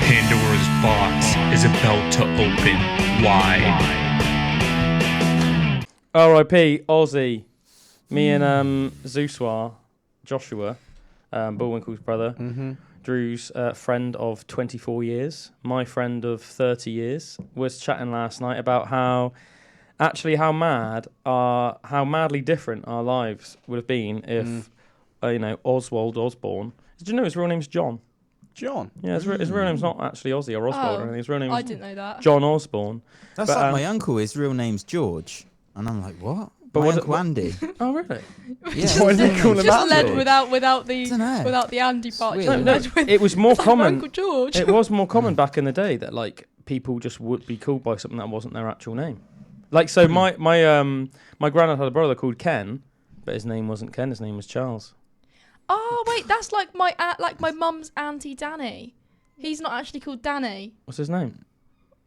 Pandora's box is about to open wide. R.I.P. Ozzy. Me and Joshua, Bullwinkle's brother, Drew's friend of 24 years, my friend of 30 years, was chatting last night about how madly different our lives would have been if, Osbourne. Did you know his real name's John? John? Yeah, his real name's not actually Ozzy or Osbourne. His real name's I didn't know that. John Osbourne. That's like my uncle. His real name's George, and I'm like, what? But my uncle Andy. Oh, really? Yeah. Why did they call him Just led Andy? without the Andy part. Weird. It was more common. Uncle George. It was more common back in the day that like people just would be called by something that wasn't their actual name. Like so, my granddad had a brother called Ken, but his name wasn't Ken. His name was Charles. Oh wait, that's like my mum's auntie Danny. He's not actually called Danny. What's his name?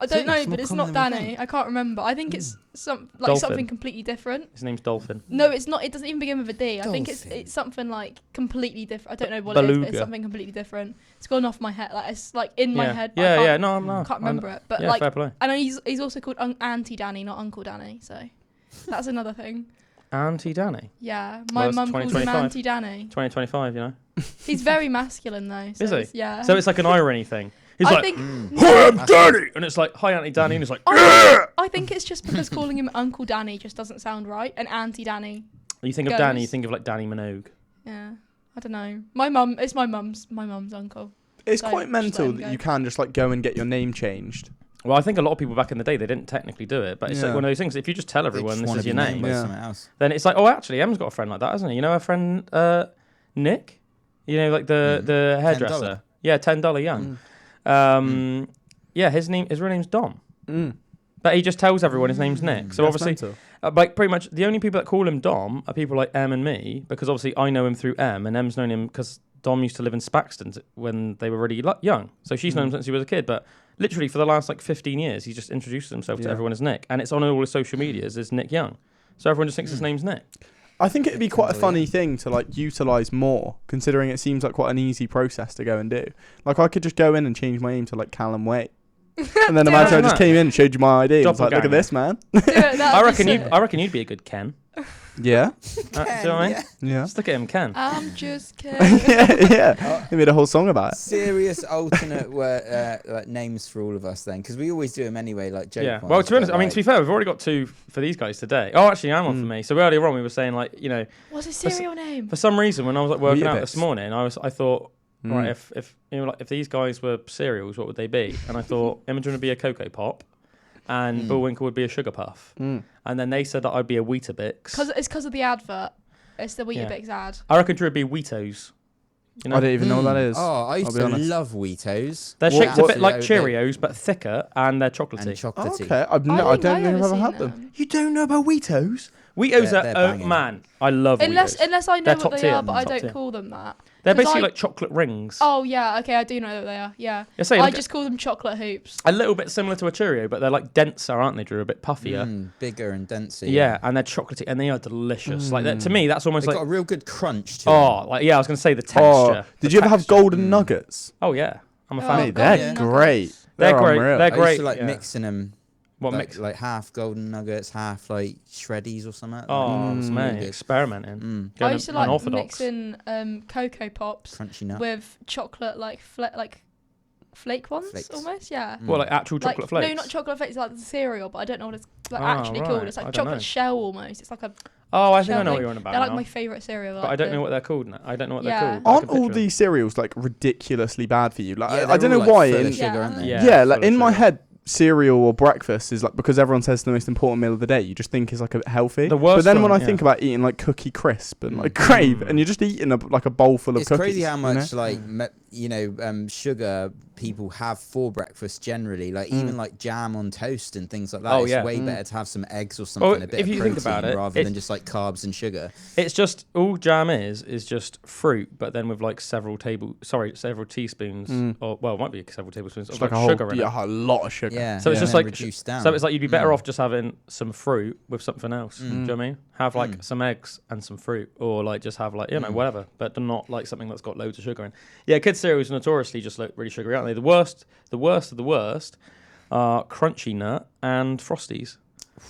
I don't know, it's more but it's common not than we Danny. think. I can't remember. I think it's Dolphin. something completely different. His name's Dolphin. No, it's not. It doesn't even begin with a D. I think Dolphin. it's something like completely different. I don't know what it is, but Beluga. it's something completely different. It's gone off my head. Like it's like in my head. But Yeah, I yeah. can't, No, can't remember it. But yeah, like, fair play. and he's also called Auntie Danny, not Uncle Danny. So that's another thing. Auntie Danny. Yeah, Well, my it's mum calls him 2025. Auntie Danny. 2025, you know. He's very masculine though. So Is he? it's- Yeah. So it's like an irony thing. He's I like, think "Hi, I'm Danny," and it's like, "Hi, Auntie Danny," and it's like, I think it's just because calling him Uncle Danny just doesn't sound right, and Auntie Danny. You think of goes. Danny, you think of like Danny Minogue. Yeah, I don't know. My mum's uncle. It's So, quite just let mental him that go. you can just like go and get your name changed. Well, I think a lot of people back in the day, they didn't technically do it, but it's like Yeah. one of those things. If you just tell They everyone just this wanna is be your named name, by Yeah. something else. then it's like, oh, actually, Em's got a friend like that, hasn't he? You know, her friend Nick. You know, like the hairdresser. $10. Yeah, $10 Young. Yeah, his real name's Dom. But he just tells everyone his name's Nick. So That's obviously, mental. like pretty much the only people that call him Dom are people like Em and me, because obviously I know him through Em, and Em's known him because Dom used to live in Spaxton when they were really young. So she's known him since he was a kid. But literally for the last like 15 years, he just introduces himself to everyone as Nick, and it's on all his social medias as Nick Young. So everyone just thinks his name's Nick. I think it'd be quite a funny thing to like utilise more, considering it seems like quite an easy process to go and do. Like I could just go in and change my name to like Calum Waite. And then imagine I just came in and showed you my ID and was like, look at this, man. I reckon you'd be a good Ken. Yeah? Do you know what I mean? Yeah. Just look at him, Ken. I'm just kidding. yeah. They made a whole song about it. Serious alternate like names for all of us then, because we always do them anyway, like joke Yeah. ones, Well, to be honest, but, I mean, to be fair, we've already got 2 for these guys today. Oh, actually, I'm one for me. So earlier on, we were saying like, you know, What's his cereal name? for some reason when I was like working out Weetabix. this morning, I thought, right, if you know, like if these guys were cereals, what would they be? And I thought Imogen would be a Cocoa Pop, and Bullwinkle would be a Sugar Puff, and then they said that I'd be a Weetabix. Because of the advert. It's the Weetabix ad. I reckon Drew would be Wheatos. You know? I don't even know what that is. Oh, I used I'll be to honest. love Wheatos. They're shaped a bit like Absolutely. Cheerios, but thicker, and they're chocolatey. And chocolatey. Okay, I don't think I've ever had them. You don't know about Wheatos? Wheatos They're are, oh banging. man, I love Unless Wheatos. I know They're what top they tier. are, but I Top don't tier. call them that. They're 'Cause basically I- like chocolate rings. Oh yeah, okay, I do know what they are. Yeah. You're saying I like just call them chocolate hoops. a little bit similar to a Cheerio, but they're like denser, aren't they, Drew? A bit puffier. Bigger and denser. Yeah, and they're chocolatey, and they are delicious. Like that, to me, that's almost They've like got a real good crunch to them. oh, like yeah, I was gonna say the Oh, texture. did The you ever have texture. golden nuggets? Oh yeah, I'm a Oh, fan. Mate, of they're golden great. nuggets. They're great. unreal. They're I great. used to like yeah. mixing them. What like, mix? like half golden nuggets, half like shreddies or something. Oh, It's mate, really good. experimenting. I Going used to like unorthodox. mixing Cocoa Pops Crunchy nut. with chocolate like flake ones Flakes. almost. Yeah. Well, like actual Like, chocolate flakes. No, not chocolate flakes, like the cereal, but I don't know what it's like Oh, actually right. called. It's I like don't chocolate know. shell almost. It's like a Oh, I think I shell know what thing. you're on about. They're like now. my favourite cereal. But I don't know what they're called now. I don't know what Yeah. they're called. I Aren't can all picture 'em. these cereals like ridiculously bad for you? Like Yeah, I don't they're know all, like, why. full of In, sugar, aren't they? Yeah. like full of in my sugar. head, cereal or breakfast is like because everyone says it's the most important meal of the day. You just think it's like a healthy. The worst but then when one, I think yeah. about eating like Cookie Crisp and like Crave, and you're just eating like a bowl full of It's cookies. crazy how you much know? like sugar people have for breakfast generally. Like even like jam on toast and things like that. Oh, It's yeah. way better to have some eggs or something. Well, a bit if of you think protein about it, rather than just like carbs and sugar. It's just all jam is just fruit, but then with like several teaspoons, or well, it might be several tablespoons It's of like like a whole, sugar in it. a lot of sugar. Yeah. So it's and just then like reduced down. so it's like you'd be better off just having some fruit with something else. Do you know what I mean? Have like some eggs and some fruit, or like just have like whatever, but not like something that's got loads of sugar in. Yeah, kids cereals are notoriously just like really sugary, aren't they? The worst of the worst are Crunchy Nut and Frosties.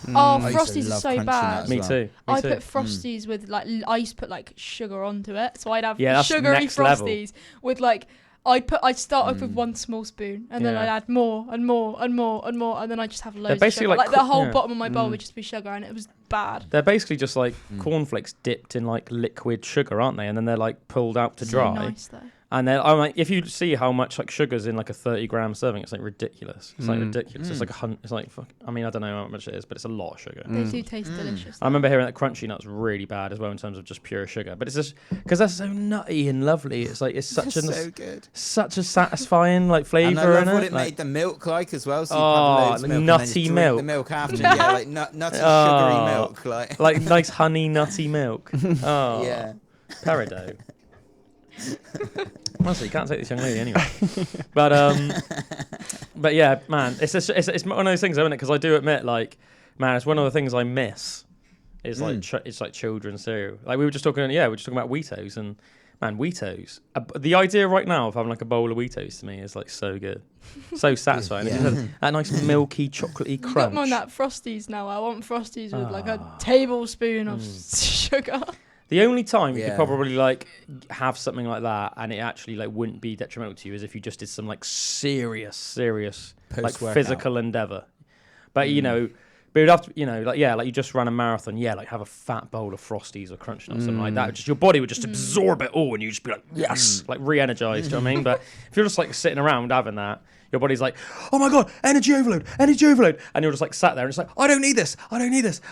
Oh, I used to Frosties is love so Crunchy Nut bad. as Me well. too. I put Frosties with like I used to put like sugar onto it, so I'd have that's sugary next level. Frosties with like I'd start off with 1 small spoon, and then Yeah. I'd add more and more and more and more, and then I'd just have loads of basically sugar. like Like the whole yeah. bottom of my bowl would just be sugar, and it was bad. They're basically just like cornflakes dipped in like liquid sugar, aren't they? And then they're like pulled out to So dry. nice though. And then I'm like, if you see how much like sugar's in like a 30-gram serving, it's like ridiculous. It's like ridiculous. It's like it's like I mean, I don't know how much it is, but it's a lot of sugar. They do taste delicious. I remember hearing that Crunchy Nut's really bad as well in terms of just pure sugar, but it's just because they're so nutty and lovely. It's like it's such a so good. such a satisfying like flavour And I love in what it. it like, made the milk like as well. So you Oh, have loads of milk and then nutty just drink milk. the milk after. Yeah, like nutty Oh. sugary milk. like nice honey nutty milk. Oh, Yeah. Peridot. Honestly, you can't take this young lady anyway. But yeah, man, it's one of those things, isn't it? Because I do admit, like, man, it's one of the things I miss. Is like it's like children's cereal. Like we were just talking about Wheatos, and man, Wheatos. The idea right now of having like a bowl of Wheatos to me is like so good, so satisfying. Yeah. It just has that nice milky, chocolatey You crunch. got me on that Frosties now. I want Frosties with like a tablespoon of sugar. The only time you could Yeah. probably like have something like that and it actually like wouldn't be detrimental to you is if you just did some like serious like Post-workout. physical endeavor. But you know, but you'd have to, like you just ran a marathon, like have a fat bowl of Frosties or Crunch Nuts, something like that. Just your body would just absorb it all and you'd just be like, yes, like re-energized, do you know what I mean? But if you're just like sitting around having that, your body's like, oh my God, energy overload. And you're just like sat there and it's like, I don't need this.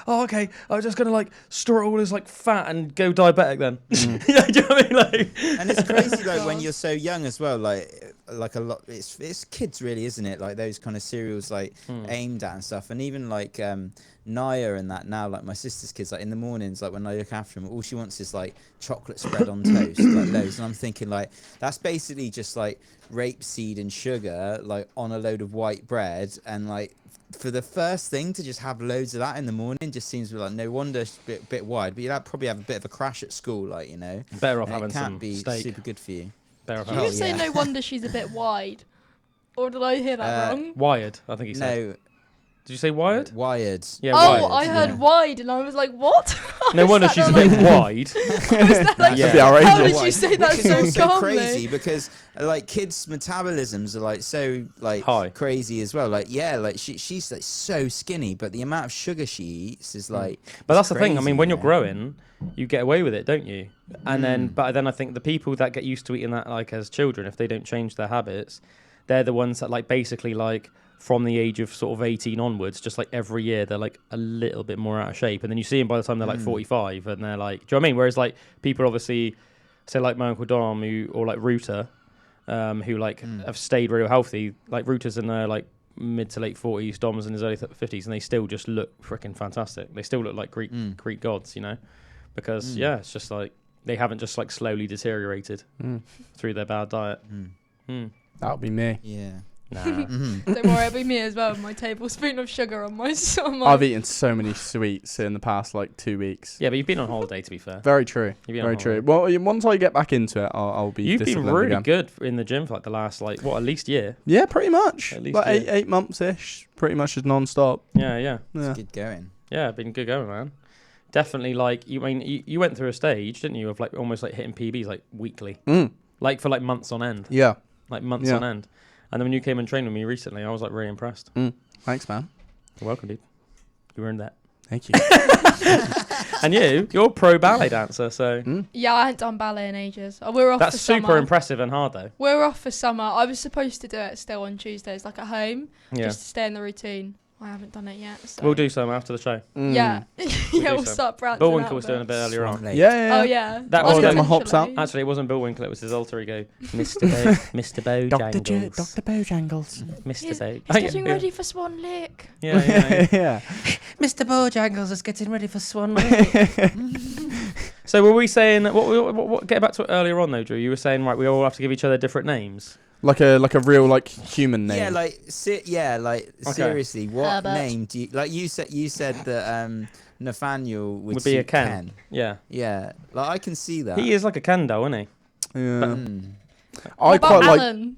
Oh, okay. I'm just going to like store it all as like fat and go diabetic then. Do you know what I mean? Like, And it's crazy, like when you're so young as well. Like a lot. It's kids, really, isn't it? Like those kind of cereals, like aimed at and stuff. And even like Naya and that now, like my sister's kids, like in the mornings, like when I look after them, all she wants is like chocolate spread on toast, like loads. And I'm thinking like that's basically just like rapeseed and sugar, like on a load of white bread, and like for the first thing to just have loads of that in the morning just seems like no wonder it's a bit wide. But you'd probably have a bit of a crash at school, like better off and having it can't some be steak. super good for you. Better off Did having you say no wonder she's a bit wide? Or did I hear that wrong? wired, I think he said. No, Did you say wired? wired. Yeah, Oh, wired. I heard wide, and I was like, what? No wonder I she's a sat bit there wide. like, Yeah. That'd be how outrageous. did you say that Which is so also calmly? crazy because like kids' metabolisms are like so like High. crazy as well. Like like she's like so skinny, but the amount of sugar she eats is like. But that's it's the thing. I crazy, mean, when you you're know? growing, you get away with it, don't you? And then I think the people that get used to eating that like as children, if they don't change their habits, they're the ones that like basically like from the age of sort of 18 onwards, just like every year they're like a little bit more out of shape, and then you see them by the time they're like 45, and they're like, do you know what I mean? Whereas like people obviously say like my uncle Dom or like Ruta, who like have stayed real healthy. Like Ruta's in their like mid to late 40s, Dom's in his early 50s, and they still just look freaking fantastic. They still look like Greek gods, because it's just like they haven't just like slowly deteriorated through their bad diet. That would be me. Yeah. Nah. Don't worry, it'll be me as well. My tablespoon of sugar on my. I've eaten so many sweets in the past like 2 weeks. Yeah, but you've been on holiday, to be fair. Very true. You've been Very on true. holiday. Well, once I get back into it, I'll be. You've been disciplined really again. good in the gym for like the last at least year. Yeah, pretty much. At least Like yeah. 8 months ish. Pretty much just non-stop. Yeah. Yeah. Good going. Yeah, been good going, man. Definitely, like you went through a stage, didn't you, of like almost like hitting PBs like weekly, like for like months on end, Yeah. like months on end. And then when you came and trained with me recently, I was like really impressed. Thanks, man. You're welcome, dude. You earned that. Thank you. And you're a pro ballet dancer, so Yeah, I hadn't done ballet in ages. We're off that's for super summer. impressive and hard though. We're off for summer. I was supposed to do it still on Tuesdays, like at home, Yeah, just to stay in the routine. I haven't done it yet. So. we'll do some after the show. Yeah, yeah, we'll so. start branching Bullwinkle out was a doing a bit. bit earlier on. Yeah, yeah. Oh yeah. That I'll was get my hops out. Actually, it wasn't Bullwinkle. It was his alter ego, Mr. Bojangles. Dr. Bojangles. Mr. He's Bojangles. getting ready for Swan Lake. Yeah. Yeah. Mr. Bojangles is getting ready for Swan Lake. So were we saying what? Get back to it earlier on though, Drew. You were saying right, we all have to give each other different names Like a real like human name. Yeah, like seriously, what Herbert. name do you like? You said that Nathaniel would be a suit Ken. Yeah. Yeah, like I can see that. He is like a Ken doll, isn't he? Yeah. Mm. I What quite about like Alan?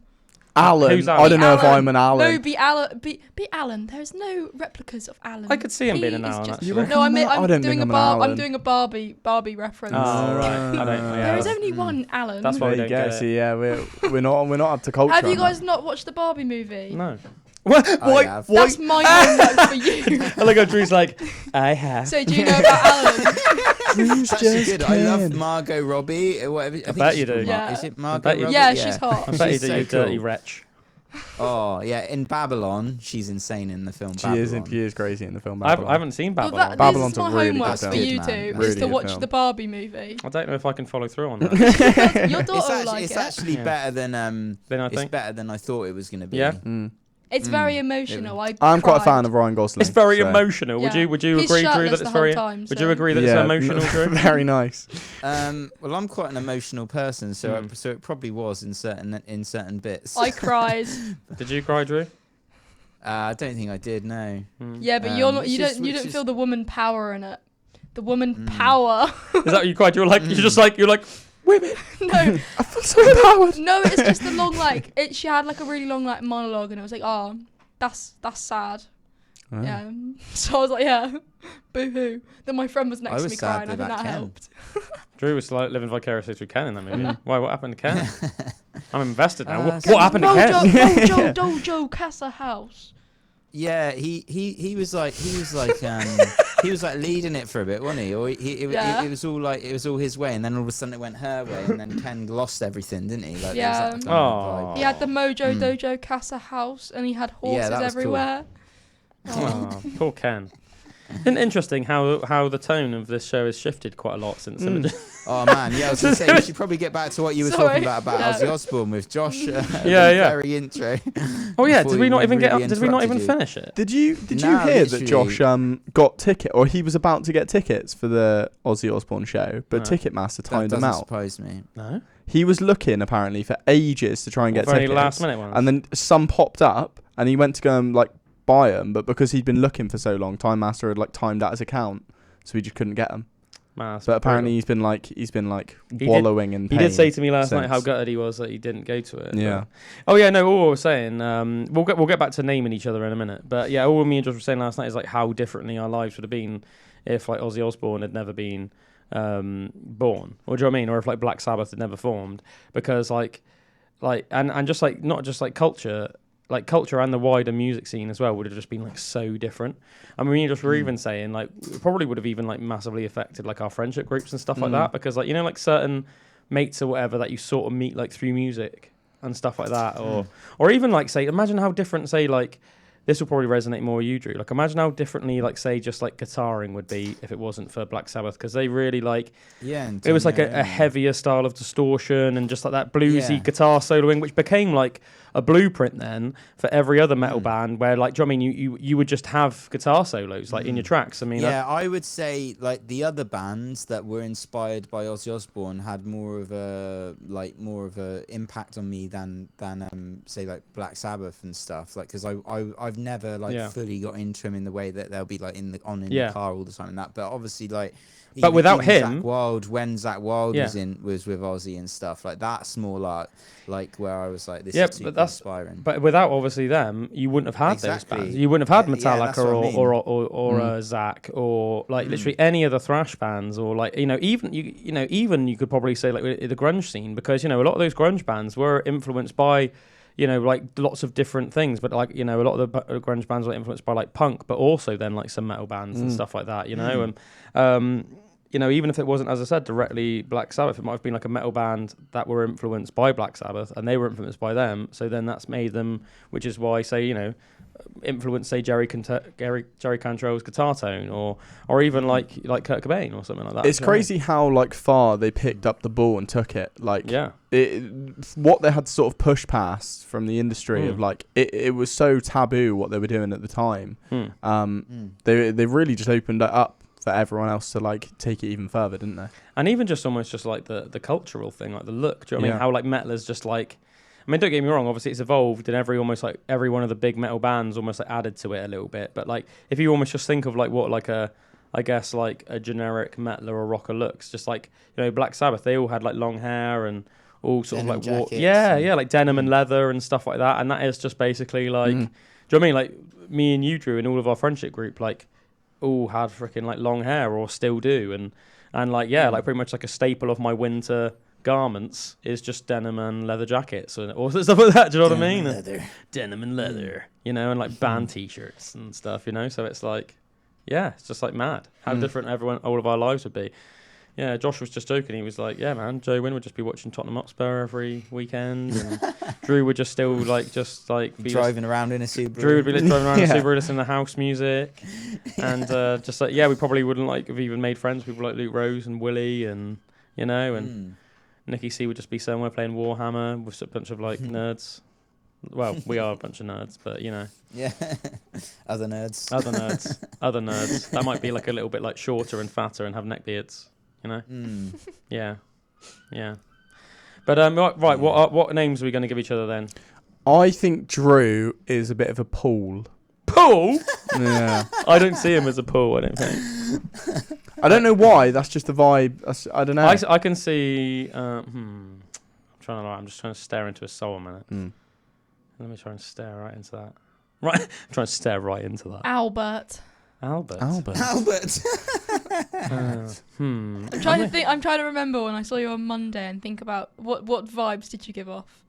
Alan. Who's Alan? I don't know if Alan. I'm an Alan. No, be Alan. Be Alan. There's no replicas of Alan. I could see him being an He is Alan, just- actually. You reckon No, I'm I don't doing think a I'm an I'm Alan. doing a Barbie reference. Oh, right. I don't know. There is Yeah. only one Alan. That's why we There you don't go. get So it. yeah, we're not up to culture. Have you on that. guys not watched the Barbie movie? No. What? I have. That's my homework for you. I like how Drew's like, I have. So do you know about Alan? Drew's It's actually just good. I love Ken. Margot Robbie. Whatever. I think bet she's you do. called Yeah. Is it I Margot bet you Robbie? do. Yeah, she's hot. I bet you She's do, so you dirty cool. wretch. Oh yeah, in Babylon, she's insane in the film. She Babylon. is crazy in the film. I Babylon. haven't seen Well, Babylon. Babylon's this a is my really homework good for film. you Man. two, Really is to good watch film. the Barbie movie. I don't know if I can follow through on that. Your daughter will like It's it. actually Yeah. better than Then I It's think. better than I thought it was gonna be. Yeah? Mm. It's very emotional. I'm quite a cried. fan of Ryan Gosling. It's very so- emotional. Would Yeah. you He's agree, Drew, shirtless that the it's whole very? time, Would so- you agree that Yeah, it's emotional, Drew? very nice. Well, I'm quite an emotional person, so Mm. so it probably was in certain bits. I cried. Did you cry, Drew? I don't think I did. No. Mm. Yeah, but you're not. which You is- don't. You which don't is- feel the woman power in it. The woman power. Is that what you cried? You're like, you're just like, you're like, women. No, I feel so empowered. no. It's just a long like. She had like a really long like monologue, and it was like, oh, that's sad. Oh. Yeah. So I was like, yeah, boo hoo. Then my friend was I next to was me sad crying. I think about that Ken. helped. Drew was like living vicariously through Ken in that movie. Mm. Why? What happened to Ken? I'm invested now. Uh, What happened to Ken? Dojo Casa House. Yeah, he was like he was like leading it for a bit, wasn't he? Or Yeah. it was all his way, and then all of a sudden it went her way, and then Ken lost everything, didn't he? Like, there was that Yeah. kind of Oh. vibe. He had the Mojo Mm. Dojo Casa House, and he had horses that was cool. everywhere. Oh, poor Ken. Isn't it interesting how the tone of this show has shifted quite a lot since Imogen? Oh man, yeah, I was gonna say we should probably get back to what you were Sorry. talking about Yeah. Ozzy Osbourne with Josh. Yeah, the yeah. Very intro. Oh yeah, Before did we not even really Did we not even interrupted you. finish it? Did you Nah, hear that literally. Josh got ticket, or he was about to get tickets for the Ozzy Osbourne show, but No. Ticketmaster That timed him doesn't out. surprise me. No. He was looking apparently for ages to try and get For any tickets, last minute ones. and then some popped up, and he went to go and like buy them, but because he'd been looking for so long, Time Master had like timed out his account, so he just couldn't get them. Man, that's But apparently brutal. he's been like did- wallowing in He pain. did say to me last night how since. gutted he was that he didn't go to it. Yeah. But- Oh yeah, no. All I was saying, we'll get back to naming each other in a minute. But yeah, all me and Josh were saying last night is like how differently our lives would have been if like Ozzy Osbourne had never been born, or do you know what I mean, or if like Black Sabbath had never formed, because like and just like not just like culture and the wider music scene as well would have just been like so different. I mean, we just were even saying like it probably would have even like massively affected like our friendship groups and stuff like that, because like, you know, like certain mates or whatever that you sort of meet like through music and stuff like that, or even like say, imagine how different, say, like this will probably resonate more with you, Drew. Like imagine how differently like say just like guitaring would be if it wasn't for Black Sabbath, because they really like Yeah. it was like a heavier style of distortion and just like that bluesy Yeah. guitar soloing, which became like a blueprint then for every other metal band, where like, do you know what I mean, you would just have guitar solos like in your tracks. I mean, Yeah, I would say like the other bands that were inspired by Ozzy Osbourne had more of a impact on me than say like Black Sabbath and stuff, like because I've never like Yeah. fully got into them in the way that they'll be like in Yeah. the car all the time and that, but obviously like But without him- Zakk Wylde, when Zakk Wylde Yeah. was with Ozzy and stuff, like that's more like where I was like, this Yeah, is but super that's- inspiring. But without obviously them, you wouldn't have had Exactly. those bands. You wouldn't have had Yeah, that's Metallica what I mean. or Zach or like literally any other thrash bands, or like, you know, even you could probably say like the grunge scene, because, you know, a lot of those grunge bands were influenced by, you know, like lots of different things, but like, you know, a lot of the grunge bands were influenced by like punk, but also then like some metal bands and stuff like that, you know, and you know, even if it wasn't, as I said, directly Black Sabbath, it might have been like a metal band that were influenced by Black Sabbath, and they were influenced by them. So then that's made them, which is why, say, you know, influence, say, Jerry Cantrell's guitar tone, or even like Kurt Cobain or something like that. It's Do you know what I mean? crazy how like far they picked up the ball and took it. Like, Yeah. What they had to sort of push past from the industry of like it was so taboo what they were doing at the time. They really just opened it up for everyone else to like take it even further, didn't they? And even just almost just like the cultural thing, like the look. Do you know what I mean? Yeah. How like metal is just like, I mean, don't get me wrong. Obviously, it's evolved, and every one of the big metal bands almost like added to it a little bit. But like, if you almost just think of like what like a generic metaler or rocker looks, just like Black Sabbath, they all had like long hair and all sort Denim of like jackets like denim and leather and stuff like that. And that is just basically like, do you know what I mean? Like me and you, Drew, and all of our friendship group, like all had freaking like long hair or still do, and like like pretty much like a staple of my winter garments is just denim and leather jackets or stuff like that. Do you know what I mean? Denim and leather, and like band t-shirts and stuff. So it's like, it's just like mad how different all of our lives would be. Yeah, Josh was just joking. He was like, "Yeah, man, Joe Wynn would just be watching Tottenham Hotspur every weekend, and Drew would just still be driving around in a Subaru. Drew would be driving around in a Subaru listening to house music, and just like we probably wouldn't like have even made friends with people like Luke Rose and Willie, and and Nicky C would just be somewhere playing Warhammer with a bunch of like nerds. Well, we are a bunch of nerds, but Yeah, other nerds. That might be like a little bit like shorter and fatter and have neckbeards. Yeah. But right. What names are we going to give each other then? I think Drew is a bit of a Paul. Paul? Yeah. I don't see him as a Paul. I don't think. I don't know why. That's just the vibe. I don't know. I can see. I'm just trying to stare into his soul a minute. Let me try and stare right into that. Right. I'm trying to stare right into that. Albert. I'm trying to think. I'm trying to remember when I saw you on Monday and think about what vibes did you give off?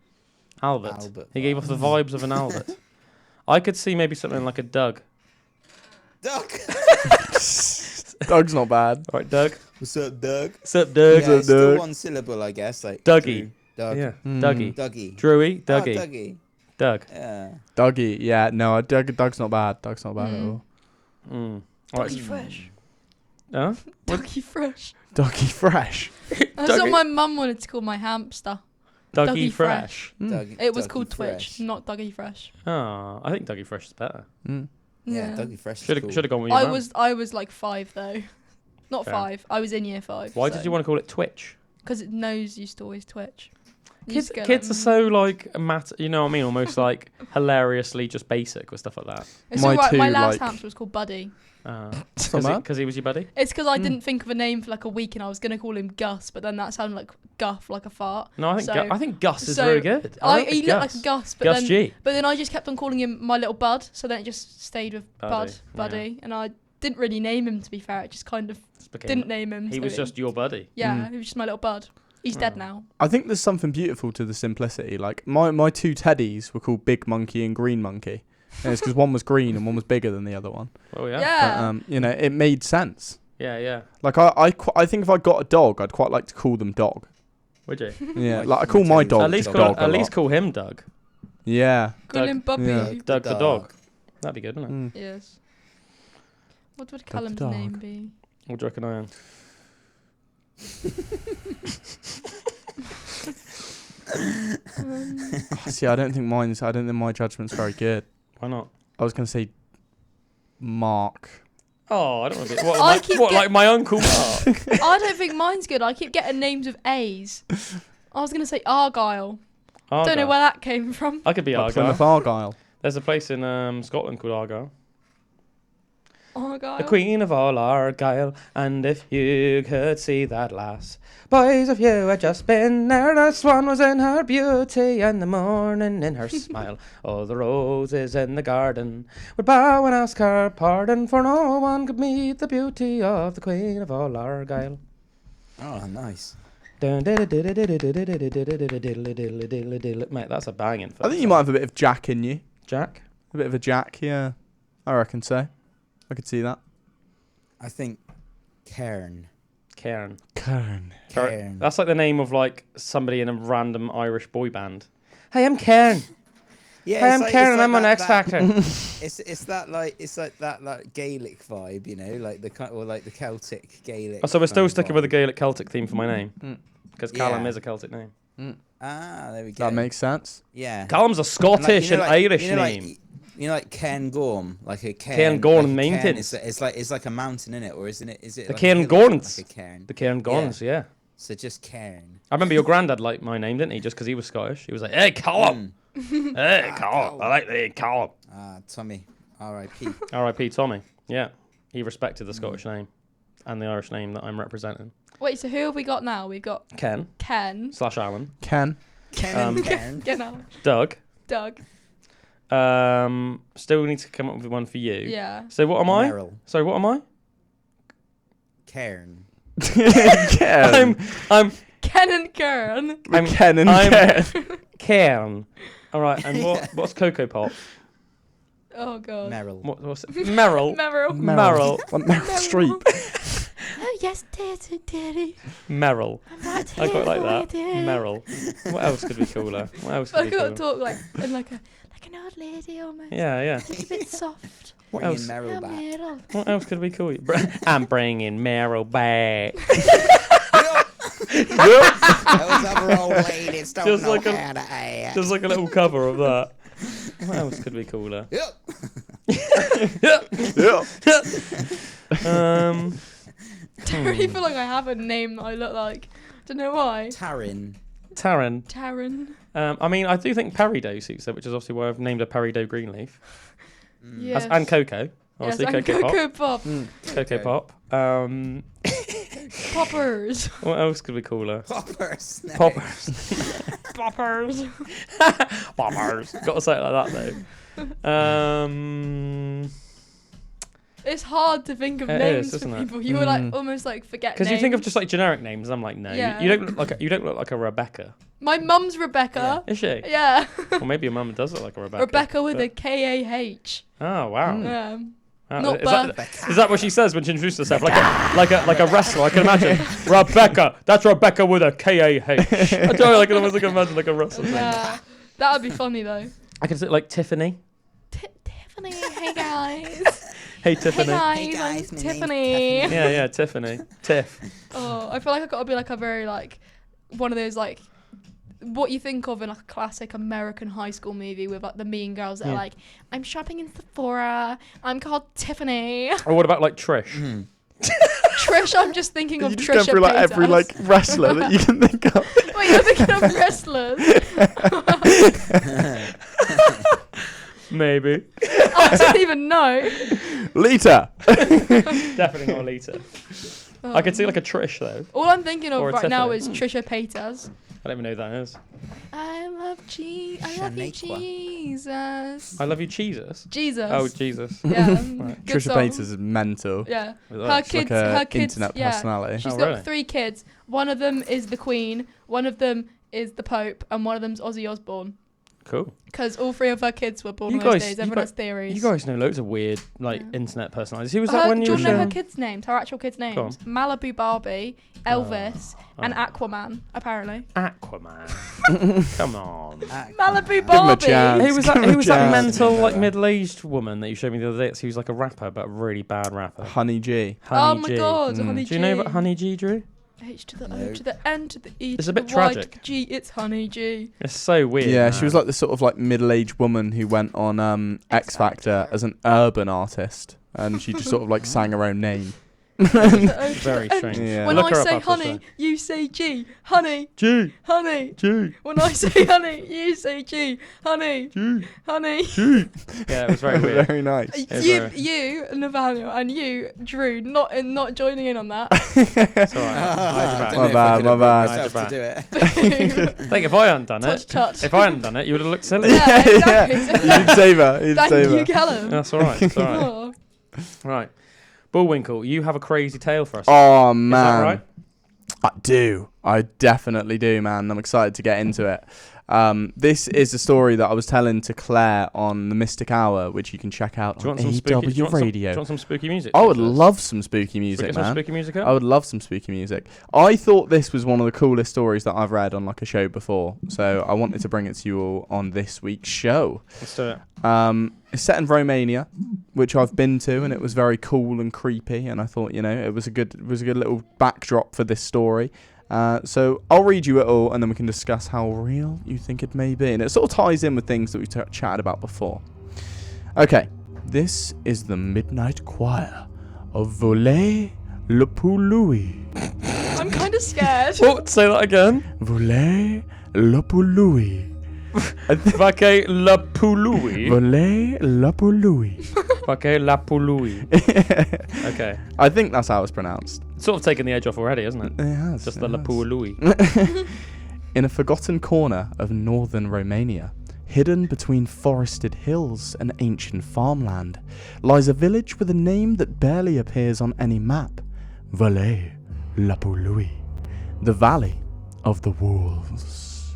Albert. He gave off the vibes of an Albert. I could see maybe something like a Doug. Doug's not bad. All right, Doug. What's up, Doug? What's up, Doug? Yeah, it's still one syllable, I guess. Like Dougie. Doug. Yeah. Dougie. Drewy. Dougie. Dougie. Doug. Yeah. Dougie. Yeah. No, Doug's not bad. Doug's not bad at all. Dougie Fresh. Huh? Dougie Fresh. Dougie Fresh. That's what my mum wanted to call my hamster. Dougie Fresh. It was Dougie called Fresh. Twitch, not Dougie Fresh. Oh, I think Dougie Fresh is better. Yeah, Dougie Fresh. Should have gone with your mum. I was like 5 though. Not 5. I was in year 5. Why did you want to call it Twitch? Because nose used to always twitch. Kids are so like you know what I mean, almost like hilariously just basic with stuff like that. It's alright. My last hamster was called Buddy. Because he was your buddy? It's because I didn't think of a name for like a week and I was going to call him Gus, but then that sounded like guff, like a fart. No, I think Gus is very good. He looked like a Gus, but Gus G. But then I just kept on calling him my little bud, so then it just stayed with Buddy, and I didn't really name him, to be fair. It just kind of didn't name him. He was just your buddy. Yeah, he was just my little bud. He's dead now. I think there's something beautiful to the simplicity. Like my 2 teddies were called Big Monkey and Green Monkey. And it's because one was green and one was bigger than the other one. Oh yeah. But, it made sense. Yeah. Like I think if I got a dog, I'd quite like to call them Dog. Would you? Yeah, like I call my dog. At least call him Doug. Yeah. Call him Bobby. Yeah. Doug the dog. That'd be good, wouldn't it? Yes. What would Calum's name be? What do you reckon I am? See, I don't think my judgment's very good. Why not? I was gonna say Mark. Oh, I don't want to be. Like my uncle Mark? I don't think mine's good. I keep getting names with A's. I was gonna say Argyle. Don't know where that came from. I could be Argyle. Plymouth Argyle. There's a place in Scotland called Argyle. Argyle. The queen of all Argyle, and if you could see that lass, boys, if you had just been there, the swan was in her beauty, and the morning in her smile. All the roses in the garden would bow and ask her pardon, for no one could meet the beauty of the queen of all Argyle. Oh, nice. Mate, that's a banging. I think you might have a bit of Jack in you. Jack? A bit of a Jack, yeah. I reckon so. I could see that. I think Cairn. That's like the name of like somebody in a random Irish boy band. Hey, I'm Cairn. Yeah, hey, I'm Cairn and I'm on X Factor. It's like that Gaelic vibe, you know, like the Celtic Gaelic. Oh, so we're still sticking with the Gaelic Celtic theme for my name, because Calum is a Celtic name. Ah, there we go. That makes sense. Yeah. Calum's a Scottish and Irish name. You know, like Cairngorm, like a Cairn. Cairngorm Mountain. It's like a mountain in it, or isn't it? Is it the like Cairngorms? Like a cairn. The Cairngorms, yeah. So just Cairn. I remember your granddad liked my name, didn't he? Just because he was Scottish. He was like, "Hey, Calum. Hey, Calum. I like the Calum." Tommy. R.I.P. R.I.P. Tommy. Yeah, he respected the Scottish name and the Irish name that I'm representing. Wait, so who have we got now? We've got Ken Ken. / Alan. Ken. Ken. Get out. Doug. Still need to come up with one for you. Yeah. So what am I? Meryl. Sorry, what am I? Cairn. Ken. I'm Ken and Kern. I'm Ken and Ken. Cairn. All right, and what's Cocoa Pop? Oh god. Meryl. What's it? Meryl. Meryl. Like Meryl Streep. Oh yes, daddy. Meryl. Right I quite like that. dear. Meryl. What else could be cooler? What else I could be could cooler? talk like in like an old lady almost. Yeah. A bit soft. What Bringing else? Meryl back. Meryl. What else could we call you? I'm bringing Meryl back. Those other old ladies don't Just know like how to act. Just like a little cover of that. What else could be cooler? Yep. I really feel like I have a name that I look like. Don't know why. Taryn. Taryn. I mean, I do think Peridot suits it, which is obviously why I've named her Peridot Greenleaf. Yes. And Cocoa. Obviously, yes, and Cocoa Pop. Cocoa Pop. Cocoa Pop. Poppers. What else could we call her? Poppers. No. Poppers. Poppers. Poppers. Got to say it like that though. It's hard to think of It names is, for isn't it? people. You would like almost like forget Because names. you think of just like generic names, I'm like, no, Yeah. you don't look like a Rebecca. My mum's Rebecca. Is she? Yeah. Or maybe your mum does look like a Rebecca. Rebecca with a K-A-H. Oh wow. Yeah. Oh, Not is that what she says when she introduces herself? Like a wrestler, I can imagine. Rebecca. That's Rebecca with a K-A-H. I don't know, I can almost imagine like a wrestler. Yeah. That would be funny though. I can say like Tiffany. Tiffany, hey guys. Hey Tiffany. Hey guys, Hey, I'm guys, my name's Tiffany. Yeah, Tiffany. Tiff. Oh, I feel like I've got to be like a very like one of those like what you think of in like a classic American high school movie with like the mean girls that are like, I'm shopping in Sephora. I'm called Tiffany. Or what about like Trish? Trish, I'm just thinking of You just Trisha go through like Paytas. every like wrestler that you can think of. Wait, you're thinking of wrestlers? Maybe. I don't even know. Lita. Definitely not Lita. I could see like a Trish though. All I'm thinking of Or a right now Tiffany. is Trisha Paytas. I don't even know who that is. I love you, Shaniqua. Jesus. I love you, Jesus. Jesus. Oh, Jesus. Yeah. Right. Good Trisha song. Paytas is mental. Yeah. With Her that. It's like kids. a Her kids. internet Yeah. personality. She's Oh, got really? 3 kids. One of them is the Queen. One of them is the Pope, and one of them's Ozzy Osbourne. Cool. Because all 3 of her kids were born You in those guys- days. you Everyone guys- has theories. You guys know loads of weird like Yeah. internet personalities. Who was that when do you you were know her showing? kids' names? Her actual kids' Go on. names? Malibu Barbie, Elvis, and Oh. Aquaman, apparently. Aquaman. Come on. Malibu Give him a Barbie. chance. Who was that? Give him Who a was that chance. mental, Didn't like know that. middle-aged woman that you showed me the other day? She was like a rapper, but a really bad rapper. Honey G. Oh Honey my G. god, Mm. Honey Do you know about Honey G, Drew? H to the O No. to the N to the E It's to a bit the Y to tragic. the G. It's Honey G. It's so weird. Yeah, she man. was like this sort of like middle-aged woman who went on X Factor as an urban artist, and she just sort of like sang her own name. Very strange. Yeah. When Look I her up say after honey, this, you say G. Honey, G. honey. G. When I say honey, you say G. Honey, G. honey. G. Yeah, it was very weird. Very nice. It's You, very- you, Nathaniel, and you, Drew, not joining in on that. It's all right. I My don't bad. know if I My could bad. have brought My myself to do it. I think if I hadn't done it, Touch. if I hadn't done it, you would have looked silly. Yeah, exactly. You did save her. You did Thank save you, her. Calum. That's all right. It's all right. Oh. Right. Bullwinkle, you have a crazy tale for us. Oh Is man, that right? I do. I definitely do, man. I'm excited to get into it. This is a story that I was telling to Claire on the Mystic Hour, which you can check out Do you on want some spooky? AW Do you want some, Radio. do you want some spooky music? I would first? love some spooky Should we music, get some man. spooky music up? I would love some spooky music. I thought this was one of the coolest stories that I've read on like a show before, so I wanted to bring it to you all on this week's show. Let's do it. It's set in Romania, which I've been to, and it was very cool and creepy. And I thought, you know, it was a good little backdrop for this story. So I'll read you it all, and then we can discuss how real you think it may be. And it sort of ties in with things that we've chatted about before. Okay, this is the Midnight Choir of Volay-le-Poulouis. I'm kind of just scared. Oh, say that again. Voulez le poulouis. Vaque la poulouis. Voulez la poulouis. Vaque la poulouis. Okay. I think that's how it's pronounced. Sort of taken the edge off already, isn't it? It has. Just it the la has. poulouis. In a forgotten corner of northern Romania, hidden between forested hills and ancient farmland, lies a village with a name that barely appears on any map. Vallée la Poulouis. The Valley of the Wolves.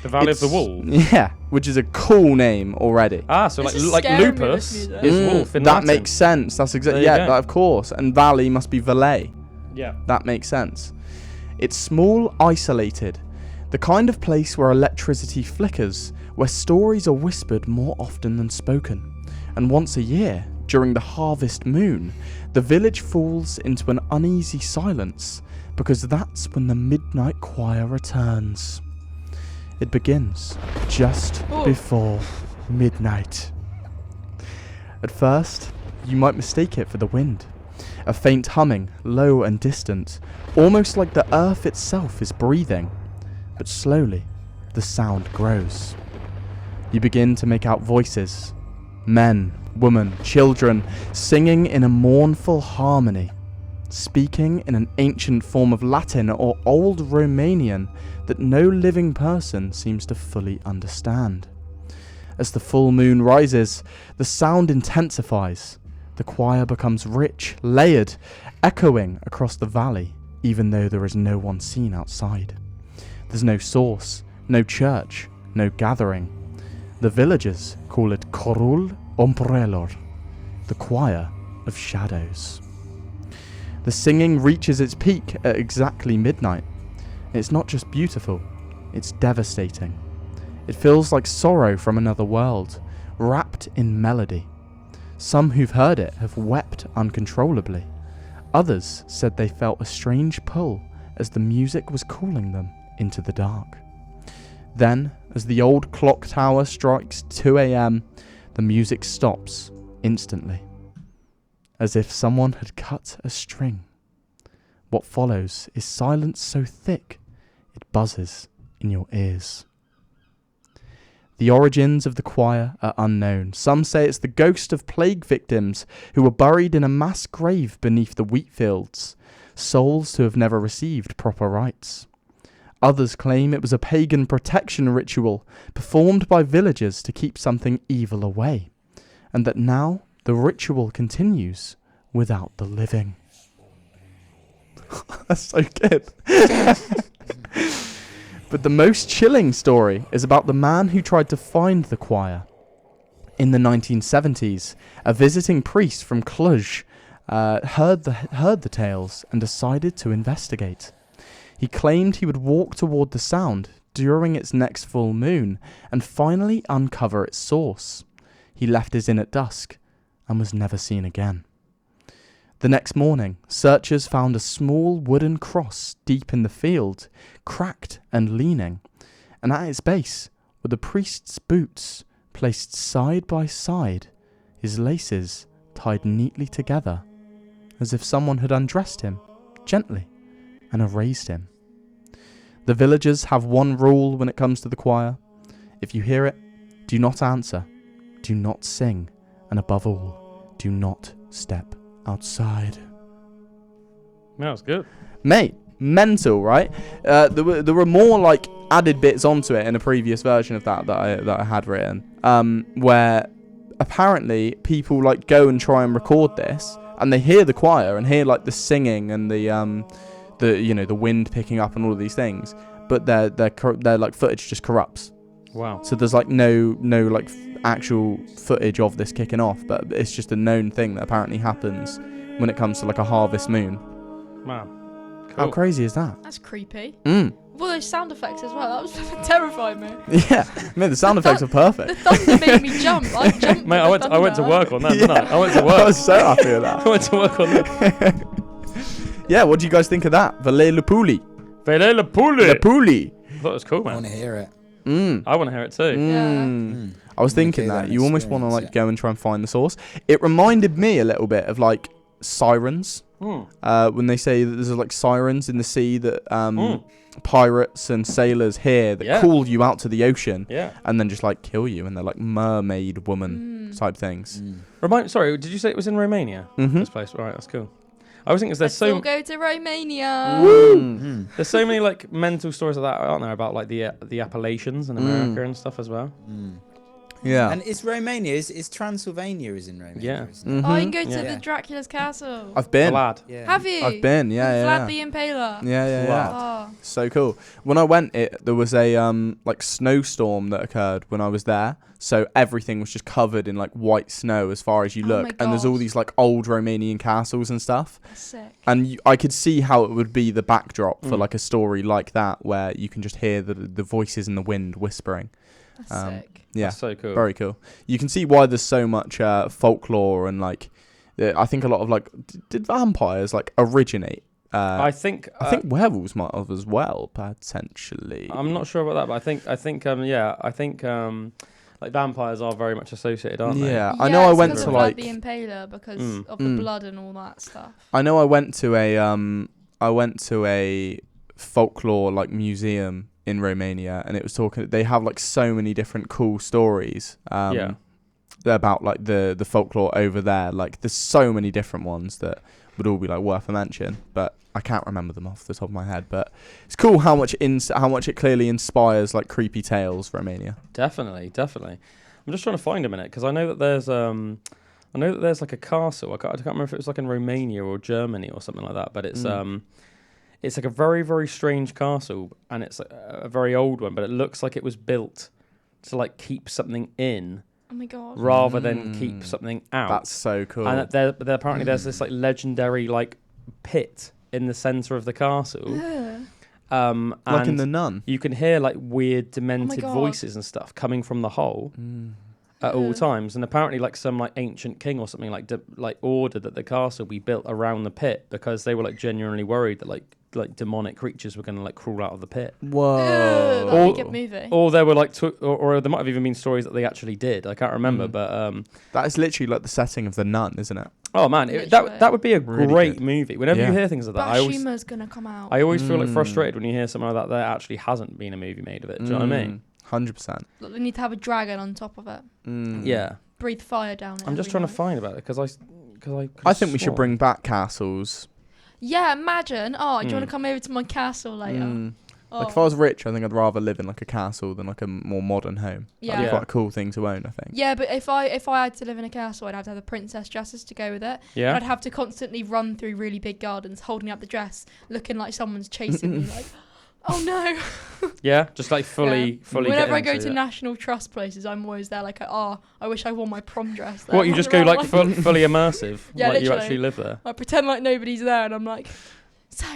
The Valley of the Wolves? Yeah, which is a cool name already. Ah, so This is like scary, lupus this music. is wolf in that Latin. makes sense. That's exactly, There you yeah, go. of course. And valley must be Valais. Yeah. That makes sense. It's small, isolated, the kind of place where electricity flickers, where stories are whispered more often than spoken. And once a year, during the harvest moon, the village falls into an uneasy silence, because that's when the midnight choir returns. It begins just before midnight. At first, you might mistake it for the wind. A faint humming, low and distant, almost like the earth itself is breathing. But slowly, the sound grows. You begin to make out voices. Men, women, children, singing in a mournful harmony, speaking in an ancient form of Latin or Old Romanian that no living person seems to fully understand. As the full moon rises, the sound intensifies. The choir becomes rich, layered, echoing across the valley, even though there is no one seen outside. There's no source, no church, no gathering. The villagers call it Corul Ombrelor, the choir of shadows. The singing reaches its peak at exactly midnight. It's not just beautiful, it's devastating. It feels like sorrow from another world, wrapped in melody. Some who've heard it have wept uncontrollably. Others said they felt a strange pull as the music was calling them into the dark. Then, as the old clock tower strikes 2 a.m, the music stops instantly, as if someone had cut a string. What follows is silence so thick it buzzes in your ears. The origins of the choir are unknown. Some say it's the ghost of plague victims who were buried in a mass grave beneath the wheat fields, souls who have never received proper rites. Others claim it was a pagan protection ritual performed by villagers to keep something evil away, and that now the ritual continues without the living. That's so good. But the most chilling story is about the man who tried to find the choir. In the 1970s, a visiting priest from Cluj heard the tales and decided to investigate. He claimed he would walk toward the sound during its next full moon and finally uncover its source. He left his inn at dusk and was never seen again. The next morning, searchers found a small wooden cross deep in the field, cracked and leaning, and at its base were the priest's boots placed side by side, his laces tied neatly together, as if someone had undressed him gently and erased him. The villagers have one rule when it comes to the choir. If you hear it, do not answer, do not sing, and above all, do not step outside. That was good. Mate, mental, right? There were more like added bits onto it in a previous version of that I had written, where apparently people like go and try and record this, and they hear the choir and hear like the singing and the wind picking up and all of these things, but their like footage just corrupts. Wow. So there's like no like actual footage of this kicking off, but it's just a known thing that apparently happens when it comes to like a harvest moon. Wow. Cool. How crazy is that? That's creepy. Mm. Well, those sound effects as well. That was terrifying me. Yeah, man, the sound effects are perfect. The thunder made me jump. I jumped. Mate, I went to work on that, Yeah. didn't I? I went to work. I was so happy with I that. went to work on that. Yeah, what do you guys think of that? Valet le Pouli. Vele la poule. Le Pouli. I thought it was cool, I want man. to hear it. I want to hear it too. I was thinking that you almost want to like go and try and find the source. It reminded me a little bit of like sirens. When they say that there's like sirens in the sea that pirates and sailors hear that call you out to the ocean and then just like kill you, and they're like mermaid woman type things. Sorry, did you say it was in Romania? This place, right? That's cool. I was thinking Let's all go to Romania. There's so many like mental stories like that, aren't there, about like the Appalachians in America and stuff as well. Yeah. And is Romania, is Transylvania is in Romania? Yeah. Oh, you can go to the Dracula's castle. I've been. Lad. Yeah. Have you? I've been, Vlad the Impaler. Yeah. Oh. So cool. When I went, there was a like snowstorm that occurred when I was there. So everything was just covered in like white snow as far as you look, and there's all these like old Romanian castles and stuff. That's sick. And I could see how it would be the backdrop for like a story like that, where you can just hear the voices in the wind whispering. That's sick. Yeah, that's so cool. Very cool. You can see why there's so much folklore and like, I think a lot of like, did vampires like originate? I think werewolves might have as well, potentially. I'm not sure about that, but I think like vampires are very much associated, aren't they? Yeah, I know. I went to like the Impaler because of the blood and all that stuff. I know. I went to a folklore like museum in Romania, and it was talking. They have like so many different cool stories. About like the folklore over there. Like there's so many different ones that would all be like worth a mention, but I can't remember them off the top of my head. But it's cool how much it clearly inspires like creepy tales. Romania. Definitely. I'm just trying to find a minute because I know that there's like a castle. I can't remember if it was like in Romania or Germany or something like that. But it's like a very, very strange castle, and it's a very old one. But it looks like it was built to like keep something in. Oh my god! Rather than keep something out. That's so cool. And apparently there's this like legendary like pit in the center of the castle. Like in The Nun. You can hear like weird demented voices and stuff coming from the hole at all times. And apparently like some like ancient king or something like ordered that the castle be built around the pit because they were like genuinely worried that like demonic creatures were going to like crawl out of the pit. Whoa. That'd be a good movie. Or there were like or there might have even been stories that they actually did. I can't remember, but that is literally like the setting of The Nun, isn't it? Oh man, that would be a great movie. Whenever you hear things like that, Bashuma's gonna come out. I always feel like frustrated when you hear something like that. There actually hasn't been a movie made of it. Do you know what I mean? 100%. They need to have a dragon on top of it. Yeah. Breathe fire down it. I'm just trying to find about it because I think we should bring back castles. Yeah, imagine. Oh, do you want to come over to my castle later? Like if I was rich, I think I'd rather live in like a castle than like a more modern home. Yeah. That'd be quite a cool thing to own, I think. Yeah, but if I had to live in a castle, I'd have to have the princess dresses to go with it. Yeah. And I'd have to constantly run through really big gardens, holding up the dress, looking like someone's chasing me. Like, oh no. Yeah, just like fully. Whenever I go to National Trust places, I'm always there like, I wish I wore my prom dress. There. What, you just go like fully immersive? Yeah, like literally. You actually live there. I pretend like nobody's there, and I'm like, so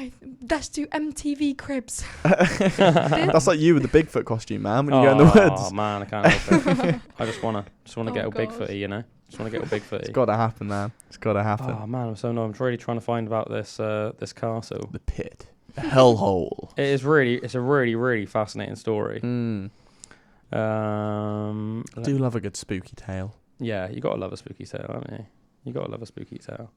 let's do MTV Cribs. That's like you with the Bigfoot costume, man. When you go in the woods. Oh man, I can't help it. I just wanna get all Bigfooty, you know. Just wanna get all Bigfooty. It's gotta happen, man. It's gotta happen. Oh man, I'm really trying to find about this castle. The pit. The hellhole. It's a really, really fascinating story. I do love a good spooky tale. Yeah, you gotta love a spooky tale, haven't you? You gotta love a spooky tale.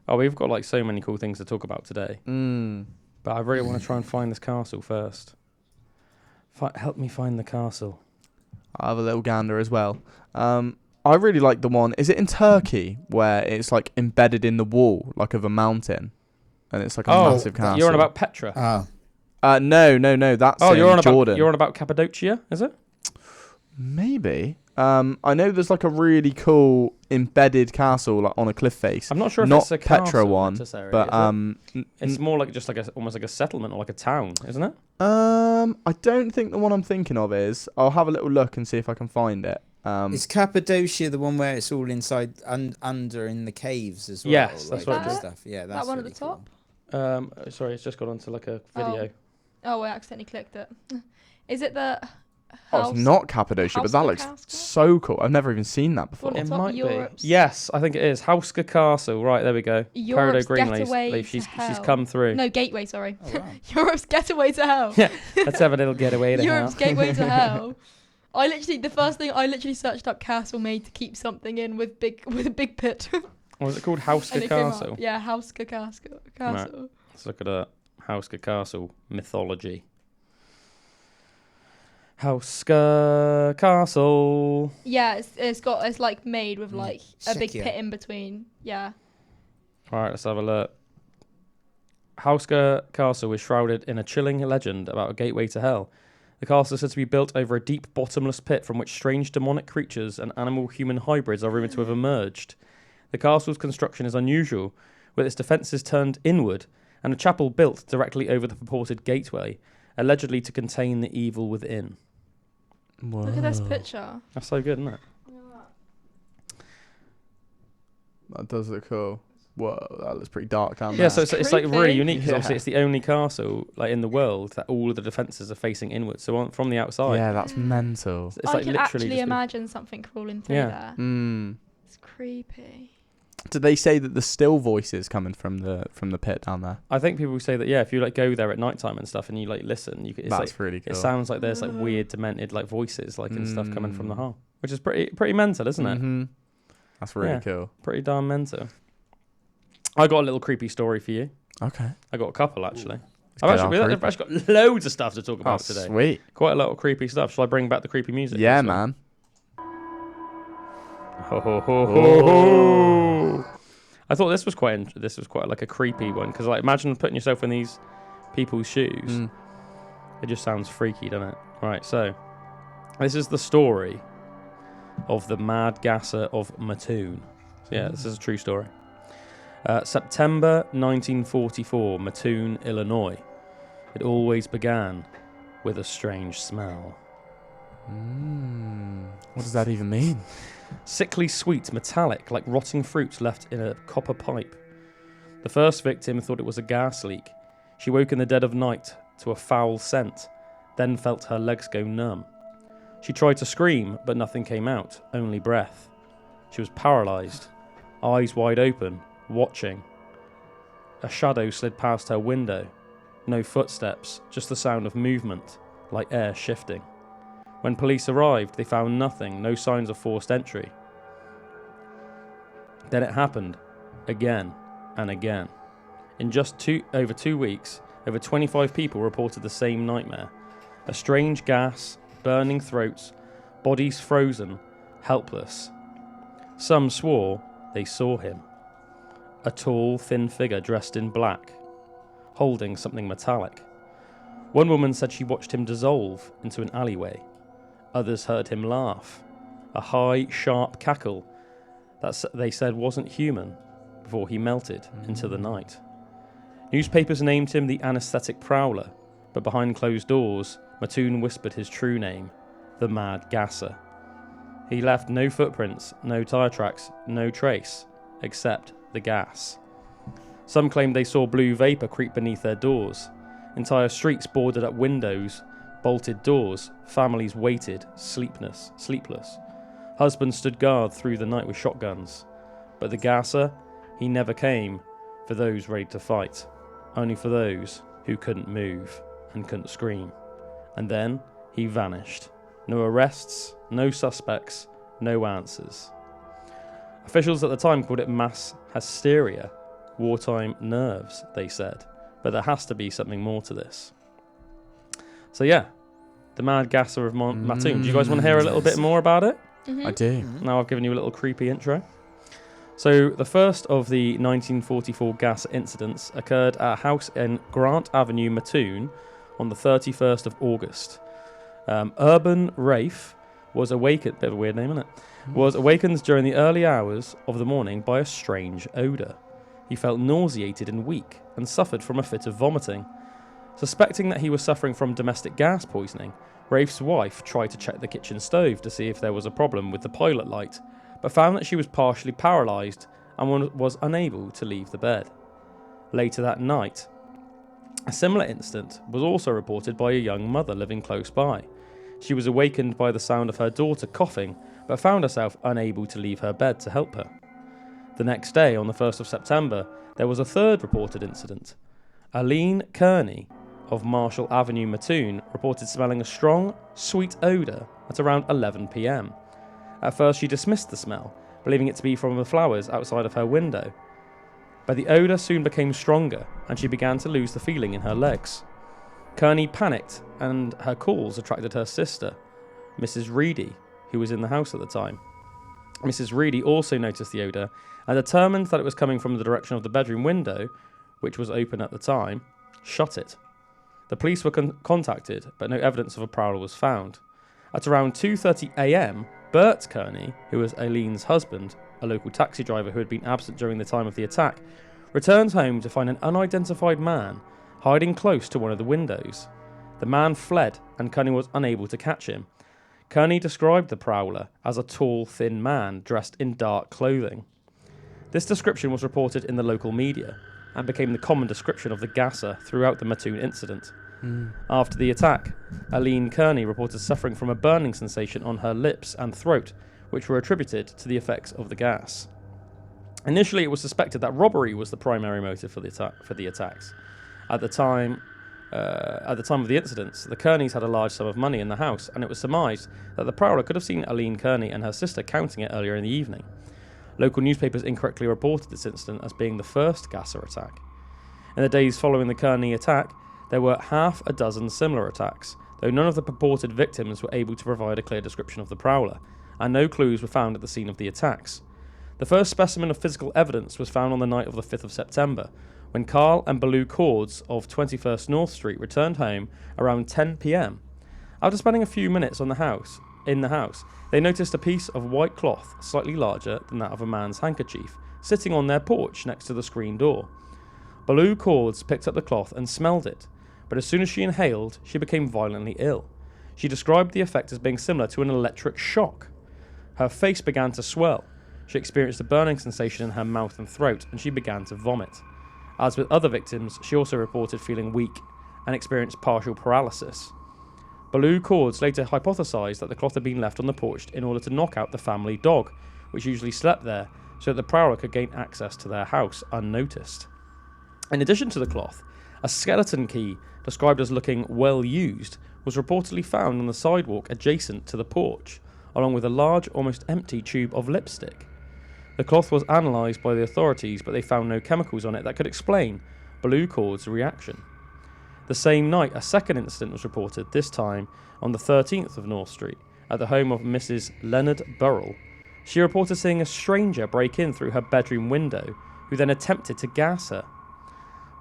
Oh, we've got like so many cool things to talk about today. But I really want to try and find this castle first. Help me find the castle. I'll have a little gander as well. I really like the one. Is it in Turkey where it's like embedded in the wall, like of a mountain, and it's like a massive castle? You're on about Petra. No. That's Jordan. You're on about Cappadocia, is it? Maybe. I know there's like a really cool embedded castle like on a cliff face. I'm not sure if not it's a Petra castle one, but it's more like just like almost like a settlement or like a town, isn't it? I don't think the one I'm thinking of is. I'll have a little look and see if I can find it. Is Cappadocia the one where it's all inside under in the caves as well? Yes, that's like right. Stuff. Yeah, that's that one really at the top. Cool. Sorry, it's just got onto like a video. Oh, I accidentally clicked it. Is it the? It's not Cappadocia, but that looks so cool. I've never even seen that before. It might be. Yes, I think it is. Hauska Castle. Right, there we go. Europe's Peredo Greenleaf. She's come through. No, gateway, sorry. Oh, wow. Europe's getaway to hell. Yeah, let's have a little getaway to hell. Europe's gateway to hell. The first thing I literally searched up castle made to keep something in with a big pit. What was it called? Hauska And it came out- Castle. Yeah, Hauska Castle. Let's look at a Hauska Castle mythology. Hauska Castle. Yeah, it's like made with like a big Sick, pit in between. Yeah. All right, let's have a look. Hauska Castle is shrouded in a chilling legend about a gateway to hell. The castle is said to be built over a deep bottomless pit from which strange demonic creatures and animal-human hybrids are rumoured to have emerged. The castle's construction is unusual, with its defences turned inward and a chapel built directly over the purported gateway, allegedly to contain the evil within. Whoa. Look at this picture. That's so good, isn't it? That does look cool. Whoa, that looks pretty dark down Yeah, there. so it's like really Creepy. unique because Yeah. obviously it's the only castle like in the world that all of the defences are facing inwards. So from the outside, Yeah, that's mental. it's I like can literally actually just imagine something crawling through Yeah. there. Mm. It's creepy. Did they say that the still voices coming from the pit down there? I think people say that if you like go there at night time and stuff and you like listen, it's That's like really cool. it sounds like there's like weird demented like voices like and stuff coming from the hole, which is pretty mental, isn't it? Mhm. That's really Yeah. cool. Pretty darn mental. I got a little creepy story for you. Okay. I got a couple actually. Let's I've get actually, our we've creepy. actually got loads of stuff to talk Oh, about today. sweet. Quite a lot of creepy stuff. Shall I bring back the creepy music? Yeah, this one? man. Ho, ho, ho, ho, ho. I thought this was quite like a creepy one because like imagine putting yourself in these people's shoes. Mm. It just sounds freaky, doesn't it? Right, so this is the story of the mad gasser of Mattoon. So yeah, this is a true story. September 1944, Mattoon, Illinois. It always began with a strange smell. What does that even mean? Sickly sweet, metallic, like rotting fruit left in a copper pipe. The first victim thought it was a gas leak. She woke in the dead of night to a foul scent, then felt her legs go numb. She tried to scream, but nothing came out, only breath. She was paralysed, eyes wide open, watching. A shadow slid past her window. No footsteps, just the sound of movement, like air shifting. When police arrived, they found nothing, no signs of forced entry. Then it happened, again and again. In just over 2 weeks, over 25 people reported the same nightmare. A strange gas, burning throats, bodies frozen, helpless. Some swore they saw him. A tall, thin figure dressed in black, holding something metallic. One woman said she watched him dissolve into an alleyway. Others heard him laugh, a high, sharp cackle that they said wasn't human before he melted into the night. Newspapers named him the anaesthetic prowler, but behind closed doors, Mattoon whispered his true name, the Mad Gasser. He left no footprints, no tyre tracks, no trace, except the gas. Some claimed they saw blue vapour creep beneath their doors. Entire streets boarded up windows, bolted doors, families waited, sleepless. Husbands stood guard through the night with shotguns. But the gasser, he never came for those ready to fight, only for those who couldn't move and couldn't scream. And then he vanished. No arrests, no suspects, no answers. Officials at the time called it mass hysteria, wartime nerves, they said. But there has to be something more to this. So yeah, the Mad Gasser of Mattoon. Do you guys want to hear a little bit more about it? I do. Now I've given you a little creepy intro. So the first of the 1944 gas incidents occurred at a house in Grant Avenue, Mattoon, on the 31st of August. Urban Rafe was awakened, bit of a weird name, isn't it? Was awakened during the early hours of the morning by a strange odour. He felt nauseated and weak and suffered from a fit of vomiting. Suspecting that he was suffering from domestic gas poisoning, Rafe's wife tried to check the kitchen stove to see if there was a problem with the pilot light, but found that she was partially paralysed and was unable to leave the bed. Later that night, a similar incident was also reported by a young mother living close by. She was awakened by the sound of her daughter coughing, but found herself unable to leave her bed to help her. The next day, on the 1st of September, there was a third reported incident. Aline Kearney of Marshall Avenue, Mattoon, reported smelling a strong, sweet odour at around 11 p.m. At first she dismissed the smell, believing it to be from the flowers outside of her window. But the odour soon became stronger, and she began to lose the feeling in her legs. Kearney panicked, and her calls attracted her sister, Mrs. Reedy, who was in the house at the time. Mrs. Reedy also noticed the odour, and determined that it was coming from the direction of the bedroom window, which was open at the time, shut it. The police were contacted, but no evidence of a prowler was found. At around 2:30 a.m, Bert Kearney, who was Aileen's husband, a local taxi driver who had been absent during the time of the attack, returns home to find an unidentified man hiding close to one of the windows. The man fled, and Kearney was unable to catch him. Kearney described the prowler as a tall, thin man dressed in dark clothing. This description was reported in the local media and became the common description of the gasser throughout the Mattoon incident. After the attack, Aileen Kearney reported suffering from a burning sensation on her lips and throat, which were attributed to the effects of the gas. Initially, it was suspected that robbery was the primary motive for the attacks. At the time of the incidents, the Kearneys had a large sum of money in the house, and it was surmised that the prowler could have seen Aileen Kearney and her sister counting it earlier in the evening. Local newspapers incorrectly reported this incident as being the first gasser attack. In the days following the Kearney attack, there were half a dozen similar attacks, though none of the purported victims were able to provide a clear description of the prowler, and no clues were found at the scene of the attacks. The first specimen of physical evidence was found on the night of the 5th of September, when Carl and Baloo Cords of 21st North Street returned home around 10 p.m. After spending a few minutes in the house, they noticed a piece of white cloth slightly larger than that of a man's handkerchief sitting on their porch next to the screen door. Baloo Cords picked up the cloth and smelled it, but as soon as she inhaled, she became violently ill. She described the effect as being similar to an electric shock. Her face began to swell. She experienced a burning sensation in her mouth and throat, and she began to vomit. As with other victims, she also reported feeling weak and experienced partial paralysis. Baloo Cords later hypothesised that the cloth had been left on the porch in order to knock out the family dog, which usually slept there, so that the prowler could gain access to their house unnoticed. In addition to the cloth, a skeleton key, described as looking well used, was reportedly found on the sidewalk adjacent to the porch, along with a large, almost empty tube of lipstick. The cloth was analysed by the authorities, but they found no chemicals on it that could explain Baloo Cords' reaction. The same night, a second incident was reported, this time on the 13th of North Street, at the home of Mrs. Leonard Burrell. She reported seeing a stranger break in through her bedroom window, who then attempted to gas her.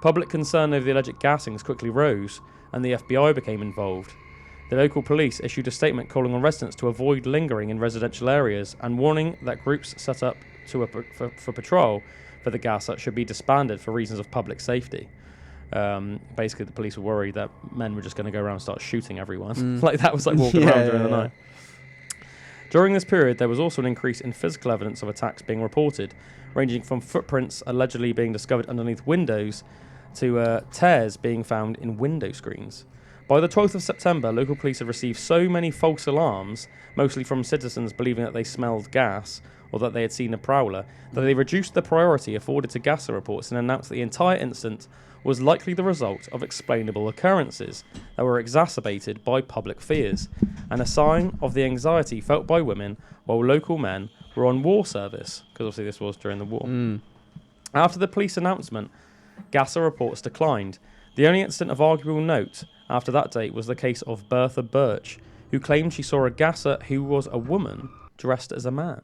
Public concern over the alleged gassings quickly rose, and the FBI became involved. The local police issued a statement calling on residents to avoid lingering in residential areas and warning that groups set up for patrol for the gasser should be disbanded for reasons of public safety. Basically, the police were worried that men were just going to go around and start shooting everyone. That was walking around during the night. During this period, there was also an increase in physical evidence of attacks being reported, ranging from footprints allegedly being discovered underneath windows to tears being found in window screens. By the 12th of September, local police had received so many false alarms, mostly from citizens believing that they smelled gas or that they had seen a prowler, that they reduced the priority afforded to gasser reports and announced that the entire incident was likely the result of explainable occurrences that were exacerbated by public fears, and a sign of the anxiety felt by women while local men were on war service, because obviously this was during the war. After the police announcement, gasser reports declined. The only incident of arguable note after that date was the case of Bertha Birch, who claimed she saw a gasser who was a woman dressed as a man.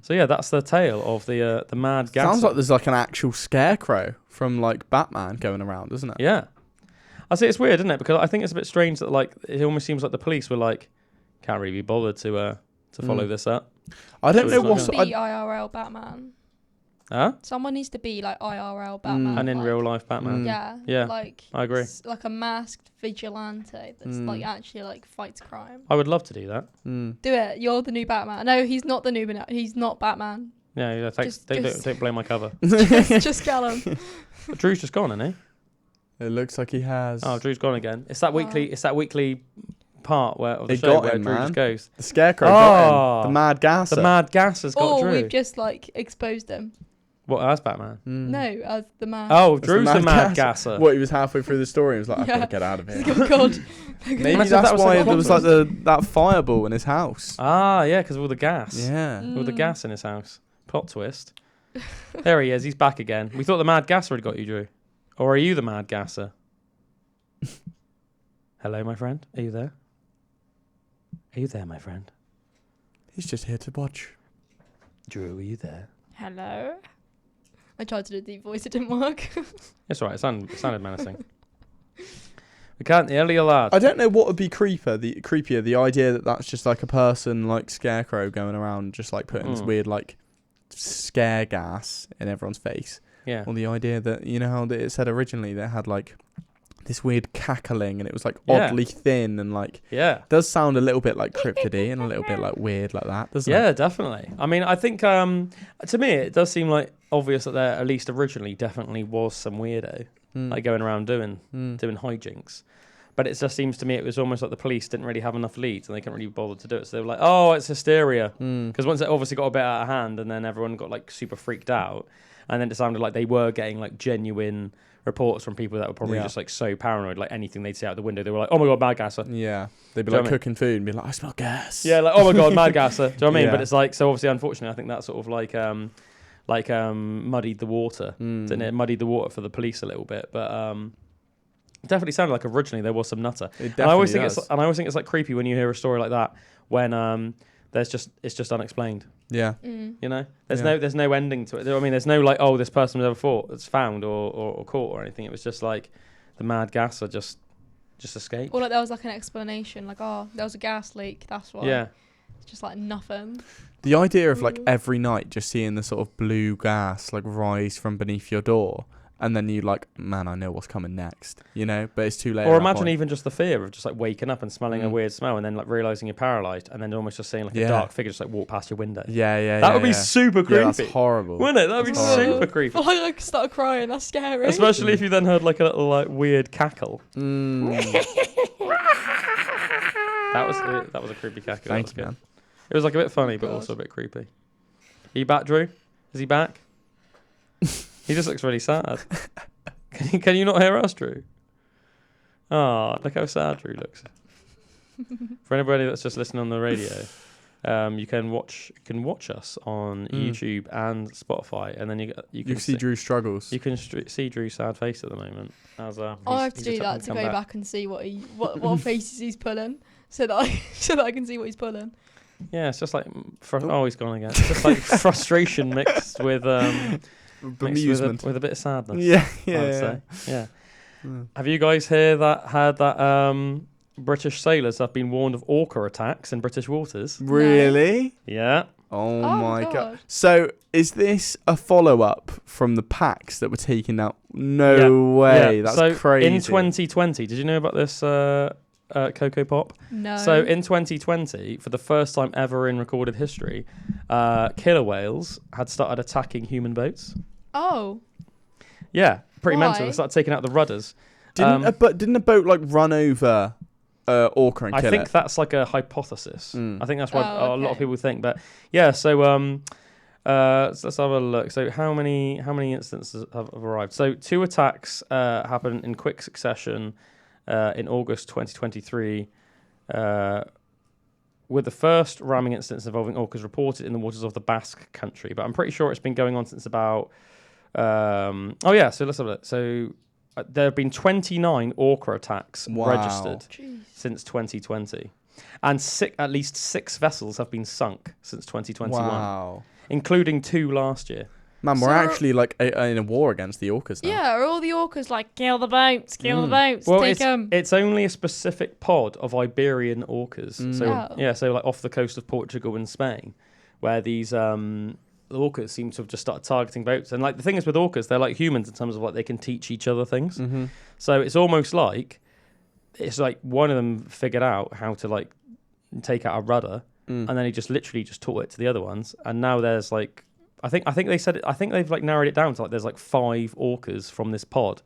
So yeah, that's the tale of the mad gasser. Sounds like there's like an actual scarecrow from like Batman going around, doesn't it? Yeah. I see, it's weird, isn't it? Because I think it's a bit strange that like it almost seems like the police were like, can't really be bothered to follow this up. I don't know what's be IRL Batman. Huh? Someone needs to be like IRL Batman. And in real life Batman. Yeah. Like I agree. Like a masked vigilante that's like actually like fights crime. I would love to do that. Do it. You're the new Batman. No, he's not the new Batman. He's not Batman. Yeah, thanks. Don't blame my cover. just Calum. Drew's just gone, isn't he? It looks like he has. Oh, Drew's gone again. It's that weekly. It's that weekly part of the show got where him, Drew man. just goes. The scarecrow got him. The mad gasser. The mad gasser's got Drew. We've just like exposed him. What, as Batman? No, as the man. Oh, That's Drew's the mad gasser. What, he was halfway through the story and was like, I've Yeah. got to get out of here. Oh God. Maybe Imagine if that's that was why like there was like that fireball in his house. Ah, yeah, because of all the gas. Yeah. All the gas in his house. Plot twist. There he is. He's back again. We thought the mad gasser had got you, Drew. Or are you the mad gasser? Hello, my friend. Are you there? Are you there, my friend? He's just here to watch. Drew, are you there? Hello. I tried to do a deep voice. It didn't work. It's all right. It sounded menacing. We can't hear you, lad. I don't know what would be creepier, the idea that that's just like a person like Scarecrow going around just like putting this weird like scare gas in everyone's face. Yeah. Or the idea that, you know how it said originally they had like this weird cackling and it was like oddly thin and like does sound a little bit like cryptidy and a little bit like weird like that, doesn't it? Yeah, definitely. I mean, I think to me it does seem like obvious that there at least originally definitely was some weirdo like going around doing hijinks. But it just seems to me it was almost like the police didn't really have enough leads and they couldn't really bother to do it. So they were like, oh, it's hysteria. Because once it obviously got a bit out of hand and then everyone got like super freaked out and then it sounded like they were getting like genuine reports from people that were probably just like so paranoid, like anything they'd see out the window, they were like, oh my God, mad gasser. Yeah. They'd be Do you like know what I mean? cooking food and be like, I smell gas. Yeah, like, oh my God, mad gasser. Do you know what I mean? Yeah. But it's like, so obviously, unfortunately, I think that sort of like muddied the water, didn't it? Muddied the water for the police a little bit, but it definitely sounded like originally there was some nutter. It And I always definitely think does. I always think it's like creepy when you hear a story like that when it's just unexplained. Yeah. You know, there's no ending to it. I mean, there's no like, oh, this person was it's found or caught or anything. It was just like the mad gasser just escaped. Or like there was like an explanation, like, oh, there was a gas leak. That's why. Yeah. It's just like nothing. The idea of like every night just seeing the sort of blue gas like rise from beneath your door and then you like, man, I know what's coming next, you know, but it's too late. Or imagine even just the fear of just like waking up and smelling a weird smell and then like realising you're paralysed and then almost just seeing like a dark figure just like walk past your window. Yeah. That would be super creepy. Yeah, that's horrible. Wouldn't it? That would be super creepy. I started crying. That's scary. Especially if you then heard like a little like weird cackle. That was a creepy cackle. Thank That was you, good. man. It was like a bit funny, but also a bit creepy. Are you back, Drew? Is he back? He just looks really sad. Can you not hear us, Drew? Oh, look how sad Drew looks. For anybody that's just listening on the radio, you can watch us on YouTube and Spotify, and then you can see Drew's struggles. You can see Drew's sad face at the moment. As I have to do that to go back and see what faces he's pulling, so that I can see what he's pulling. Yeah, it's just like he's gone again. It's just like frustration mixed with amusement with a bit of sadness. Yeah. Have you guys heard that British sailors have been warned of orca attacks in British waters? Really? Yeah. Oh my god. So is this a follow-up from the packs that were taken out? No way. That's so crazy. In 2020, did you know about this Cocoa Pop? No. So in 2020, for the first time ever in recorded history, killer whales had started attacking human boats. Oh. Yeah, pretty Why? mental. They started taking out the rudders. Didn't a boat like run over orca and kill it? I think that's like a hypothesis. I think that's what a lot of okay. people think. But yeah, so let's have a look. So how many instances have arrived? So 2 attacks happened in quick succession in August 2023. With the first ramming instance involving orcas reported in the waters of the Basque country, but I'm pretty sure it's been going on since about. So let's have a look. So there have been 29 orca attacks registered since 2020, and at least 6 vessels have been sunk since 2021, including 2 last year. Man, we're actually like in a war against the orcas now. Yeah, are all the orcas like, kill the boats, Well, take them? it's only a specific pod of Iberian orcas. So like off the coast of Portugal and Spain, where these orcas seem to have just started targeting boats. And like the thing is with orcas, they're like humans in terms of like they can teach each other things. So it's almost like one of them figured out how to like take out a rudder, and then he just literally just taught it to the other ones. And now there's like I think they've like narrowed it down to like there's like 5 orcas from this pod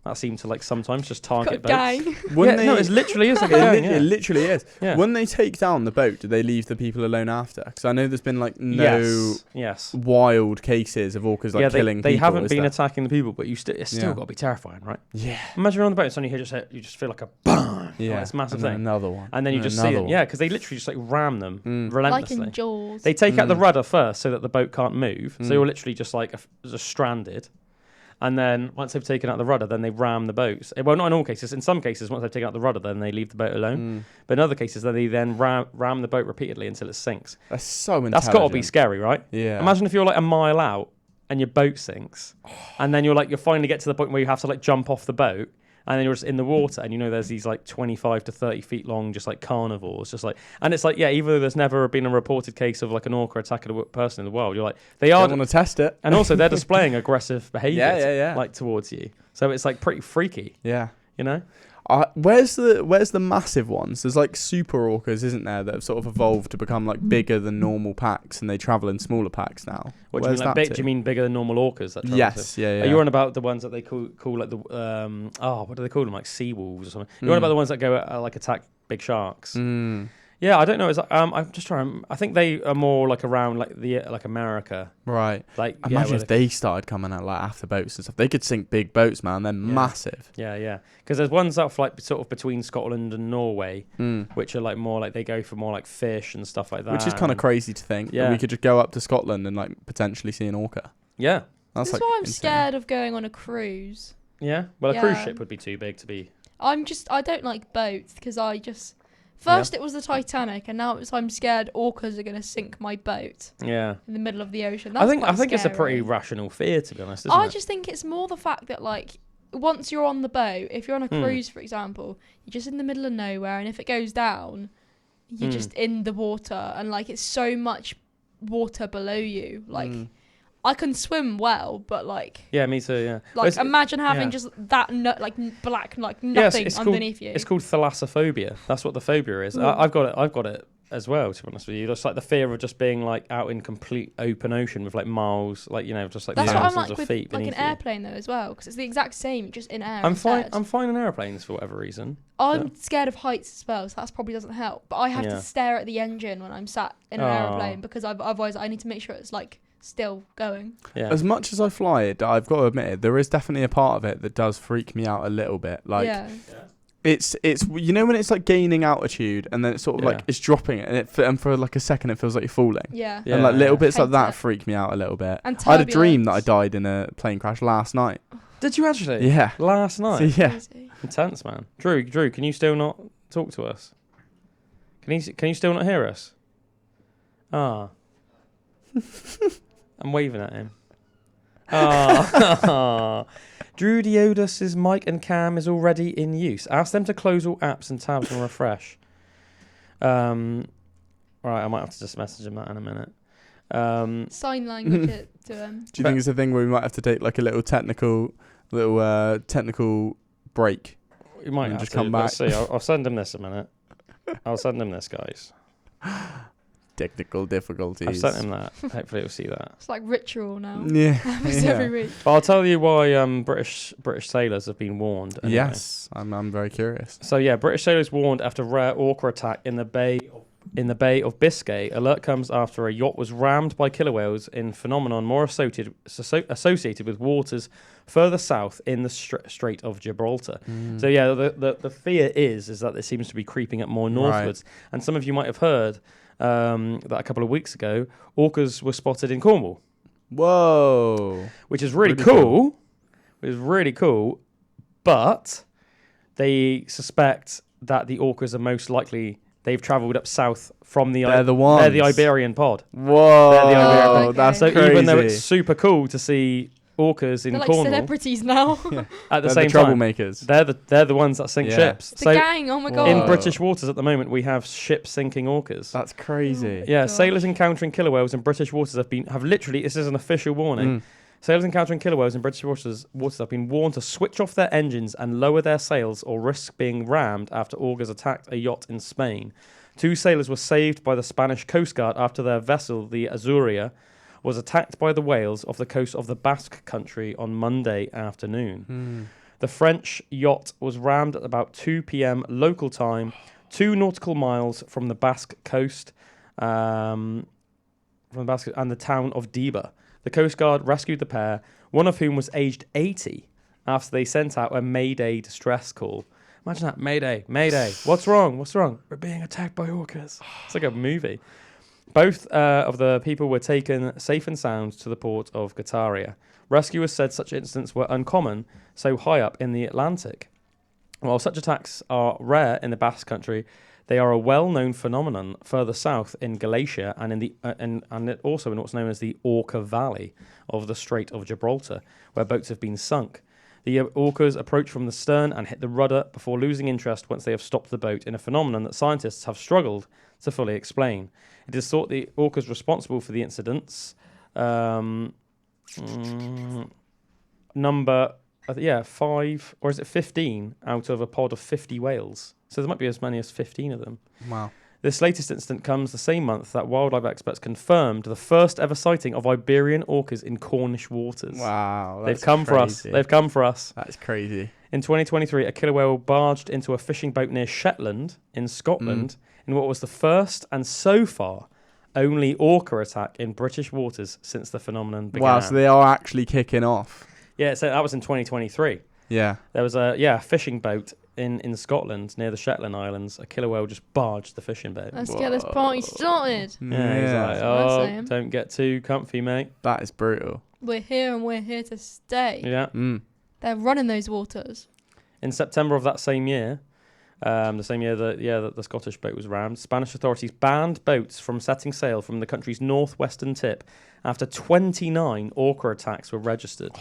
that seem to like sometimes just target boats. Gang. No, it literally is like a gang. It literally is. Yeah. When they take down the boat, do they leave the people alone after? Because I know there's been like no yes. wild cases of orcas like killing people. They haven't been attacking the people, but it's still got to be terrifying, right? Yeah. Imagine you're on the boat, suddenly you just feel like a bang. Yeah. Like, it's a massive thing. Another one. And then you just see them. Yeah, because they literally just like ram them relentlessly. Like in Jaws. They take out the rudder first so that the boat can't move. So you're literally just like just stranded. And then once they've taken out the rudder, then they ram the boats. Well, not in all cases. In some cases, once they've taken out the rudder, then they leave the boat alone. But in other cases, they then ram the boat repeatedly until it sinks. That's so intelligent. That's got to be scary, right? Yeah. Imagine if you're like a mile out and your boat sinks, and then you finally get to the point where you have to like jump off the boat, and then you're just in the water, and there's these like 25 to 30 feet long, just like carnivores, just like, and it's like, yeah, even though there's never been a reported case of like an orca attacking a person in the world, you're like, they are. Don't want to test it. And also they're displaying aggressive behaviour, Yeah. like towards you. So it's like pretty freaky. Yeah. Where's Where's the massive ones? There's like super orcas, isn't there, that have sort of evolved to become like bigger than normal packs, and they travel in smaller packs now. What do you mean? Like do you mean bigger than normal orcas? That yes, yeah. Are you on about the ones that they call like the what do they call them? Like sea wolves or something? You're on about the ones that go like attack big sharks? Yeah, I don't know. I'm just trying. I think they are more like around like America. Right. Like imagine if they started coming out like after boats and stuff. They could sink big boats, man. They're massive. Yeah. Because there's ones that are like sort of between Scotland and Norway, which are like more like they go for more like fish and stuff like that. Which is kind of crazy to think. Yeah. That we could just go up to Scotland and like potentially see an orca. Yeah. That's like why I'm insane. scared of going on a cruise. Yeah. Well, a cruise ship would be too big to be. I don't like boats because First it was the Titanic, and now I'm scared orcas are going to sink my boat. Yeah. In the middle of the ocean. That's I think it's a pretty rational fear, to be honest. I just think it's more the fact that like once you're on the boat, if you're on a cruise, for example, you're just in the middle of nowhere, and if it goes down, you're just in the water, and like it's so much water below you, like. I can swim well, but like... Yeah, me too, yeah. Like, imagine having just that, black, like, nothing underneath you. It's called thalassophobia. That's what the phobia is. I've got it as well, to be honest with you. Just like the fear of just being like out in complete open ocean with like miles, like, just like that's thousands what I'm of like feet with like an airplane though as well, because it's the exact same, just in air. I'm fine in airplanes for whatever reason. I'm scared of heights as well, so that probably doesn't help. But I have to stare at the engine when I'm sat in an airplane, because otherwise I need to make sure it's like still going. Yeah. As much as I fly it, I've got to admit it, there is definitely a part of it that does freak me out a little bit. Like it's when it's like gaining altitude and then it's sort of like it's dropping it, and for like a second it feels like you're falling. Yeah. And like little bits like that freak me out a little bit. And I had a dream that I died in a plane crash last night. Did you actually? Yeah. Last night? So, yeah. Intense, man. Drew, can you still not talk to us? Can you still not hear us? I'm waving at him. Drew Diodus's mic and cam is already in use. Ask them to close all apps and tabs and refresh. Right, I might have to just message him that in a minute. Sign language it to him. Do you think it's a thing where we might have to take like a little technical break? We might have just to come back. Let's see. I'll send him this a minute. I'll send him this, guys. Technical difficulties. I've sent him that. Hopefully he'll see that. It's like ritual now. Yeah. Happens every week. But I'll tell you why British sailors have been warned. Anyway. Yes, I'm very curious. So yeah, British sailors warned after rare orca attack in the Bay of Biscay. Alert comes after a yacht was rammed by killer whales in phenomenon more associated with waters further south in the Strait of Gibraltar. So yeah, the fear is that it seems to be creeping up more northwards. Right. And some of you might have heard that a couple of weeks ago, orcas were spotted in Cornwall. Whoa! Which is really cool. Which is really cool, but they suspect that the orcas are most likely they've travelled up south from the. They're the ones. They're the Iberian pod. Whoa! They're the Iberian pod. Okay. That's so crazy. even though it's super cool to see orcas in They're like Cornwall, celebrities now. at the they're same the time, troublemakers. they're the ones that sink ships. The gang. Oh my god! In British waters at the moment, we have ships sinking orcas. That's crazy. Yeah, sailors encountering killer whales in British waters have literally. This is an official warning. Sailors encountering killer whales in British waters have been warned to switch off their engines and lower their sails or risk being rammed after orcas attacked a yacht in Spain. 2 sailors were saved by the Spanish Coast Guard after their vessel, the Azuria, was attacked by the whales off the coast of the Basque Country on Monday afternoon. The French yacht was rammed at about 2 p.m. local time, 2 nautical miles from the Basque coast, and the town of Deba. The Coast Guard rescued the pair, one of whom was aged 80, after they sent out a Mayday distress call. Imagine that, Mayday, Mayday. What's wrong? What's wrong? We're being attacked by orcas. It's like a movie. Both of the people were taken safe and sound to the port of Guataria. Rescuers said such incidents were uncommon, so high up in the Atlantic. While such attacks are rare in the Basque Country, they are a well-known phenomenon further south in Galicia and also in what's known as the Orca Valley of the Strait of Gibraltar, where boats have been sunk. The orcas approach from the stern and hit the rudder before losing interest once they have stopped the boat in a phenomenon that scientists have struggled to fully explain. It is thought the orcas responsible for the incidents number 5, or is it 15 out of a pod of 50 whales. So there might be as many as 15 of them. Wow. This latest incident comes the same month that wildlife experts confirmed the first ever sighting of Iberian orcas in Cornish waters. Wow. They've come for us. They've come for us. That's crazy. In 2023, a killer whale barged into a fishing boat near Shetland in Scotland in what was the first and so far only orca attack in British waters since the phenomenon began. Wow, so they are actually kicking off. Yeah, so that was in 2023. Yeah. There was a fishing boat in Scotland near the Shetland Islands. A killer whale just barged the fishing boat. Let's get this party started. Yeah, he's like, oh, don't get too comfy, mate. That is brutal. We're here and we're here to stay. Yeah. They're running those waters. In September of that same year, the same year that the Scottish boat was rammed, Spanish authorities banned boats from setting sail from the country's northwestern tip after 29 orca attacks were registered.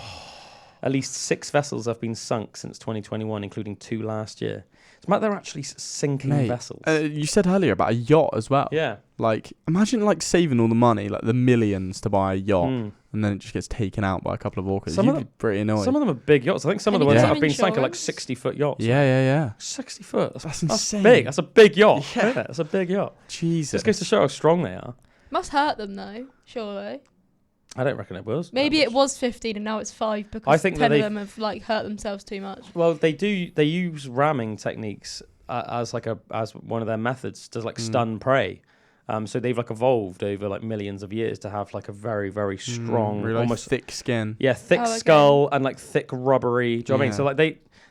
At least 6 vessels have been sunk since 2021, including 2 last year. It's like they're actually sinking vessels. You said earlier about a yacht as well. Yeah. Like, imagine like saving all the money, like the millions to buy a yacht, and then it just gets taken out by a couple of orcas. You'd be pretty annoyed. Some of them are big yachts. I think some of the ones that have been sunk are like 60-foot yachts. Yeah. 60 foot. That's insane. Big. That's a big yacht. Yeah. That's a big yacht. Jesus. This goes to show how strong they are. Must hurt them though, surely. I don't reckon it was. Maybe it was 15 and now it's 5 because I think 10 of them have like hurt themselves too much. Well, they use ramming techniques as one of their methods to like stun prey. So they've like evolved over like millions of years to have like a very, very strong, really almost thick skin. Yeah, thick skull and like thick rubbery. Do you know what I mean? So like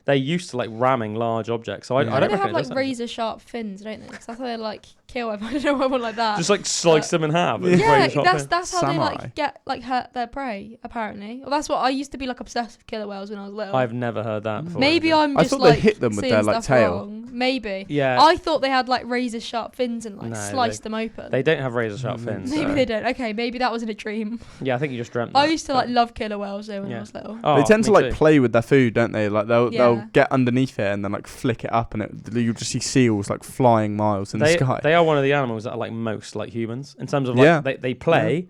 they're used to like ramming large objects. So I don't reckon they have like razor sharp fins, don't they? Because that's how they like kill everyone. I don't know what like that. Just like slice them in half. Yeah, that's how they like get like hurt their prey. Apparently, well, that's what I used to be like obsessed with killer whales when I was little. I've never heard that before. Maybe I'm I just thought like they hit them with their like tail. Wrong. Maybe. Yeah. I thought they had like razor sharp fins and like sliced them open. They don't have razor sharp fins. Maybe they don't. Okay, maybe that was in a dream. Yeah, I think you just dreamt that. I used to like love killer whales though when I was little. They tend to like play with their food, don't they? Like they'll get underneath it and then like flick it up, and you'll just see seals like flying miles in the sky. They are one of the animals that are like most like humans in terms of like they play,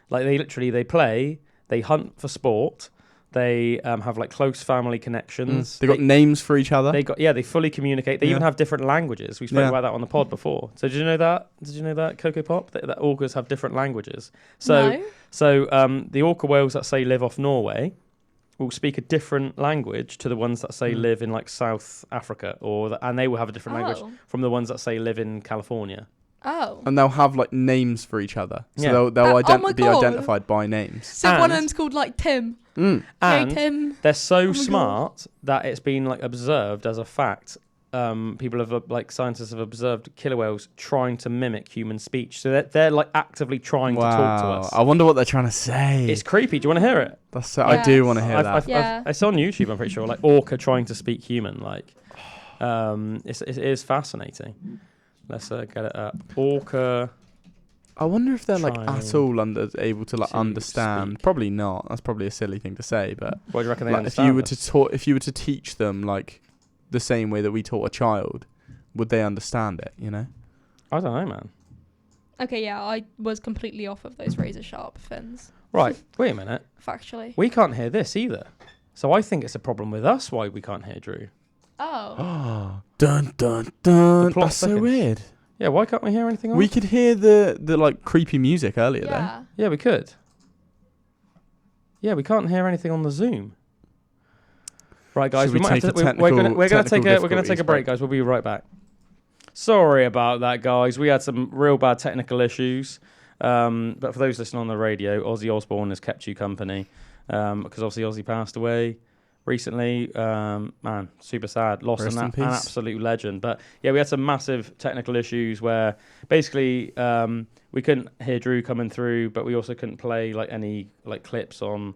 like they literally play, they hunt for sport, they have like close family connections. They got names for each other. They fully communicate. They even have different languages. We spoke about that on the pod before. So did you know that Coco Pop that orcas have different languages? So the orca whales that say live off Norway will speak a different language to the ones that say live in like South Africa, and they will have a different language from the ones that say live in California. Oh. And they'll have like names for each other, so they'll be identified by names. So one of them's called like Tim. And Tim. they're so smart that it's been like observed as a fact. People have scientists have observed killer whales trying to mimic human speech, so they're like actively trying to talk to us. I wonder what they're trying to say. It's creepy. Do you want to hear it? I do want to hear that. It's on YouTube. I'm pretty sure. Like orca trying to speak human. Like, it is fascinating. Let's get it up. Orca. I wonder if they're like at all able to like understand. Speak. Probably not. That's probably a silly thing to say. But what do you reckon they understand? If you were to teach them like the same way that we taught a child, would they understand it? You know. I don't know, man. Okay, yeah, I was completely off of those razor sharp fins. Right. Wait a minute. Factually. We can't hear this either. So I think it's a problem with us why we can't hear Drew. Oh. Dun dun dun. That's so weird. Yeah, why can't we hear anything else? We could hear the like creepy music earlier though. Yeah, we could. Yeah, we can't hear anything on the Zoom. Right, guys, Should we we might take have a to. technical- We're gonna technical take a break, guys. We'll be right back. Sorry about that, guys. We had some real bad technical issues. But for those listening on the radio, Ozzy Osbourne has kept you company because obviously Ozzy passed away recently. Man, super sad. Lost Rest in an peace. absolute legend. But yeah, we had some massive technical issues where basically we couldn't hear Drew coming through, but we also couldn't play like any like clips on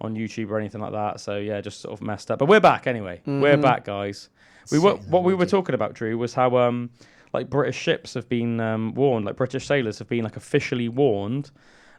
YouTube or anything like that. So yeah, just sort of messed up. But we're back anyway. We're back, guys. What we were talking about, Drew, was how like British ships have been warned, like British sailors have been like officially warned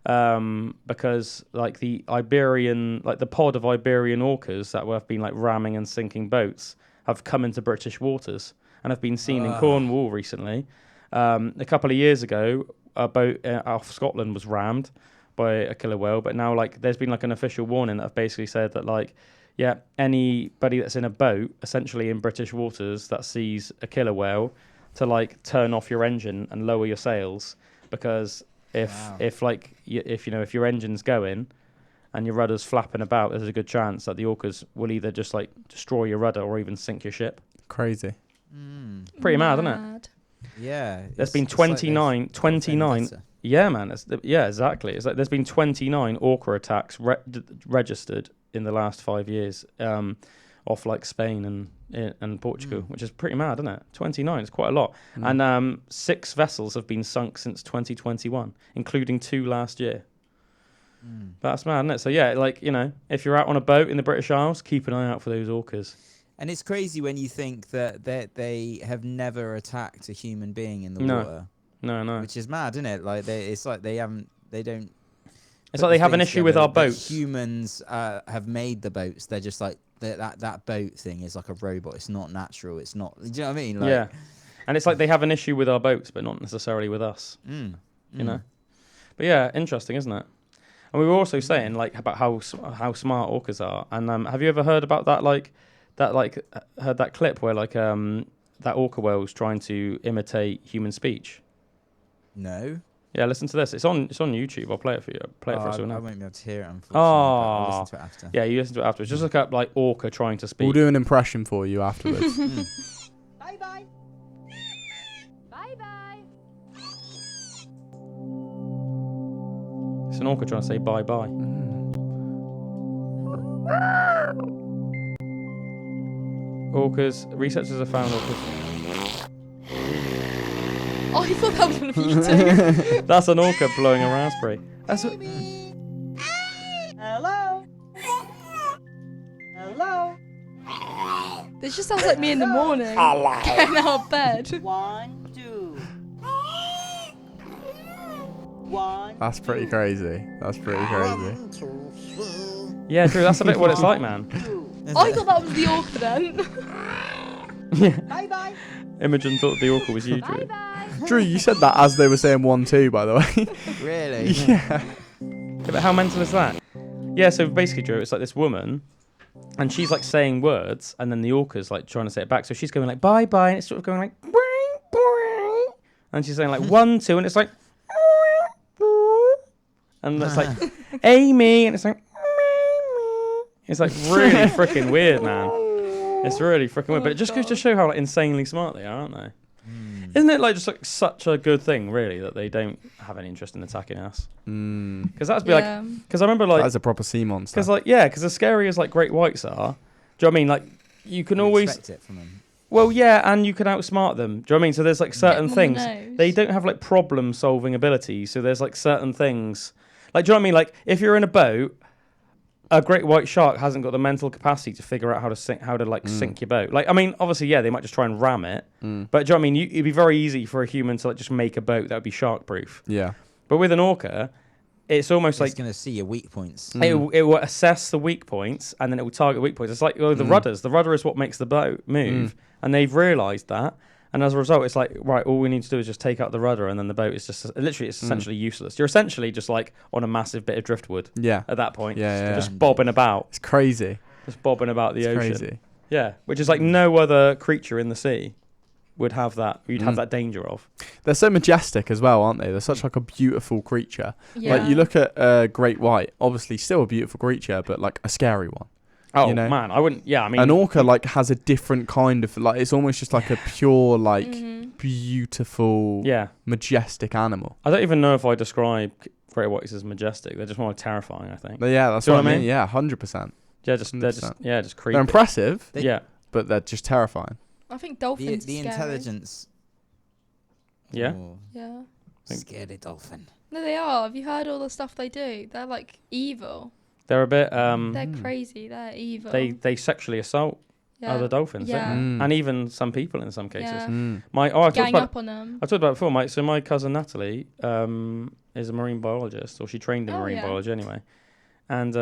because like the Iberian, like the pod of Iberian orcas that have been like ramming and sinking boats have come into British waters and have been seen in Cornwall recently. A couple of years ago, a boat off Scotland was rammed by a killer whale, but now like there's been like an official warning that have basically said that like, yeah, anybody that's in a boat, essentially in British waters, that sees a killer whale, to like turn off your engine and lower your sails, because if your engine's going and your rudder's flapping about, there's a good chance that the orcas will either just like destroy your rudder or even sink your ship. Crazy. Pretty mad, isn't it? Yeah. There's been 29. Yeah, man. Exactly. It's like there's been 29 orca attacks registered in the last 5 years off like Spain and Portugal, which is pretty mad, isn't it? 29 is quite a lot. And 6 vessels have been sunk since 2021, including 2 last year. That's mad, isn't it? So yeah, like, you know, if you're out on a boat in the British Isles, keep an eye out for those orcas. And it's crazy when you think that they have never attacked a human being in the water. No. Which is mad, isn't it? Like they don't. It's like they have an issue with our boats. Humans have made the boats. They're just like that boat thing is like a robot. It's not natural. It's not. Do you know what I mean? Like, yeah. And it's like they have an issue with our boats, but not necessarily with us. You know. But yeah, interesting, isn't it? And we were also saying like about how smart orcas are. And have you ever heard about that? Heard that clip where like that orca whale's trying to imitate human speech? No. Yeah, listen to this. It's on YouTube. I'll play it for you. Play it for us all now. I won't be able to hear it, unfortunately. But I'll listen to it after. Yeah, you listen to it afterwards. Just look up like orca trying to speak. We'll do an impression for you afterwards. Bye bye. Bye bye. It's an orca trying to say bye bye. Orcas. Researchers have found orcas. Oh, I thought that was one of you too. That's an orca blowing a raspberry. That's what. Hello. Hello. This just sounds like me in the morning. Getting out of bed. 1, 2. 1. That's pretty crazy. That's pretty crazy. Yeah, Drew. That's a bit what it's like, man. I thought that was the orca then. Yeah. Bye bye. Imogen thought the orca was you, Bye Drew. bye. Drew, you said that as they were saying 1, 2, by the way. Really? Yeah. Yeah, but how mental is that? Yeah, so basically, Drew, it's like this woman, and she's like saying words, and then the orca's like trying to say it back. So she's going like bye bye, and it's sort of going like boing, boing. And she's saying like 1, 2, and it's like and it's like Amy, and it's like it's like really freaking weird, man. It's really freaking weird, but it just goes to show how like insanely smart they are, aren't they? Isn't it like just like such a good thing, really, that they don't have any interest in attacking us? Because that'd be like, because I remember like That's a proper sea monster. because like because as scary as like great whites are, do you know what I mean? Like you can always expect it from them. well, yeah, and you can outsmart them. Do you know what I mean? So there's like certain them on the things nose. they don't have like problem solving abilities. So there's like certain things, like do you know what I mean? Like if you're in a boat, a great white shark hasn't got the mental capacity to figure out how to sink your boat. Like I mean, obviously, yeah, they might just try and ram it, but do you know what I mean? It'd be very easy for a human to like just make a boat that would be shark proof. Yeah. But with an orca, it's almost It's like going to see your weak points. it will assess the weak points and then it will target weak points. It's like the rudders. The rudder is what makes the boat move, and they've realised that. And as a result, it's like, right, all we need to do is just take out the rudder, and then the boat is just literally, it's essentially useless. You're essentially just like on a massive bit of driftwood. Yeah. At that point, Yeah. just bobbing about, It's crazy. just bobbing about the It's ocean. crazy. Yeah, which is like no other creature in the sea would have that. You'd have that danger of. They're so majestic as well, aren't they? They're such like a beautiful creature. Yeah. Like you look at great white, obviously still a beautiful creature, but like a scary one. Oh you know? man, I wouldn't. Yeah, I mean, An orca like has a different kind of like. It's almost just like a pure like Mm-hmm. beautiful, yeah, majestic animal. I don't even know if I describe great whites as majestic. They're just more terrifying, I think. But yeah, that's Do you what know I what I mean. mean? Yeah, 100%. Yeah, just they're just 100%. creepy. They're impressive, Yeah, but they're just terrifying. I think dolphins The are scary. intelligence. Yeah. Oh, Yeah. scaredy dolphin. No, they are. Have you heard all the stuff they do? They're like evil. they're a bit. They're crazy. They're evil. They sexually assault other dolphins, Yeah. don't they? And even some people in some cases. Yeah. I talked Gang about. up on them. I talked about it before, mate. So my cousin Natalie is a marine biologist, or she trained in marine biology anyway. And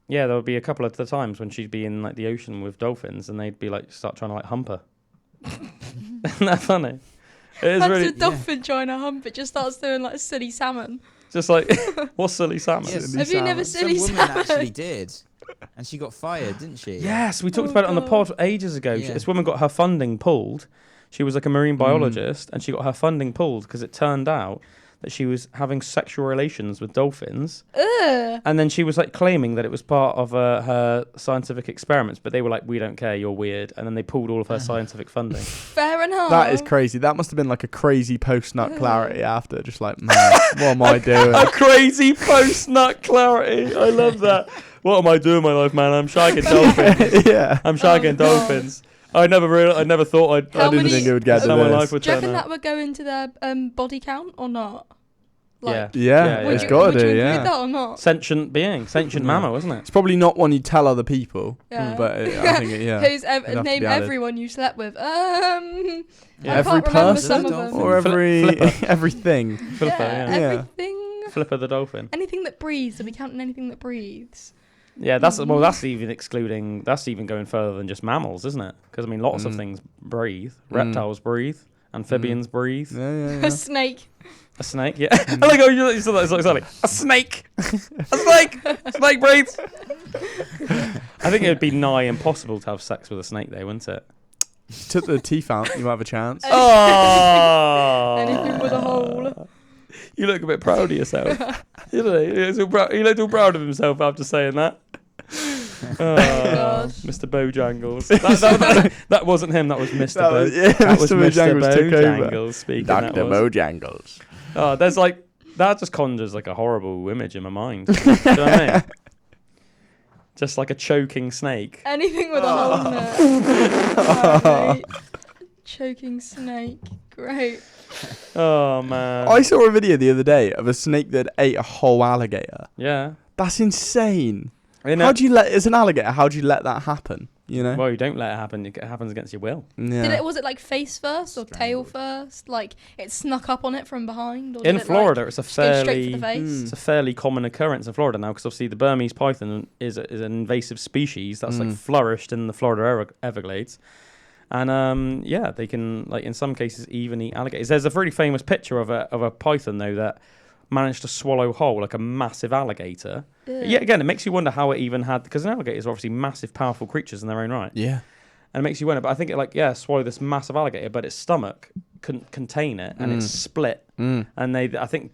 yeah, there would be a couple of the times when she'd be in like the ocean with dolphins, and they'd be like start trying to like hump her. Isn't that funny? It is That's really a dolphin trying to hump. It just starts doing like silly salmon. just like what's silly salmon? Yes. Have you never Some silly woman salmon? actually did, and she got fired, didn't she? Yes, we talked Oh, about it on the God. pod ages ago. Yeah. This woman got her funding pulled. She was like a marine biologist, and she got her funding pulled because it turned out that she was having sexual relations with dolphins. Ugh. And then she was like claiming that it was part of her scientific experiments, but they were like, "We don't care, you're weird." And then they pulled all of her scientific funding. Fair enough. That is crazy. That must have been like a crazy post-nut clarity after. Just like, man, what am I doing? A crazy post-nut clarity. I love that. What am I doing in my life, man? I'm shagging dolphins. Yeah. I'm shagging God. dolphins. I never thought I'd. How I didn't many- think it would get That's to how my this. life would Do you turn reckon out. that would go into their body count or not? Yeah. Yeah, Would it's you, got would to you do, include yeah. that or not? Sentient being, sentient mammal, isn't it? It's probably not one you tell other people, Yeah. but I think it, yeah. Who's It'd have to name be added. everyone you slept with? Yeah. I Every can't remember person some of Dolphin. them. or Flipper. everything. Flipper, yeah. Yeah. Everything. Flipper the dolphin. Anything that breathes. Are we counting anything that breathes? Yeah, that's even excluding. That's even going further than just mammals, isn't it? Because I mean, lots of things breathe. Reptiles breathe. Amphibians breathe. Yeah, yeah, yeah. A snake. A snake, yeah. I like how you said that. It's like a snake. A snake. Snake breathes. I think it would be nigh impossible to have sex with a snake, though, wouldn't it? Took the teeth out, you might have a chance. Oh. Anything with a hole. You look a bit proud of yourself. You know, he looked all proud of himself after saying that. Oh, God. Mr. Bojangles. That wasn't him. That was Mr. That was- yeah, that was Mr. Mr. Bojangles took over. Bojangles speaking. Dr. that was. Bojangles. Oh, there's like that just conjures like a horrible image in my mind. Do you know what I mean? Just like a choking snake. Anything with a hole in it. Right. Choking snake. Great. Oh man. I saw a video the other day of a snake that ate a whole alligator. Yeah. That's insane. You know, How do you as an alligator, how do you let that happen? You know? well, you don't let it happen. It happens against your will. Yeah. Was it like face first or tail first? Like it snuck up on it from behind? Or In did it, Florida, it's a like, go straight fairly for the face? it's a fairly common occurrence in Florida now because obviously the Burmese python is an invasive species that's like flourished in the Florida Everglades. And yeah, they can like in some cases even eat alligators. There's a really famous picture of a python though that managed to swallow whole like a massive alligator. Ugh. Yeah, again, it makes you wonder how it even had because alligators are obviously massive, powerful creatures in their own right. Yeah. And it makes you wonder. But I think it swallowed this massive alligator, but its stomach couldn't contain it, and it split. And I think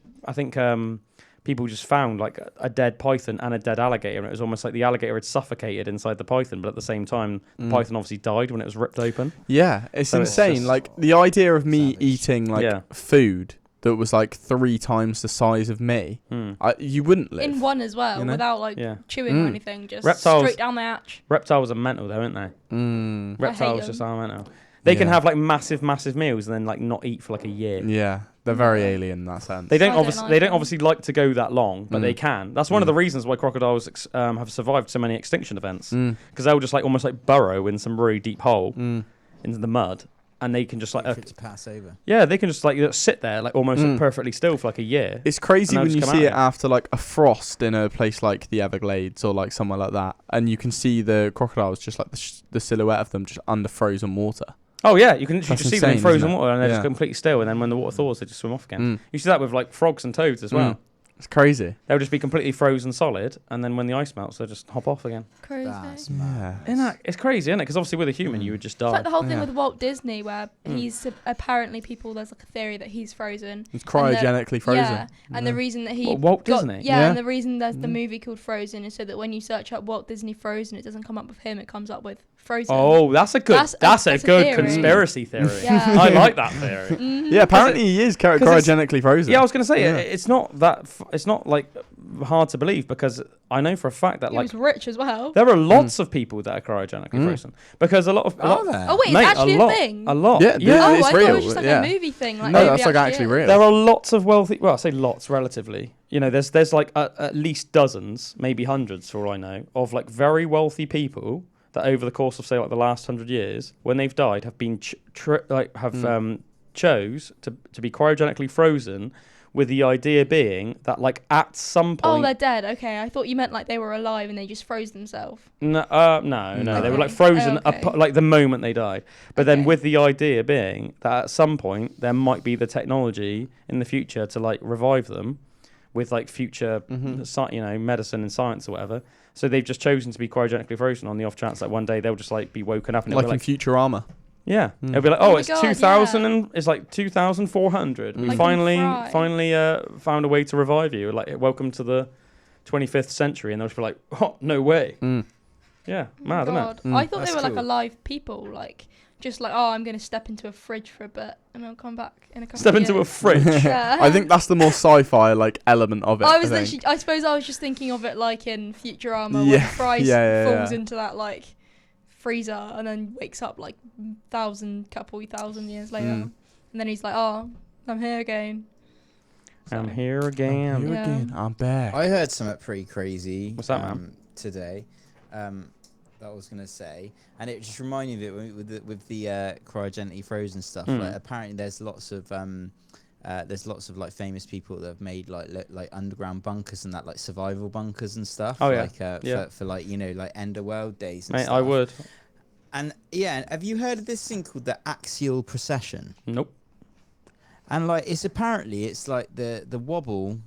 people just found like a dead python and a dead alligator, and it was almost like the alligator had suffocated inside the python, but at the same time, the python obviously died when it was ripped open. Yeah, it's So it's insane. just Like the idea of me savage. eating like Yeah. food that was like 3 times the size of me, you wouldn't live. In one as well, You know? without like Yeah. chewing or anything, just Reptiles- straight down the hatch. Reptiles are mental, though, aren't they? Reptiles them. just are mental. They can Yeah. have like massive meals and then like not eat for like a year. Yeah, they're very alien in that sense. They don't I don't obviously like they don't them. obviously like to go that long, but they can. That's one of the reasons why crocodiles have survived so many extinction events because they'll just like almost like burrow in some really deep hole into the mud, and they can just like For it to pass over. yeah, they can just like sit there like almost like, perfectly still for like a year. It's crazy And they'll when you just see come it out. after like a frost in a place like the Everglades or like somewhere like that, and you can see the crocodiles just like the silhouette of them just under frozen water. Oh yeah, you can literally That's just see them in insane, frozen isn't it? water and they're Yeah. just completely still, and then when the water thaws, they just swim off again. You see that with like frogs and toads as well. It's crazy. They'll just be completely frozen solid, and then when the ice melts, they'll just hop off again. Crazy. That's Yeah. mad. Isn't that? It's crazy, isn't it? Because obviously with a human, you would just It's die. like the whole thing Yeah. with Walt Disney, where he's apparently there's like a theory that he's frozen. It's cryogenically frozen. Yeah, and the reason that he What, Walt Disney? Yeah, and the reason there's the movie called Frozen is so that when you search up Walt Disney Frozen, it doesn't come up with him; it comes up with Frozen. Oh, that's a good. That's a good theory. conspiracy theory. Yeah. I like that theory. Yeah, apparently he is cryogenically frozen. Yeah, I was going to say Yeah. it's not that. It's not like hard to believe because I know for a fact that He like was rich as well. there are lots of people that are cryogenically frozen because a lot of. Are there? Oh wait, Mate, it's actually a lot, thing. A lot. Yeah, Oh, it's I real. thought it was just like yeah. a movie thing. Like No, maybe that's like actually is. real. There are lots of wealthy. Well, I say lots relatively. You know, there's like at least dozens, maybe hundreds, for all I know, of like very wealthy people that over the course of say like the last 100 years, when they've died, have been chose to be cryogenically frozen, with the idea being that like at some Oh, point. they're dead. Okay, I thought you meant like they were alive and they just froze themselves. No, they were like Okay. frozen Oh, okay. like the moment they died. But then Okay. with the idea being that at some point there might be the technology in the future to like revive them with like future, medicine and science or whatever. So they've just chosen to be cryogenically frozen on the off chance that one day they'll just like be woken up and Like it'll in be like Futurama. yeah, it'll be like oh, Oh my it's God, 2000 yeah. and it's like 2400. We Like in finally Fry. found a way to revive you. Like welcome to the 25th century, and they'll just be like oh no way. Yeah, mad, isn't it? God. I thought That's they were like cool. alive people, like just like I'm gonna step into a fridge for a bit and I'll come back in a couple Step of into a years. fridge. Yeah. I think that's the more sci-fi like element of it. I was think. literally, I suppose I was just thinking of it like in Futurama when Yeah. Fry Yeah, falls yeah. into that like freezer and then wakes up like couple thousand years later, and then he's like, "Oh, I'm here again." I'm here again. Here Yeah. again. I'm back. I heard something pretty crazy. What's that, man? Today, that I was gonna say, and it just reminded me of it with the cryogenically frozen stuff. Like apparently, there's lots of like famous people that have made like underground bunkers and that, like survival bunkers and stuff. Oh, yeah. Like Yeah. for like like end of world days. And Mate, stuff. I would. And yeah, have you heard of this thing called the axial precession? Nope. And like it's like the wobble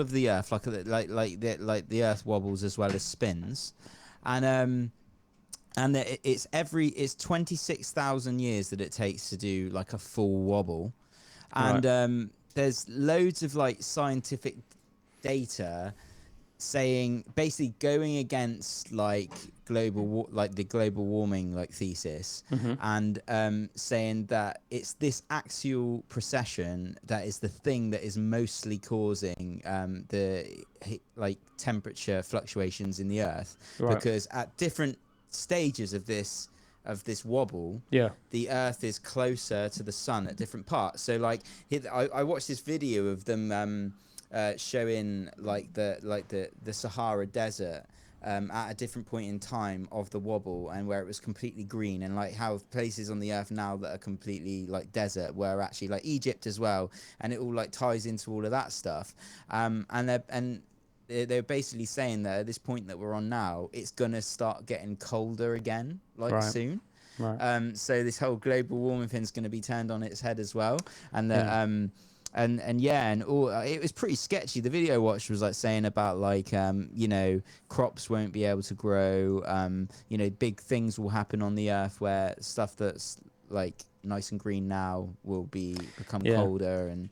of the earth, like the earth wobbles as well as spins, and it's 26,000 years that it takes to do like a full wobble, and there's loads of like scientific data saying, basically going against like the global warming like thesis, and saying that it's this axial precession that is the thing that is mostly causing the like temperature fluctuations in the earth, because at different stages of this wobble, the earth is closer to the sun at different parts. So like I watched this video of them showing like the Sahara desert at a different point in time of the wobble, and where it was completely green, and like how places on the earth now that are completely like desert were actually like Egypt as well, and it all like ties into all of that stuff, and they're basically saying that at this point that we're on now, it's gonna start getting colder again soon. Right. So this whole global warming thing's going to be turned on its head as well, and that it was pretty sketchy. The video I watched was like saying about like crops won't be able to grow, big things will happen on the earth where stuff that's like nice and green now will become colder, and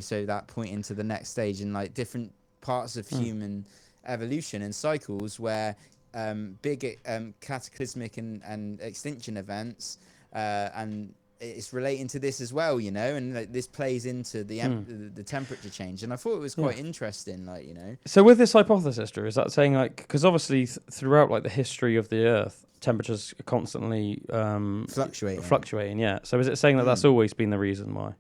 so that point into the next stage, and like different parts of human evolution and cycles where big cataclysmic and extinction events and it's relating to this as well, and like, this plays into the temperature change, and I thought it was quite interesting, So with this hypothesis, Drew, is that saying like, because obviously throughout like the history of the Earth, temperatures are constantly fluctuating. Yeah. So is it saying that that's always been the reason why?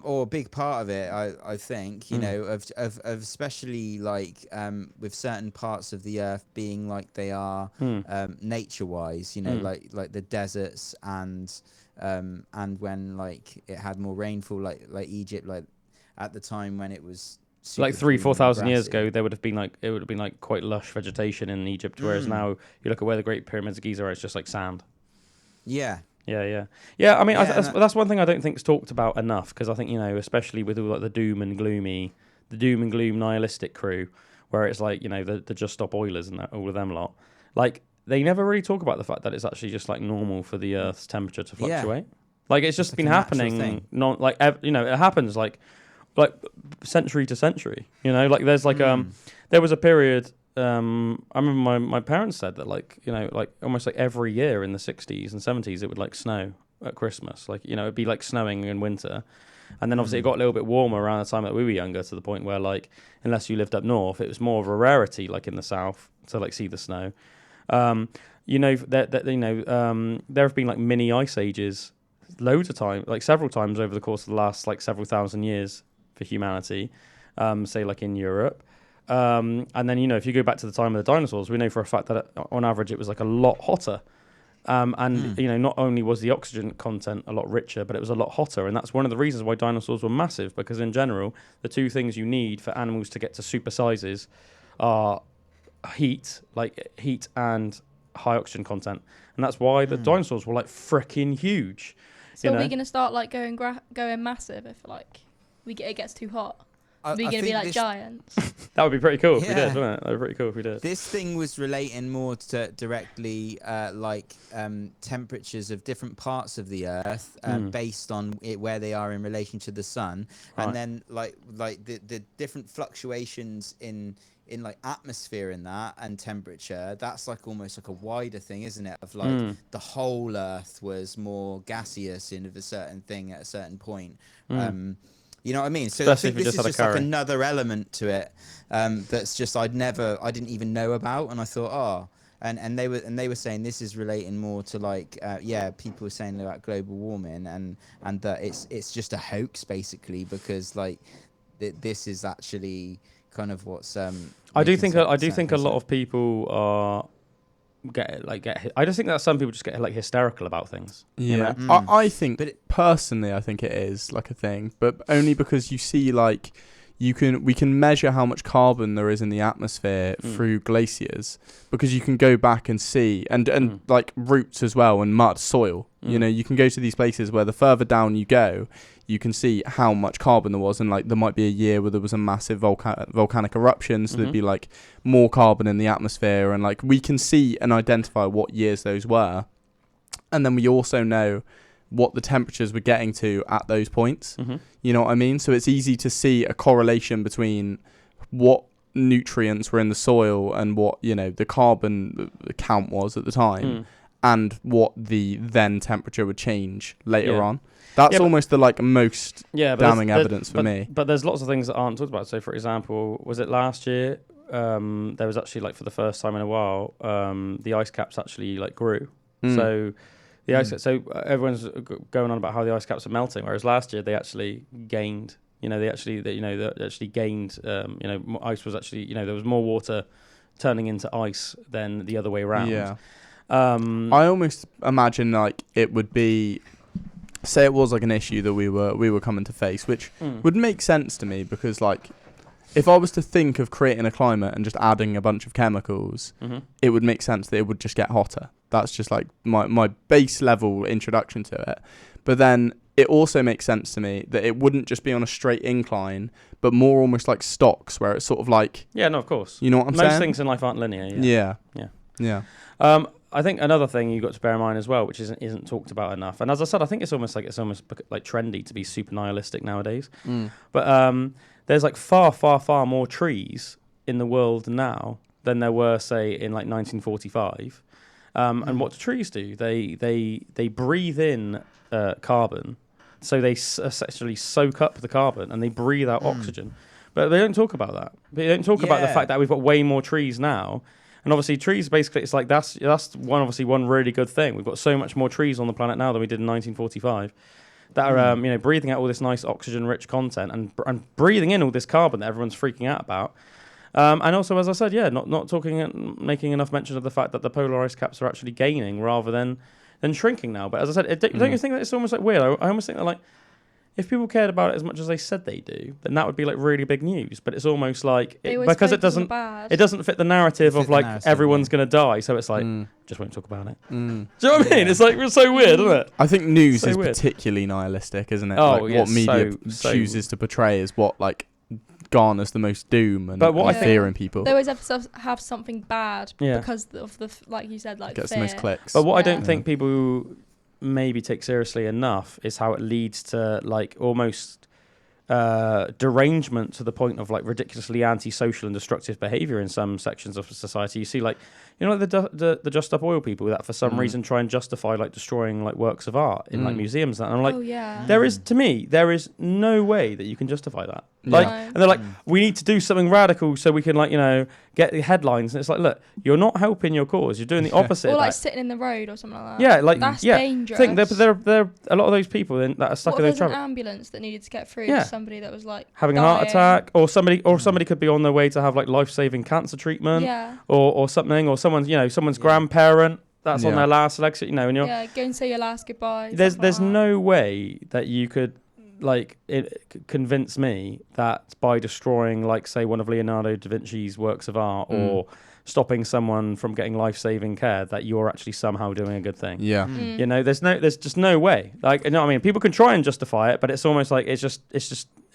Or a big part of it, I think, of especially like with certain parts of the earth being like they are nature-wise, like the deserts, and when like it had more rainfall, like Egypt, like at the time when it was like 3,000-4,000 years ago, it would have been like quite lush vegetation in Egypt, whereas now you look at where the Great Pyramids of Giza are, it's just like sand. Yeah. Yeah. I mean, that's one thing I don't think is talked about enough, because I think especially with all like the doom and gloomy the doom and gloom nihilistic crew, where it's like, you know, the Just Stop Oilers and all of them lot. Like, they never really talk about the fact that it's actually just like normal for the Earth's temperature to fluctuate. Like, it's just been happening. Not like you know, it happens like century to century. You know, like there's like there was a period. I remember my parents said that, like, you know, like almost like every year in the 60s and 70s it would like snow at Christmas. Like, you know, it'd be like snowing in winter. And then obviously it got a little bit warmer around the time that we were younger, to the point where, like, unless you lived up north, it was more of a rarity, like in the south, to like see the snow. You know, there have been like mini ice ages loads of time, like several times over the course of the last like several thousand years for humanity, say like in Europe. And then, you know, if you go back to the time of the dinosaurs, we know for a fact that on average it was like a lot hotter. You know, not only was the oxygen content a lot richer, but it was a lot hotter. And that's one of the reasons why dinosaurs were massive, because in general, the two things you need for animals to get to super sizes are heat and high oxygen content. And that's why the dinosaurs were like freaking huge. So are we going to start like going massive if like it gets too hot? Are we going to be like giants? That would be pretty cool if we did, wouldn't it? That would be pretty cool if we did. This thing was relating more to directly temperatures of different parts of the Earth based on where they are in relation to the sun, and then like the different fluctuations in like atmosphere in that and temperature. That's like almost like a wider thing, isn't it? Of like the whole Earth was more gaseous in a certain thing at a certain point. You know what I mean? So especially I think this is just like another element to it that's just I didn't even know about, and I thought, and they were saying this is relating more to like people were saying about global warming and that it's just a hoax basically, because like this is actually kind of what's I do think a lot of people are I just think that some people just get like hysterical about things. Yeah, you know? I think, personally, I think it is like a thing, but only because you see like we can measure how much carbon there is in the atmosphere through glaciers, because you can go back and see and like roots as well and mud, soil. You know, you can go to these places where the further down you go, you can see how much carbon there was, and like there might be a year where there was a massive volcanic eruption, so there'd be like more carbon in the atmosphere, and like we can see and identify what years those were, and then we also know what the temperatures were getting to at those points. You know what I mean? So it's easy to see a correlation between what nutrients were in the soil and what, you know, the carbon count was at the time, and what the then temperature would change later on. That's almost the like most damning evidence for me. But there's lots of things that aren't talked about. So, for example, was it last year? There was actually, like, for the first time in a while, the ice caps actually like grew. So the ice. So everyone's going on about how the ice caps are melting, whereas last year they actually gained. You know, they actually gained. You know, ice was actually, you know, there was more water turning into ice than the other way around. Yeah. I almost imagine like it would be, say it was like an issue that we were coming to face, which would make sense to me, because like if I was to think of creating a climate and just adding a bunch of chemicals, it would make sense that it would just get hotter. That's just like my base level introduction to it. But then it also makes sense to me that it wouldn't just be on a straight incline, but more almost like stocks, where it's sort of like... Yeah, no, of course. You know what I'm saying? Most things in life aren't linear. Yeah. I think another thing you've got to bear in mind as well, which isn't talked about enough, and as I said, I think it's almost like trendy to be super nihilistic nowadays. But there's like far more trees in the world now than there were, say, in like 1945. And what do trees do? They breathe in carbon, so they essentially soak up the carbon and they breathe out oxygen. But they don't talk about that. They don't talk about the fact that we've got way more trees now. And obviously trees, basically, it's like that's one really good thing. We've got so much more trees on the planet now than we did in 1945 that are you know, breathing out all this nice oxygen-rich content and breathing in all this carbon that everyone's freaking out about. And also, as I said, not making enough mention of the fact that the polar ice caps are actually gaining rather than shrinking now. But as I said, don't you think that it's almost like weird? I almost think that like, if people cared about it as much as they said they do, then that would be like really big news. But it's almost like because it doesn't fit the narrative of like everyone's gonna die. So it's like just won't talk about it. Do you know what I mean? It's like it's so weird, isn't it? I think news is particularly nihilistic, isn't it? Oh, like what media chooses to portray is what like garners the most doom and, But what and I fear think- in people. They always have something bad Yeah. because of the like you said, like Gets fear. the most clicks. But what I Yeah. don't think people maybe take seriously enough is how it leads to like almost derangement to the point of like ridiculously antisocial and destructive behaviour in some sections of society. You see, like, you know, the Just Up Oil people that for some reason try and justify like destroying like works of art in like museums. And I'm like, Oh yeah. there is no way that you can justify that. Like, No. and they're like, we need to do something radical so we can, like, you know, get the headlines. And it's like, look, you're not helping your cause. You're doing the opposite. Or of like that. sitting in the road or something like that. Yeah, like That's yeah. dangerous. Think there a lot of those people that are stuck What in if those there's an traffic, ambulance that needed to get through Yeah. to somebody that was like having a dying? heart attack, or somebody could be on their way to have like life-saving cancer treatment, Yeah. or something, or someone's grandparent that's on Yeah. their last legs, you know, and you're Yeah, go and say your last goodbye. there's stuff like that. no way that you could like convince me that by destroying, like, say, one of Leonardo da Vinci's works of art or stopping someone from getting life-saving care, that you're actually somehow doing a good thing. Yeah. You know, there's just no way. Like, you know what I mean? People can try and justify it, but it's almost like it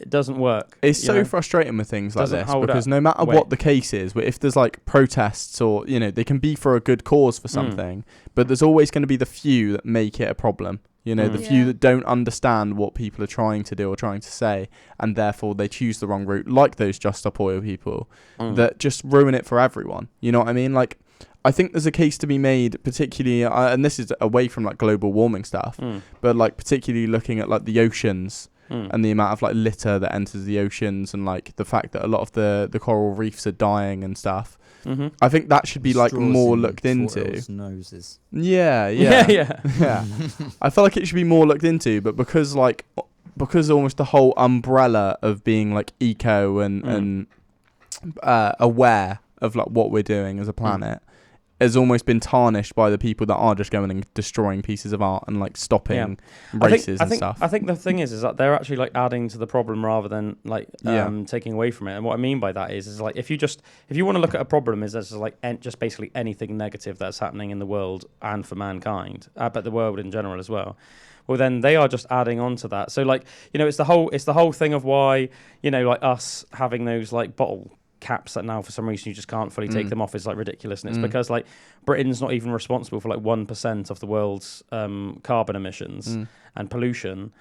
doesn't work. It's you so know? frustrating with things like Doesn't this hold because up. no matter Wait. what the case is, if there's like protests or, you know, they can be for a good cause for something, but there's always going to be the few that make it a problem. You know, the few Yeah. that don't understand what people are trying to do or trying to say, and therefore they choose the wrong route, like those Just Up Oil people, that just ruin it for everyone. You know what I mean? Like, I think there's a case to be made, particularly, and this is away from like global warming stuff, but like particularly looking at like the oceans and the amount of like litter that enters the oceans, and like the fact that a lot of the coral reefs are dying and stuff. I think that should be like Straws more in looked Fort into. Earl's noses. Yeah. yeah. I feel like it should be more looked into, but because almost the whole umbrella of being like eco and aware of like what we're doing as a planet has almost been tarnished by the people that are just going and destroying pieces of art and like stopping races and stuff. I think the thing is that they're actually like adding to the problem rather than like taking away from it. And what I mean by that is like if you want to look at a problem as like just basically anything negative that's happening in the world and for mankind, but the world in general as well. Well, then they are just adding on to that. So like, you know, it's the whole thing of why, you know, like us having those like bottle caps that now for some reason you just can't fully take them off is like ridiculous, and it's because like Britain's not even responsible for like 1% of the world's carbon emissions and pollution,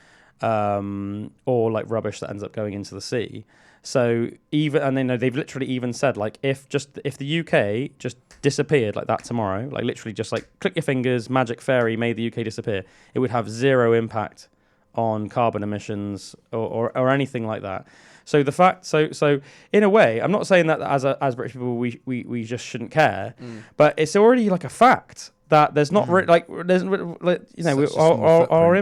or like rubbish that ends up going into the sea. So they've literally even said like if the UK just disappeared like that tomorrow, like literally just like click your fingers, magic fairy made the UK disappear, it would have zero impact on carbon emissions or anything like that. So the fact, so in a way, I'm not saying that as British people we just shouldn't care, but it's already like a fact that there's not there's you know our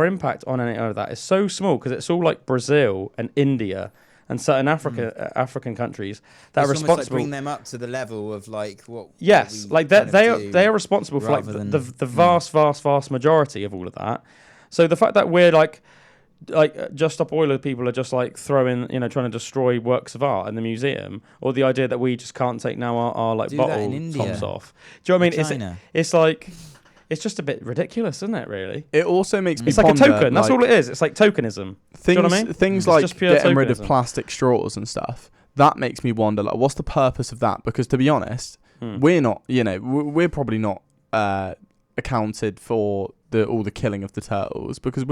impact on any of that is so small because it's all like Brazil and India and certain African countries that It's are almost responsible. like bring them up to the level of like what. Yes, what we like kind of they do are responsible for like rather than- the vast majority of all of that. So the fact that we're like Just Up Oil people are just like trying to destroy works of art in the museum, or the idea that we just can't take now our like Do that in bottle India. tops off. Do you know what I mean? China. It's like it's just a bit ridiculous, isn't it? Really, It also makes me it's like a ponder, token. That's like, all it is. It's like tokenism. Things, Do you know what I mean? things It's like just pure getting rid of tokenism. plastic straws and stuff. That makes me wonder, like, what's the purpose of that? Because to be honest, we're not, you know, we're probably not accounted for all the killing of the turtles because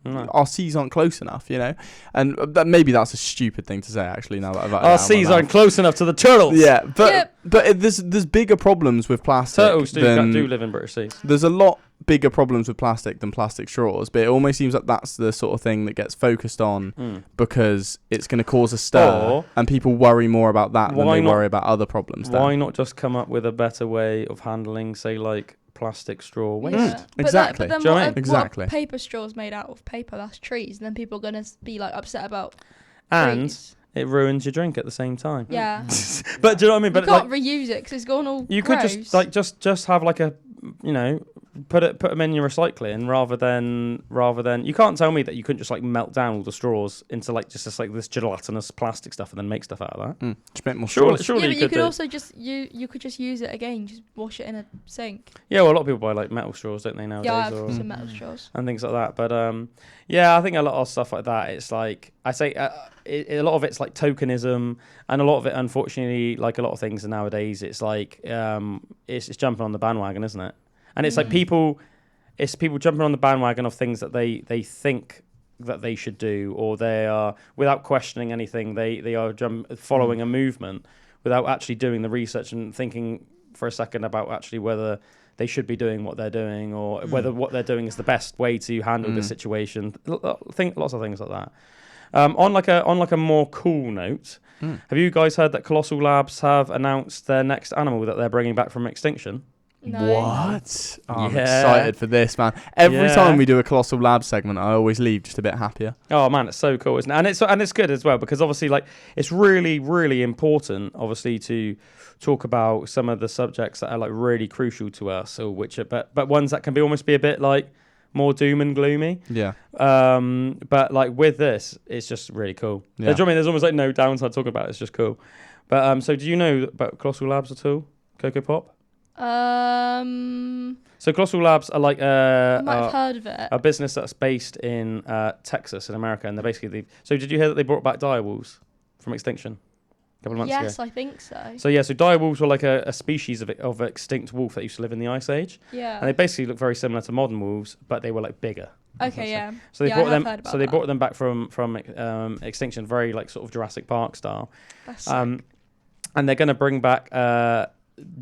our seas aren't close enough, you know. And maybe that's a stupid thing to say, actually. Now that Our seas aren't close enough to the turtles. Yeah, but there's bigger problems with plastic. Turtles do live in British seas. There's a lot bigger problems with plastic than plastic straws, but it almost seems like that's the sort of thing that gets focused on because it's going to cause a stir, and people worry more about that than they worry about other problems. Why not just come up with a better way of handling, say, like plastic straw waste? Yeah. Exactly. But then Do you know what I what mean? Exactly. what paper straws made out of paper? That's trees, and then people are gonna be like upset about And trees. it ruins your drink at the same time. Yeah, But do you know what I mean? you But can't like, reuse it because it's gone all. you could gross. just have like a, you know, put them in your recycling rather than you can't tell me that you couldn't just like melt down all the straws into like just this gelatinous plastic stuff and then make stuff out of that. Just make more Surely straws. Yeah, but you could do. also just you could just use it again. Just wash it in a sink. Yeah, well, a lot of people buy like metal straws, don't they nowadays? Yeah, I've or, some metal straws. and things like that. But yeah, I think a lot of stuff like that. It's like I say, a lot of it's like tokenism, and a lot of it, unfortunately, like a lot of things nowadays, it's like it's jumping on the bandwagon, isn't it? And it's like people jumping on the bandwagon of things that they think that they should do, or they are without questioning anything. They are following a movement without actually doing the research and thinking for a second about actually whether they should be doing what they're doing, or whether what they're doing is the best way to handle the situation. Think lots of things like that. On like a more cool note, have you guys heard that Colossal Labs have announced their next animal that they're bringing back from extinction? No. What? Oh, I'm excited for this, man. Every time we do a Colossal Lab segment, I always leave just a bit happier. Oh man, it's so cool, isn't it? And it's good as well, because obviously, like, it's really, really important, obviously, to talk about some of the subjects that are like really crucial to us, or but ones that can almost be a bit like more doom and gloomy. Yeah. But like with this, it's just really cool. Yeah. Do you know what I mean? There's almost like no downside talking about it. It's just cool. But so do you know about Colossal Labs at all, Coco Pop? So Colossal Labs are like I might have heard of it. a business that's based in Texas in America, and they're basically so did you hear that they brought back direwolves from extinction a couple of months ago? Yes, I think so. So so direwolves were like a species of extinct wolf that used to live in the Ice Age, Yeah. and they basically look very similar to modern wolves, but they were like bigger. Okay, yeah. So they Yeah, brought I them. have heard about So they that. brought them back from extinction, very like sort of Jurassic Park style. That's And they're going to bring back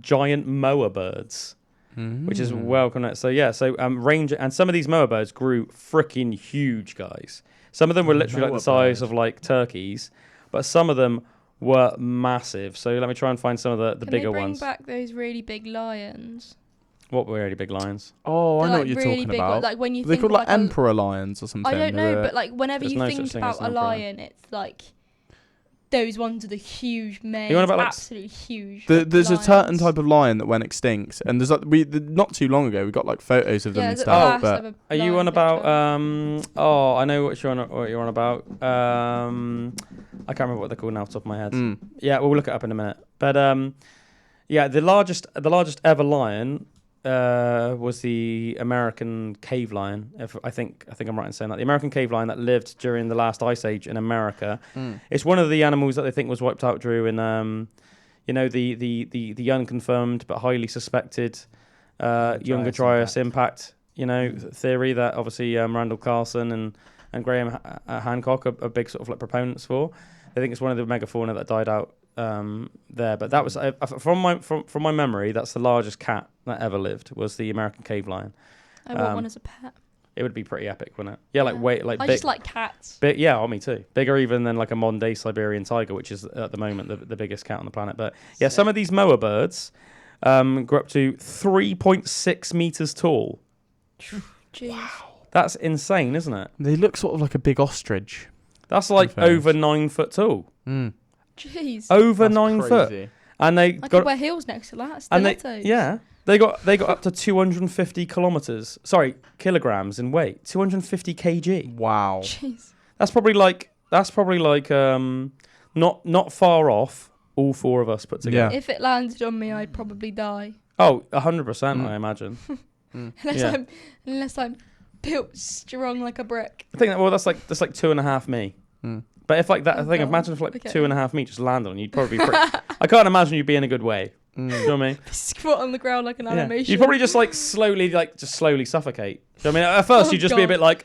giant moa birds, which is welcome. So range, and some of these moa birds grew freaking huge, guys. Some of them were literally like the size of like turkeys, but some of them were massive. So let me try and find some of the Can bigger they bring ones. back those really big lions? What were really big lions? Oh, I They're know like what you're really talking big, about. like when you They think called of like a- emperor lions or something. I don't know, They're- but like whenever There's you no think such thing as about an a emperor. lion, it's like those ones with the huge manes. You want about, like, absolutely huge. there's a certain lions. type of lion that went extinct, and there's like not too long ago we got like photos of them and the stuff. last But ever Are you lion on about? picture. I know what you're on about. I can't remember what they're called now off the top of my head. Yeah, we'll look it up in a minute. But the largest ever lion was the American cave lion. I think I'm right in saying that the American cave lion that lived during the last ice age in America. It's one of the animals that they think was wiped out, Drew, in the unconfirmed but highly suspected Younger Dryas impact. Theory that obviously Randall Carlson and Graham Hancock are big sort of like proponents for. I think it's one of the megafauna that died out there, but that was from my memory, that's the largest cat that ever lived, was the American cave lion. I want one as a pet. It would be pretty epic, wouldn't it? Yeah, like I big, just like cats. big, yeah, me too. Bigger even than like a modern day Siberian tiger, which is at the moment the biggest cat on the planet. But yeah, some of these moa birds grew up to 3.6 meters tall. Jeez. That's insane, isn't it? they look sort of like a big ostrich. That's like fairness. over 9 foot tall. Jeez. Over That's 9 foot. crazy. And they I got could wear heels next to that. and Stilettos. they got up to 250 kilograms in weight. 250 kg. Wow. Jeez. That's probably like not far off all four of us put together. Yeah. If it landed on me, I'd probably die. Oh, 100%, I imagine. Unless I'm built strong like a brick. I think that's like 2.5 me. But if like that, I think imagine if like Okay. 2.5 me just landed on you, you'd probably be I can't imagine you'd be in a good way. You know what I mean? Squat on the ground like an animation. You'd probably just like slowly suffocate. You know what I mean? At first Oh, you'd just be a God. bit like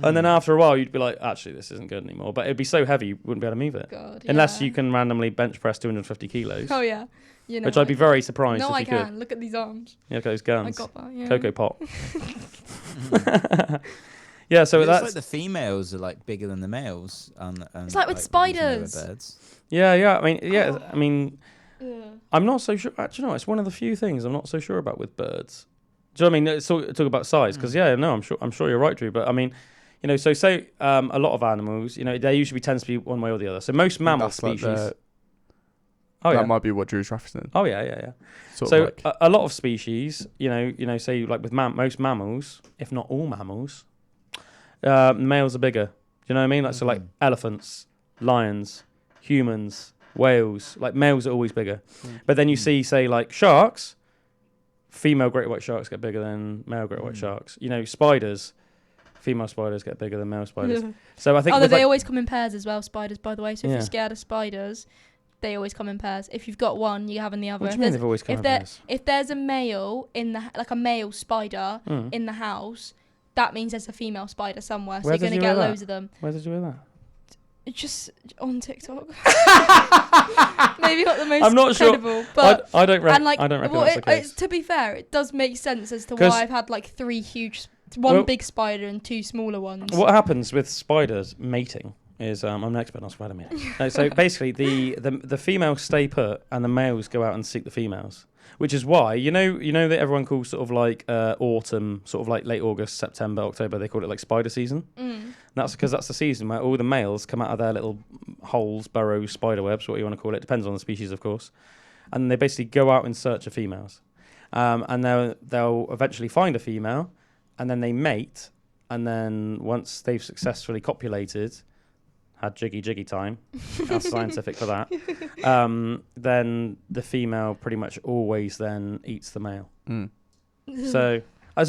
and then after a while you'd be like, actually this isn't good anymore. But it'd be so heavy you wouldn't be able to move it. God, Unless yeah. you can randomly bench press 250 kilos. Oh yeah. Which I'd be very surprised No, if I you can. could. Look at these arms. Yeah, those I guns. got that. Yeah. Cocoa Pot. Yeah, so It looks that's like the females are like bigger than the males. It's like with these spiders. lower birds. yeah. I mean, Ugh. I'm not so sure. Actually, no, it's one of the few things I'm not so sure about with birds. Do you know what I mean? Talk about size, because I'm sure you're right, Drew. But I mean, so say a lot of animals, they usually tends to be one way or the other. So most mammal That's like species. That might be what Drew's referencing. Oh yeah. Sort So of like, a lot of species, say like with most mammals, if not all mammals, males are bigger. Do you know what I mean? Like so, like elephants, lions, humans, whales. Like males are always bigger. But then you see, say, like sharks. Female great white sharks get bigger than male great white sharks. Spiders. Female spiders get bigger than male spiders. So I think. Although they always come in pairs as well, spiders, by the way. So if Yeah. you're scared of spiders, they always come in pairs. If you've got one, you're having the other. What do you mean they've always come in pairs? If there's a male a male spider in the house, that means there's a female spider somewhere. So Where you're did gonna you get hear loads that? of them. Where did you hear that? It's just on TikTok. Maybe not the most I'm not sure. credible, but I don't reckon. and like, I don't reckon well, that's the case. to be fair, it does make sense as to 'Cause- why I've had like one big spider and 2 smaller ones. What happens with spiders mating is I'm an expert on spider mating. So basically, the females stay put and the males go out and seek the females, which is why you know that everyone calls sort of like autumn, sort of like late August, September, October. They call it like spider season. That's because that's the season where all the males come out of their little holes, burrows, spider webs, what you want to call it. Depends on the species, of course. And they basically go out in search of females, and they'll eventually find a female. And then they mate, and then once they've successfully copulated, had jiggy time, that's scientific for that, then the female pretty much always then eats the male. So that's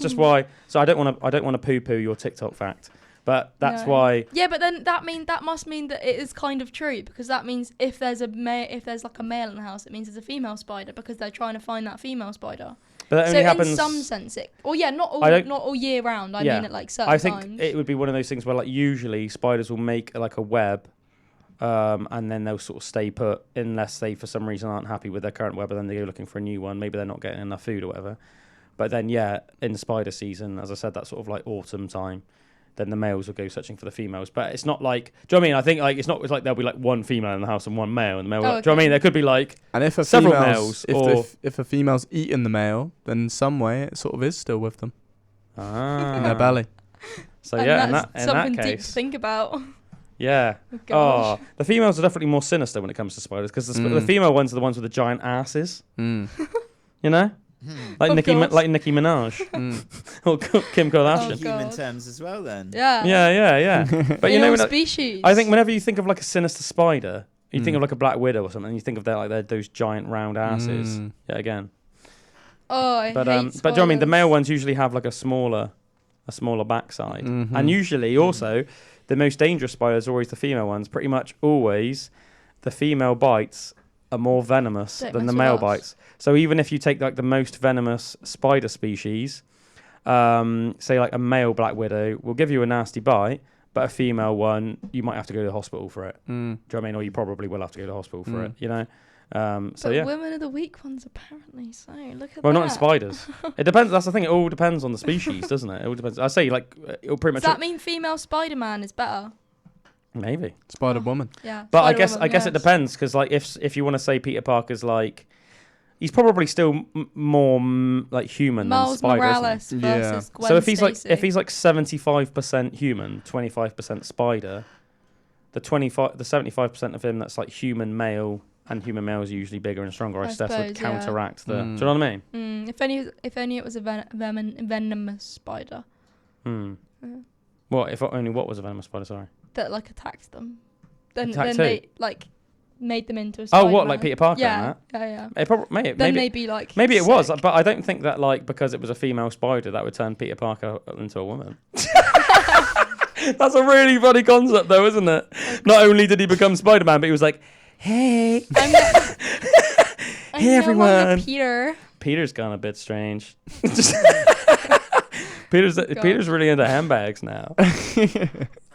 just why. So I don't want to poo-poo your TikTok fact, but that's why. Yeah, but then that must mean that it is kind of true, because that means if there's like a male in the house, it means there's a female spider because they're trying to find that female spider. But that only happens in some sense, not all year round. I mean at like certain times. I think it would be one of those things where like usually spiders will make like a web, and then they'll sort of stay put unless they for some reason aren't happy with their current web, and then they go looking for a new one. Maybe they're not getting enough food or whatever. But then in spider season, as I said, that sort of like autumn time, then the males will go searching for the females. But it's not like, do you know what I mean? I think like it's like there'll be like one female in the house and one male, and the male. Do you know what I mean? There could be like several males. If a female's eaten the male, then some way it sort of is still with them in their belly. So and in that's that something case, deep to think about. Yeah. Gosh. Oh, the females are definitely more sinister when it comes to spiders because the female ones are the ones with the giant asses. You know. Like Nicki Minaj or Kim Kardashian. Human terms as well, then. Yeah. But species. I think whenever you think of like a sinister spider, you think of like a black widow or something. You think of those giant round asses. Yeah, again. Oh, I hate but do you know what I mean? The male ones usually have like a smaller backside, and usually also the most dangerous spiders are always the female ones. Pretty much always, the female bites are more venomous than the male bites. So even if you take like the most venomous spider species, say like a male black widow will give you a nasty bite, but a female one, you might have to go to the hospital for it. Do you know what I mean? Or you probably will have to go to the hospital for it, you know? So yeah. Women are the weak ones apparently, so look at that. Well, not in spiders. It depends. That's the thing. It all depends on the species, doesn't it? It all depends. I say like, it'll pretty much... Does that mean female Spider-Man is better? Maybe. Spider-Woman. Yeah. But I guess it depends, because like if you want to say Peter Parker's like, he's probably still more like human Miles than spider, Morales isn't versus Gwen So Stacy. if he's like 75% human, 25% spider, the 75% of him that's like human male, and human male is usually bigger and stronger. I suppose would counteract the. Do you know what I mean? If only it was a venomous spider. What if only what was a venomous spider? Sorry. That like attacked them. Then Attacked they like made them into a spider. Oh, what, like Peter Parker? Yeah, and that? yeah. It probably Then they'd be like. Maybe it was, sick. but I don't think that like because it was a female spider that would turn Peter Parker into a woman. That's a really funny concept, though, isn't it? Not only did he become Spider-Man, but he was like, "Hey, hey everyone." Peter. Peter's gone a bit strange. Peter's really into handbags now.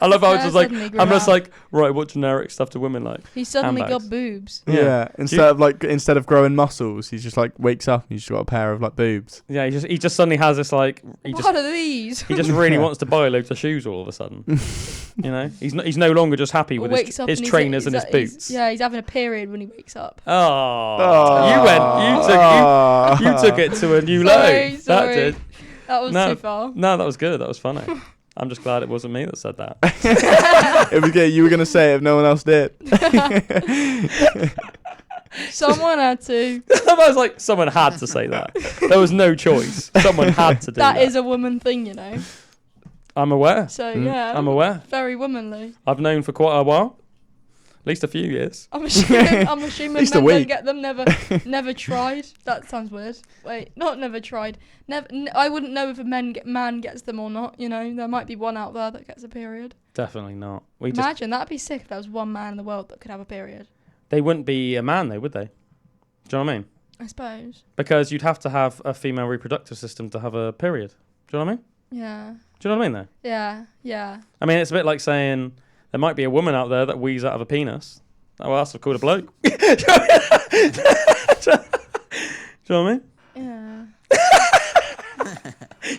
I love how it's just like I'm just like, right, what generic stuff do women like? He suddenly handbags. got boobs. Yeah. Instead of growing muscles, he's just like wakes up and he's just got a pair of like boobs. Yeah, he just suddenly has this like What are these? He just really wants to buy loads of shoes all of a sudden. You know, he's no longer just happy with his trainers and his boots. He's having a period when he wakes up. You took it to a new low. Sorry. That did. That was too far. No, that was good. That was funny. I'm just glad it wasn't me that said that. It was good. You were going to say it if no one else did. Someone had to. I was like, someone had to say that. There was no choice. Someone had to do that. That is a woman thing, you know. I'm aware. So yeah, I'm aware. Very womanly. I've known for quite a while. At least a few years. I'm assuming Least a men week. don't get them. Never tried. That sounds weird. Wait, not never tried. I wouldn't know if a man gets them or not. You know, there might be one out there that gets a period. Definitely not. Imagine that'd be sick if there was one man in the world that could have a period. They wouldn't be a man, though, would they? Do you know what I mean? I suppose. Because you'd have to have a female reproductive system to have a period. Do you know what I mean? Yeah. Do you know what I mean, though? Yeah. I mean, it's a bit like saying there might be a woman out there that wheezes out of a penis. Oh, well, that's called a bloke. Do you know what I mean? Yeah.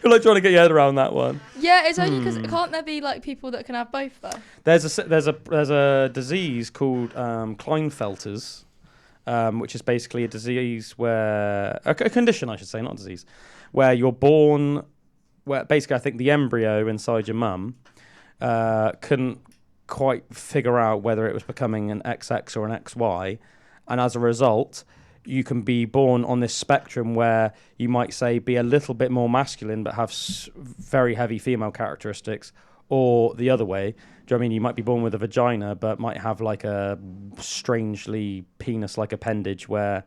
You're like trying to get your head around that one. Yeah, it's only because can't there be like people that can have both though? There's a disease called Klinefelter's, which is basically a disease where a condition, I should say, not a disease, where you're born, where basically I think the embryo inside your mum couldn't quite figure out whether it was becoming an XX or an XY, and as a result, you can be born on this spectrum where you might say be a little bit more masculine but have very heavy female characteristics, or the other way. Do you know what I mean? You might be born with a vagina but might have like a strangely penis-like appendage where,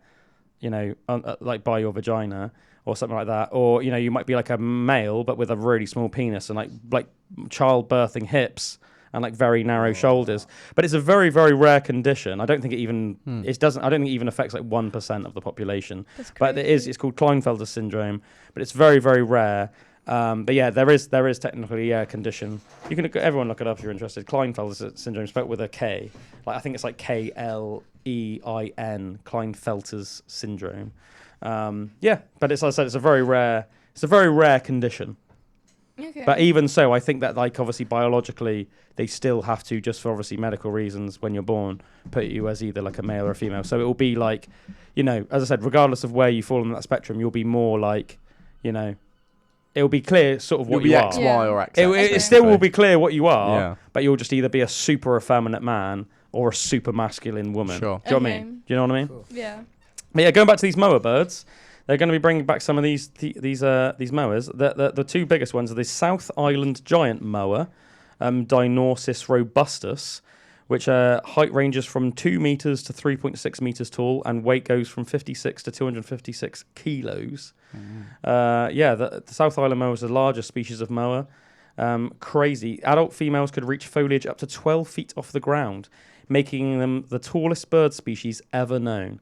you know, like by your vagina or something like that. Or, you know, you might be like a male but with a really small penis and like childbirthing hips and like very narrow shoulders. But it's a very, very rare condition. I don't think it even I don't think it even affects like 1% of the population. But it's called Klinefelter syndrome. But it's very, very rare. But yeah, there is technically a condition. You can everyone look it up if you're interested. Klinefelter syndrome, spelled with a K. Like I think it's like Klein, Klinefelter's syndrome. Yeah, but as I said, it's a very rare condition. Okay. But even so, I think that like obviously biologically they still have to, just for obviously medical reasons, when you're born, put you as either like a male or a female. So it will be like, you know, as I said, regardless of where you fall on that spectrum, you'll be more like, you know, it will be clear sort of what you are. You'll be XY or XX. It still will be clear what you are, Yeah. but you'll just either be a super effeminate man or a super masculine woman. Sure. Do you know what I mean? Do you know what I mean? Cool. Yeah. But yeah, going back to these moa birds, they're going to be bringing back some of these moas. The two biggest ones are the South Island giant moa, Dinornis robustus, which height ranges from 2 meters to 3.6 meters tall, and weight goes from 56 to 256 kilos. The South Island moa is the largest species of moa. Crazy. Adult females could reach foliage up to 12 feet off the ground, making them the tallest bird species ever known.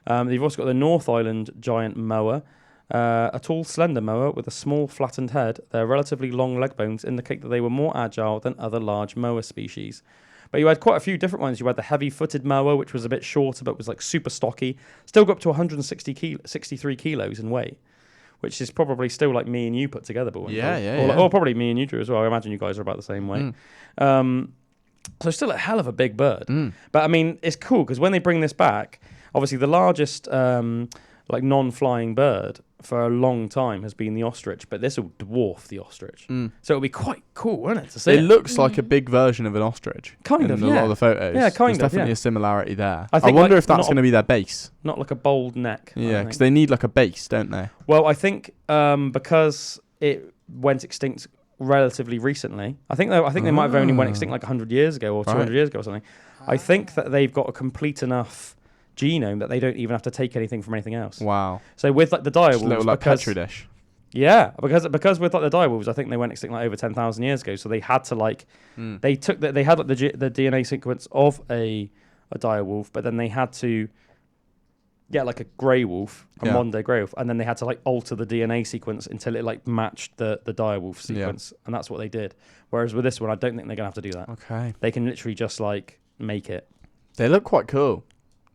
They've also got the North Island giant moa, a tall, slender moa with a small, flattened head. Their relatively long leg bones indicate that they were more agile than other large moa species. But you had quite a few different ones. You had the heavy-footed moa, which was a bit shorter but was like super stocky. Still got up to 63 kilos in weight, which is probably still like me and you put together. But or probably me and you, Drew, as well. I imagine you guys are about the same weight. So still a hell of a big bird. But I mean, it's cool because when they bring this back, obviously the largest like non-flying bird for a long time has been the ostrich, but this will dwarf the ostrich. So it'll be quite cool, won't it, to see It looks like a big version of an ostrich. Kind of, in a lot of the photos. Yeah, kind There's of, definitely yeah. a similarity there. I I think, wonder like, if that's not going to be their base. Not like a bold neck. Yeah, because they need like a base, don't they? Well, I think because it went extinct relatively recently. I think they might have only went extinct like 100 years ago or 200 years ago or something. I think that they've got a complete enough genome that they don't even have to take anything from anything else. Wow. So with like the direwolves, Just a little like petri dish. Yeah, because with like the direwolves, I think they went extinct like over 10,000 years ago. So they had to like they had like the DNA sequence of a direwolf, but then they had to get like a grey wolf, a modern day grey wolf, and then they had to like alter the DNA sequence until it like matched the direwolf sequence, and that's what they did. Whereas with this one, I don't think they're gonna have to do that. Okay. They can literally just like make it. They look quite cool.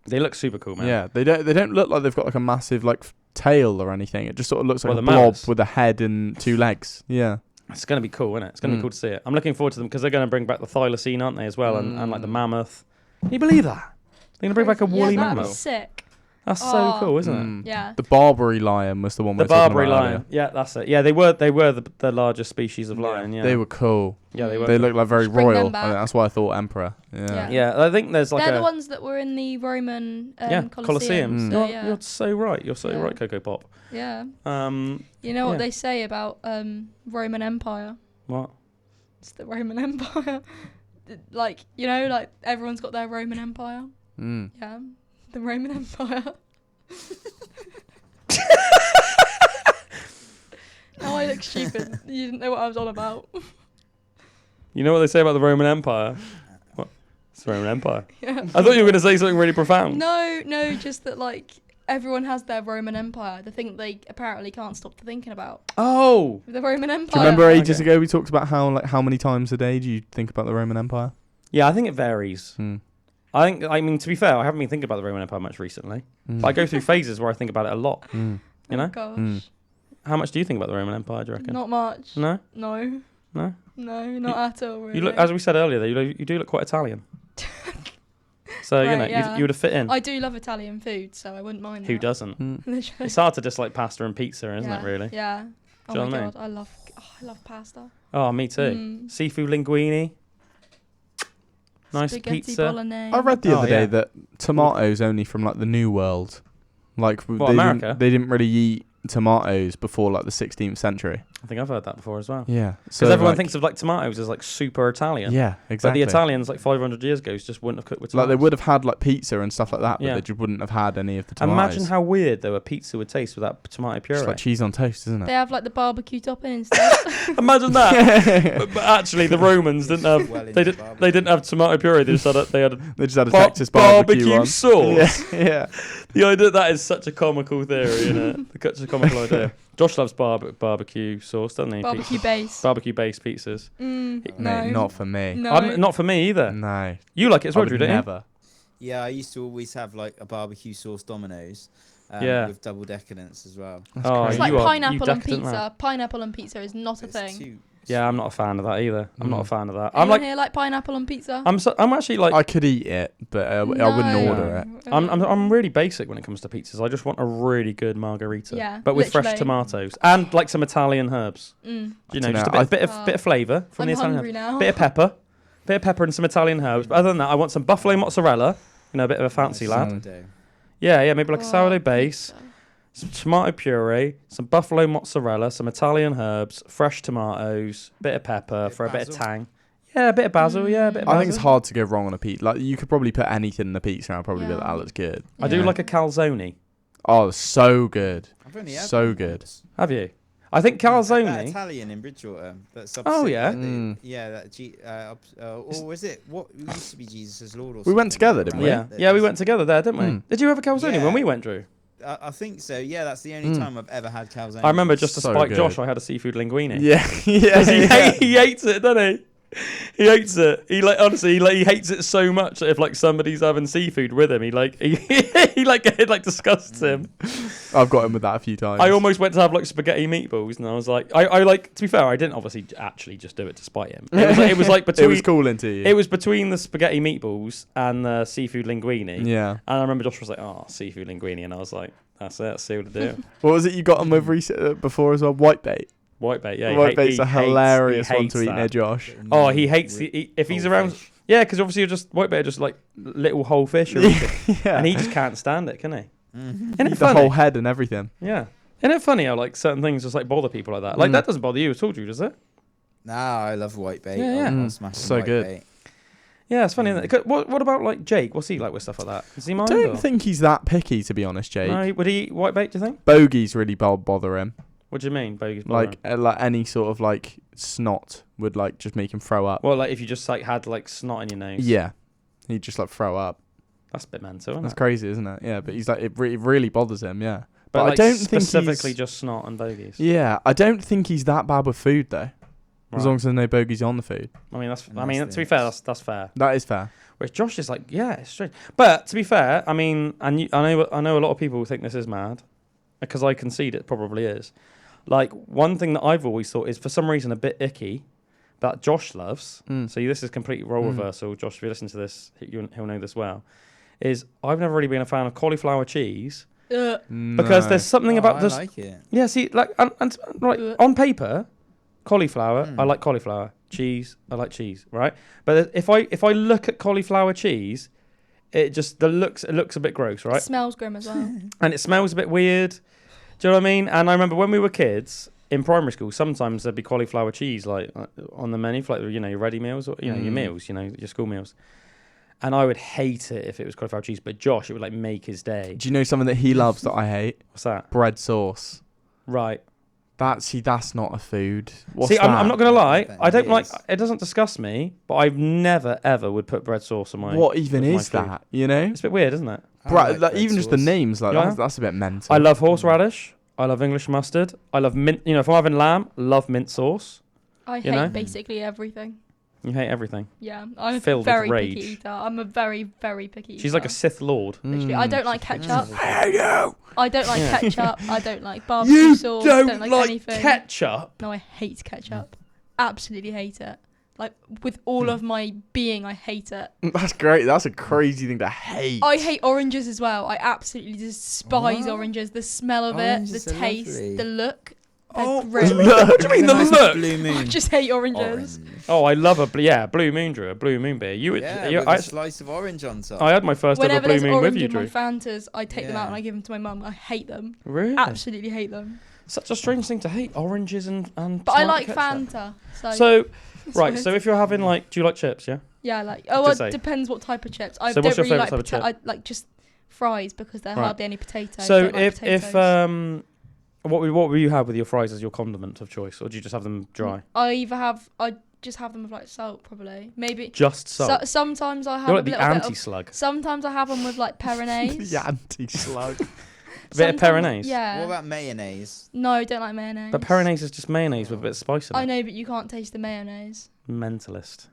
They look super cool, man. Yeah, they don't look like they've got like a massive like tail or anything. It just sort of looks like a blob mouse with a head and 2 legs. Yeah. It's going to be cool, isn't it? It's going to be cool to see it. I'm looking forward to them because they're going to bring back the thylacine, aren't they, as well, and like the mammoth. Can you believe that? They're going to bring back a woolly that'd mammoth. be sick. That's so cool, isn't it? Yeah. The Barbary lion was the one. The we were talking Barbary about lion. earlier. Yeah, that's it. Yeah, they were the largest species of lion. Yeah, They were cool. Yeah, they were. They looked like very Should bring them royal. I back. think that's why I thought emperor. Yeah. Yeah, I think there's like They're the ones that were in the Roman Colosseum. So, You're so right. You're so right, Coco Pop. Yeah. You know what they say about Roman Empire? What? It's the Roman Empire. Like, you know, like everyone's got their Roman Empire. Yeah. The Roman Empire. Now I look stupid. You didn't know what I was on about. You know what they say about the Roman Empire? What? It's the Roman Empire. Yeah. I thought you were going to say something really profound. No, just that like everyone has their Roman Empire. The thing they apparently can't stop thinking about. Oh. The Roman Empire. Do you remember ages ago we talked about how many times a day do you think about the Roman Empire? Yeah, I think it varies. I mean, to be fair, I haven't been thinking about the Roman Empire much recently. But I go through phases where I think about it a lot. You know? Gosh. How much do you think about the Roman Empire, do you reckon? Not much. No? No. No? No, not at all, really. You look, as we said earlier, though, you do look quite Italian. So, Right, you know, yeah. you would have fit in. I do love Italian food, so I wouldn't mind Who that. doesn't? Literally. It's hard to dislike pasta and pizza, isn't it, really? Yeah. Oh Do you know my what I god, mean? I love pasta. Oh, me too. Seafood linguine. Nice Spaghetti pizza. bolognese. I read the other day yeah. that tomatoes only from like the New World, like What, America? they didn't really eat tomatoes before like the 16th century. I think I've heard that before as well. Yeah, Because everyone thinks of like tomatoes as like super Italian. Yeah, But exactly. the Italians like 500 years ago just wouldn't have cooked with Like tomatoes. they would have had like pizza and stuff like that, but Yeah. they just wouldn't have had any of the tomatoes. Imagine how weird though a pizza would taste without tomato puree. It's like cheese on toast, isn't They it? have like the barbecue topping instead. Imagine that. but actually, the Romans didn't have. Well into They didn't have tomato puree. They just had They just had a Texas barbecue one. sauce. Yeah. The idea that is such a comical theory, isn't it? Such a comical idea. Josh loves barbecue sauce, doesn't he? Barbecue base. Barbecue based pizzas. No. Mate, not for me. No. Not for me either. No. You like it as I well, would Drew, don't you? never. Yeah, I used to always have like a barbecue sauce Domino's. Yeah. With double decadence as well. Oh, It's you like are- pineapple you on decadent, pizza. man. Pineapple on pizza is not a It's thing. too Yeah, I'm not a fan of that either. I'm not a fan of that. I'm Anyone like, here like pineapple on pizza? I'm actually like, I could eat it, but I wouldn't No. order it. I'm really basic when it comes to pizzas. I just want a really good margarita. Yeah, But with fresh literally. tomatoes and like some Italian herbs. Mm. You know, Dunno, just a bit of flavour from I'm the Italian hungry herbs. now. Bit of pepper and some Italian herbs. But other than that, I want some buffalo mozzarella. You know, a bit of a fancy lad. sourdough. Yeah, maybe like a sourdough base, pizza. some tomato puree, some buffalo mozzarella, some Italian herbs, fresh tomatoes, bit of pepper Bit for a bit of basil? tang. Yeah, a bit of basil. Yeah, a bit of basil. I think it's hard to go wrong on a pizza. Like you could probably put anything in a pizza, and I'll probably be like, Yeah. that looks good. I do Yeah. like a calzone. Oh, so good. I've only had So one good. once. Have you? I think That calzone. Italian in Bridgewater. That's Oh, opposite, yeah? like, Mm. yeah, that or was it what used to be Jesus' Lord? Or We went something together, like didn't that, we? Yeah, right? yeah, we went together there, didn't we? Mm. Did you have a calzone Yeah. when we went, Drew? I think so. Yeah, that's the only Mm. time I've ever had calzone. I remember just to So spite good. Josh, I had a seafood linguine. Yeah, yeah. 'Cause yeah. he hates it, doesn't he? He hates it. He like honestly, he hates it so much that if like somebody's having seafood with him, he it like disgusts him. I've got him with that a few times. I almost went to have like spaghetti meatballs, and I was like, I like. To be fair, I didn't obviously actually just do it to spite him. It was like It between. was cool into you. It was between the spaghetti meatballs and the seafood linguine. Yeah. And I remember Josh was like, "Oh, seafood linguine," and I was like, "That's it. Let's see what to do." What was it you got him with before as well? Whitebait. Whitebait, yeah. Whitebait's a he hates- hilarious he one hates to eat that. near Josh. Oh, he hates if he's Whole around. fish. Yeah, because obviously you're just whitebait are just like little whole fish, or Yeah. and he just can't stand it, can he? Mhm. Isn't it the funny? whole head and everything. Yeah. Isn't it funny how like certain things just like bother people like that? Like Mm. that doesn't bother you at all, Drew, does it? Nah, I love whitebait. Yeah, yeah. I'll Mm, smash some so good. whitebait. Yeah, it's funny. Isn't it? What about like Jake? What's he like with stuff like that? Does he I mind? don't or? think he's that picky, to be honest, Jake. No, would he eat whitebait? Do you think? Bogies really bother him. What do you mean, bogies? Like any sort of like snot would like just make him throw up. well, like if you just like had like snot in your nose. Yeah, he'd just like throw up. That's a bit mental, isn't That's it? crazy, isn't it? Yeah, but he's like it really bothers him. Yeah, But I like, don't think specifically he's, just snot and bogies. Yeah, I don't think he's that bad with food though. As Right. long as there's no bogies on the food, I mean, that's. I Nice mean, to be things. fair, that's fair. that is fair. Whereas Josh is like, yeah, it's strange. But to be fair, I mean, I know a lot of people think this is mad, because I concede it probably is. Like one thing that I've always thought is for some reason a bit icky, that Josh loves. Mm. So this is complete role Mm. reversal. Josh, if you listen to this, he'll know this well. is I've never really been a fan of cauliflower cheese because No. there's something about this. I like it. Yeah, see, like, and right on paper, cauliflower, I like cauliflower. Cheese, I like cheese, right? But if I look at cauliflower cheese, it looks a bit gross, right? It smells grim as well. And it smells a bit weird. Do you know what I mean? And I remember when we were kids in primary school, sometimes there'd be cauliflower cheese like on the menu for like your ready meals or your meals, your school meals. And I would hate it if it was cauliflower cheese, but Josh, it would like make his day. Do you know something that he loves that I hate? What's that? Bread sauce. Right. That's not a food. What's See, that? I'm not gonna lie. That I don't like. is. It doesn't disgust me, but I've never ever would put bread sauce on my. What even with my is food. that? You know, It's a bit weird, isn't it? I Right, like even bread just the sauce. names, like Yeah. that's a bit mental. I love horseradish. I love English mustard. I love mint. If I'm having lamb, love mint sauce. I You hate know? basically everything. You hate everything. Yeah, I'm a Filled with very rage. picky eater. I'm a very, very picky eater. She's like a Sith Lord. Literally. I don't like ketchup. Hey you! I don't like Yeah. ketchup. I don't like barbecue You sauce. don't like like anything. ketchup. No, I hate ketchup. Absolutely hate it. Like with all of my being, I hate it. That's great. That's a crazy thing to hate. I hate oranges as well. I absolutely despise What? oranges. The smell of Oranges it, the are taste, lovely. the look. They're Oh, grim. What do you mean the Nice look? Blue moon. I just hate oranges. Orange. Oh, I love a Blue Moon, Drew. A Blue Moon beer. You would. Yeah, you, with I, a slice of orange on top. I had my first ever Whenever Blue there's Moon with orange you, in my Drew. Fantas, I take them out Yeah. and I give them to my mum. I hate them. Really? Absolutely hate them. Such a strange thing to hate. Oranges and. But I tomato like ketchup. Fanta. So it's right. weird. So if you're having like, do you like chips? Yeah. Yeah, I like. to Oh, well, say. it depends what type of chips. I So don't what's your really favourite like. type of chip? I like just fries because there are Right. hardly any potatoes. So Don't like if potatoes. what will you have with your fries as your condiment of choice, or do you just have them dry? I just have them with like salt probably. Maybe. Just salt. Sometimes I have You're a like the little bit of. anti-slug. Sometimes I have them with like peronaise. the anti-slug. A bit of Sometimes- peronaise. Yeah. What about mayonnaise? No, I don't like mayonnaise. But peronaise is just mayonnaise with a bit of spice in it. I know, but you can't taste the mayonnaise. Mentalist.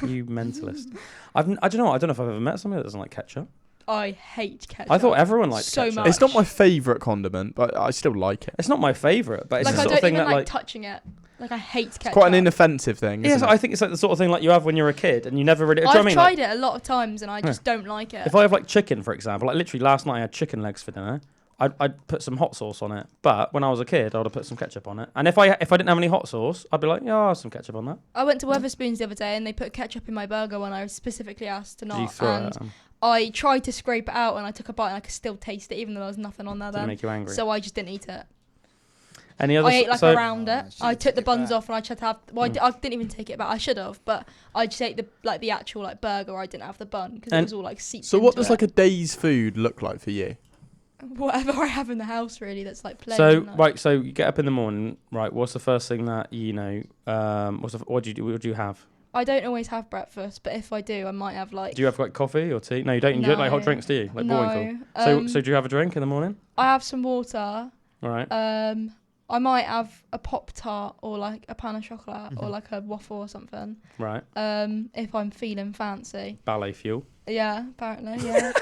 You mentalist. I don't know. I don't know if I've ever met somebody that doesn't like ketchup. I hate ketchup. I thought everyone liked So ketchup. much. It's not my favourite condiment, but I still like it. It's not my favourite, but it's Like the I sort of don't thing even that like like. touching it. Like I hate ketchup. It's quite an inoffensive thing, Yes, isn't I it? think it's like the sort of thing like you have when you're a kid and you never really. Do you know I've what I mean? tried it a lot of times and I just don't like it. If I have like chicken, for example, like literally last night I had chicken legs for dinner. I'd put some hot sauce on it, but when I was a kid, I would have put some ketchup on it. And if I didn't have any hot sauce, I'd be like, yeah, I'll have some ketchup on that. I went to Weatherspoons the other day and they put ketchup in my burger when I was specifically asked to Did you not. throw it And at 'em? I tried to scrape it out and I took a bite and I could still taste it even though there was nothing on there Did it then. make you angry? So I just didn't eat it. Any other? I ate like so, around Oh, it. should've I took took the it buns back. off and I tried to have. Well, I didn't even take it back. I should have, but I just ate the actual like burger. I didn't have the bun because it And- was all like seeped. So what into does it. like a day's food look like for you? Whatever I have in the house really that's like plain. So like- right, so you get up in the morning, right? What's the first thing that you know? What do you do? What do you have? I don't always have breakfast, but if I do, I might have like. Do you have like coffee or tea? No, you don't. You don't like hot No. drinks, do you? Like No. Bullwinkle. So do you have a drink in the morning? I have some water. All right. I might have a Pop-Tart or like a pan of chocolate Mm-hmm. or like a waffle or something. Right. If I'm feeling fancy. Ballet fuel. Yeah, apparently, yeah.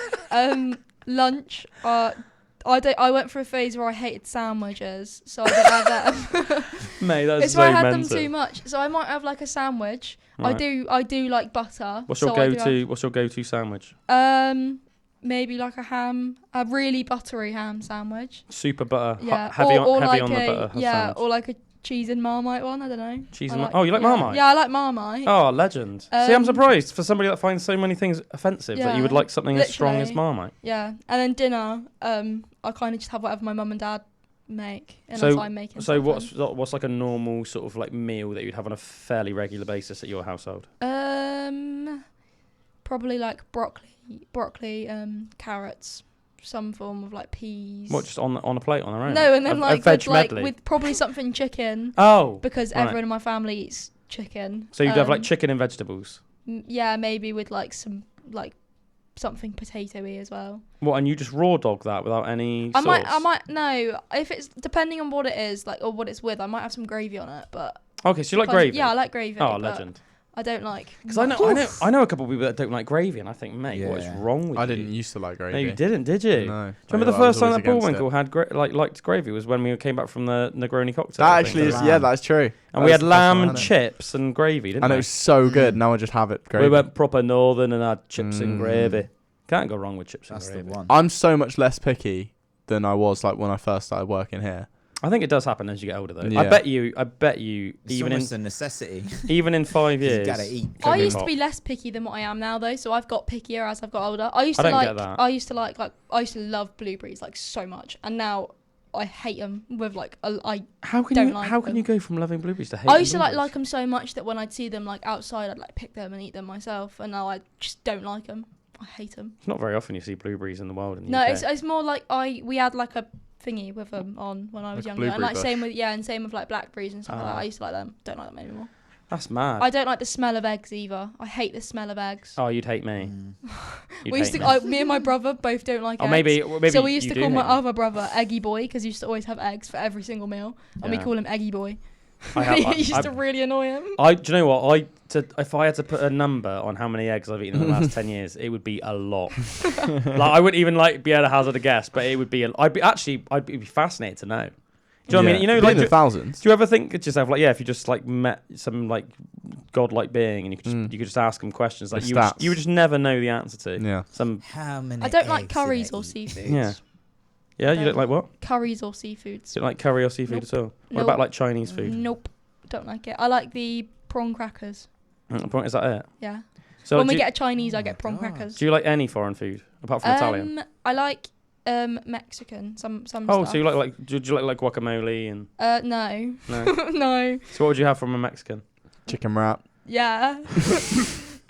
Lunch, I went for a phase where I hated sandwiches, so I don't have that. Mate, that's It's so where I had mental. them too much. So I might have like a sandwich. Right. I do like butter. What's your so I do go-to? What's your go-to sandwich? have- maybe like a really buttery ham sandwich. Super butter. Yeah, Heavy on like the butter. yeah, sandwich. or like a cheese and Marmite one. I don't know. Cheese I and like- oh, you like yeah. Marmite? Yeah, I like Marmite. Oh, legend. See, I'm Um, surprised for somebody that finds so many things offensive that you would Yeah, like something as strong as literally. Marmite. Yeah, and then dinner. I kind of just have whatever my mum and dad make, unless So- I'm making. So something. what's like a normal sort of like meal that you'd have on a fairly regular basis at your household? Probably like broccoli, carrots, some form of like peas. What, just on a plate on their own? No, and then a like veg with, like medley? with probably something chicken Oh, because right. everyone in my family eats chicken. So you'd have like chicken and vegetables. Yeah, maybe with like some like something potatoey as well. What, and you just raw dog that without any I sauce? might no. If it's depending on what it is, like or what it's with, I might have some gravy on it. But Okay, so you like kind of- gravy? Yeah, I like gravy. Oh, but legend. I don't like Because I know a couple of people that don't like gravy, and I think, mate, what is Yeah. wrong with you? I didn't used to like gravy. No, you didn't, did you? No. Do you remember the first time that Bullwinkle had liked gravy was when we came back from the Negroni cocktail? That thing actually for is, lamb. yeah, that's true. And we had That's the first lamb time I and had it. chips and gravy, didn't And we? it was so good. Now I just have it gravy. We went proper northern and had chips and Mm. gravy. Can't go wrong with chips That's and the gravy. one. I'm so much less picky than I was like when I first started working here. I think it does happen as you get older, though. Yeah. I bet you, It's even almost in a necessity. even in 5 You years, gotta eat. I cooking used to hot. be less picky than what I am now, though. So I've got pickier as I've got older. I used I to don't like. get that. I used to like. I used to love blueberries like so much, and now I hate them with like. How can don't you like how can them. you go from loving blueberries to hating I used to like blueberries? them so much that when I'd see them like outside, I'd like pick them and eat them myself, and now I just don't like them. I hate them. It's not very often you see blueberries in the wild in the No, UK. it's more like we had like a thingy with them on when I was Like a younger, and like blueberry same with like blackberries and stuff like that. Ah. I used to like them. Don't like them anymore. That's mad. I don't like the smell of eggs either. I hate the smell of eggs. Oh, you'd hate me. You'd We used hate to, me. me and my brother both don't like Oh, eggs. maybe. So we used you to do call my hate me. other brother Eggy Boy because he used to always have eggs for every single meal, and we Yeah. call him Eggy Boy. I have- It used I- to really annoy him. Do you know what? If I had to put a number on how many eggs I've eaten in the last 10 years, it would be a lot. Like I wouldn't even like be able to hazard a guess, but it would be. I'd be fascinated to know. Do you know what I mean? You know, It'd be like, in the thousands. do you ever think to yourself, like, yeah, if you just like met some like godlike being and you could just ask them questions, like The you would just never know the answer to. Yeah. Some How many? I don't like eggs did curries I or eat? seafoods. yeah, you don't like what? Curries or seafoods. You don't like curry or seafood Nope. at all? What Nope. about like Chinese food? Nope, don't like it. I like the prawn crackers. Is that it? Yeah. So when do we you, get a Chinese, I my get prawn God. crackers. do you like any foreign food apart from Italian? I like Mexican. Some Oh, stuff. so you like do you like guacamole and No. no? No. So what would you have from a Mexican? Chicken wrap. Yeah.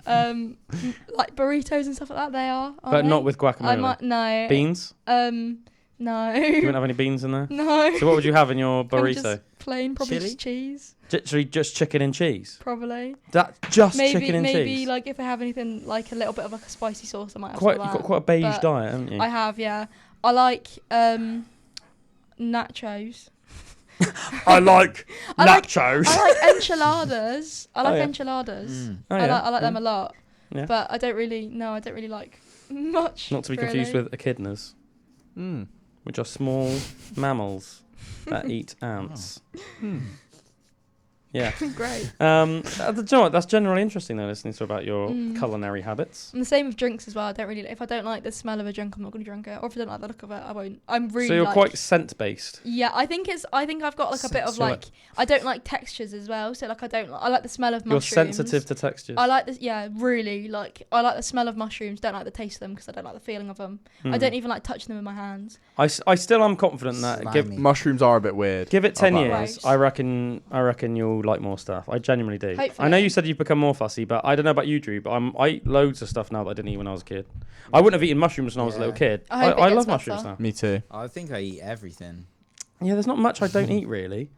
Like burritos and stuff like that. They are. But aren't not they? with I guacamole. might no. Beans? No. You wouldn't have any beans in there? No. So what would you have in your Probably burrito? just plain, probably Chili? just cheese. Literally just chicken and cheese? Probably. That's just Maybe chicken and maybe cheese? like if I have anything like a little bit of like a spicy sauce, I might have You've some of got that. quite a beige but diet, haven't you? I have, yeah. I like nachos. I like I like- nachos. I like enchiladas. I like yeah. enchiladas. Mm. Oh, I yeah. like them a lot. Yeah. But I don't really like much. Not to be confused really. with echidnas, Mm. which are small mammals that eat ants. Yeah. Great. Do you know what? That's generally interesting though, listening to about your Mm. culinary habits. And the same with drinks as well. I don't really. If I don't like the smell of a drink, I'm not going to drink it. Or if I don't like the look of it, I won't. I'm really. So you're like, quite scent based. Yeah, I think I've got like a bit of So, like. I don't like textures as well. So like I like the smell of You're mushrooms. sensitive to textures. I like this. Yeah, really. Like I like the smell of mushrooms. Don't like the taste of them because I don't like the feeling of them. I Mm. don't even like touching them in my hands. I still am confident that Slimy. Mushrooms are a bit weird. give it 10 I'll years. Gross. I reckon you'll like more stuff. I genuinely do. Hopefully. I know you said you've become more fussy, but I don't know about you, Drew. But I eat loads of stuff now that I didn't eat when I was a kid. I wouldn't have eaten mushrooms when I was a little Yeah. kid. I hope it I gets love mushrooms better. now. Me too. I think I eat everything. Yeah, there's not much I don't eat really.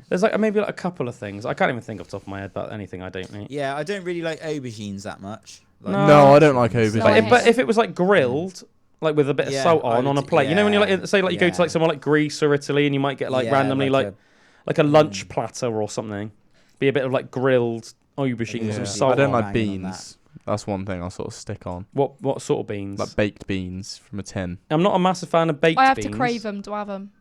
There's like maybe like a couple of things. I can't even think off the top of my head about anything I don't eat. Yeah, I don't really like aubergines that much. Like, No. No, I don't like aubergines. No, I hate But it. if it was like grilled, like with a bit of Yeah, salt I on would- a plate, you know when you like yeah, say like you go to like yeah. somewhere like Greece or Italy and you might get like yeah, randomly like a- a lunch platter or something. Be a bit of like grilled aubergines Yeah. with salt I don't on. like Banging on beans. That's one thing I'll sort of stick on. What sort of beans? Like baked beans from a tin. I'm not a massive fan of baked I have beans. to crave them to have them.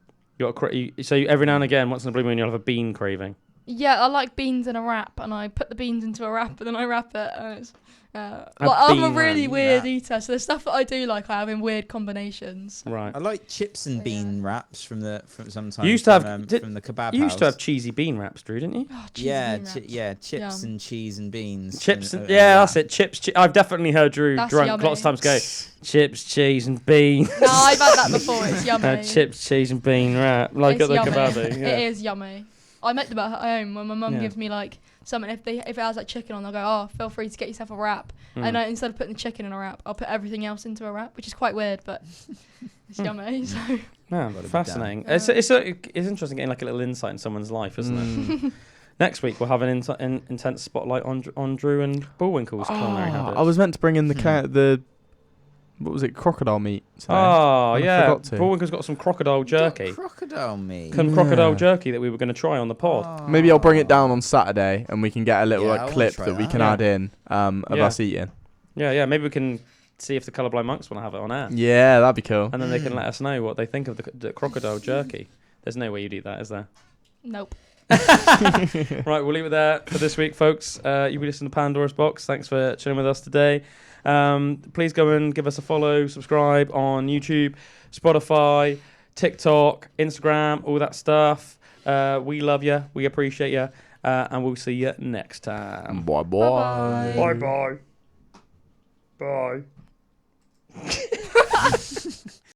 So every now and again, once in a blue moon, you'll have a bean craving. Yeah, I like beans in a wrap, and I put the beans into a wrap, and then I wrap it. And it's, A I'm a bean really wrap. weird Yeah. eater, so the stuff that I do like, I have in weird combinations. Right. I like chips and Yeah. bean wraps from sometimes. You used to have- from, did- from the kebab You used to house. have cheesy bean wraps, Drew, didn't you? Oh, cheesy Yeah, bean wraps. chips Yum. and cheese and beans. Chips and, and yeah, that's it. Chips. I've definitely heard Drew That's drunk yummy. lots of times go chips, cheese, and bean. No, I've had that before. It's yummy. Chips, cheese, and bean wrap like It's at the yummy. kebabby. Yeah. It is yummy. I make them at home when my mum Yeah. gives me like something. If it has like chicken on, they'll go, "Oh, feel free to get yourself a wrap." And instead of putting the chicken in a wrap, I'll put everything else into a wrap, which is quite weird, but it's yummy. So Man, Gotta be fascinating. done. It's interesting getting like a little insight in someone's life, isn't it? Next week we'll have an intense spotlight on Drew and Bullwinkle's culinary habits. I was meant to bring in the what was it, crocodile meat today. Oh And I yeah, forgot to. Bullwinkle's got some crocodile jerky. Crocodile meat. Some Yeah. crocodile jerky that we were going to try on the pod. Maybe I'll bring it down on Saturday and we can get a little Yeah, I like wanna clip try that we that. can Yeah. add in of Yeah. us eating. Yeah, maybe we can see if the colourblind monks want to have it on air, Yeah, that'd be cool. and then they can let us know what they think of the crocodile jerky. There's no way you'd eat that, is there? nope. Right, we'll leave it there for this week, folks. You'll be listening to Pandora's Box. Thanks for chilling with us today. Please go and give us a follow, subscribe on YouTube, Spotify, TikTok, Instagram, all that stuff. We love you. We appreciate you. And we'll see you next time. Bye-bye. Bye-bye. Bye.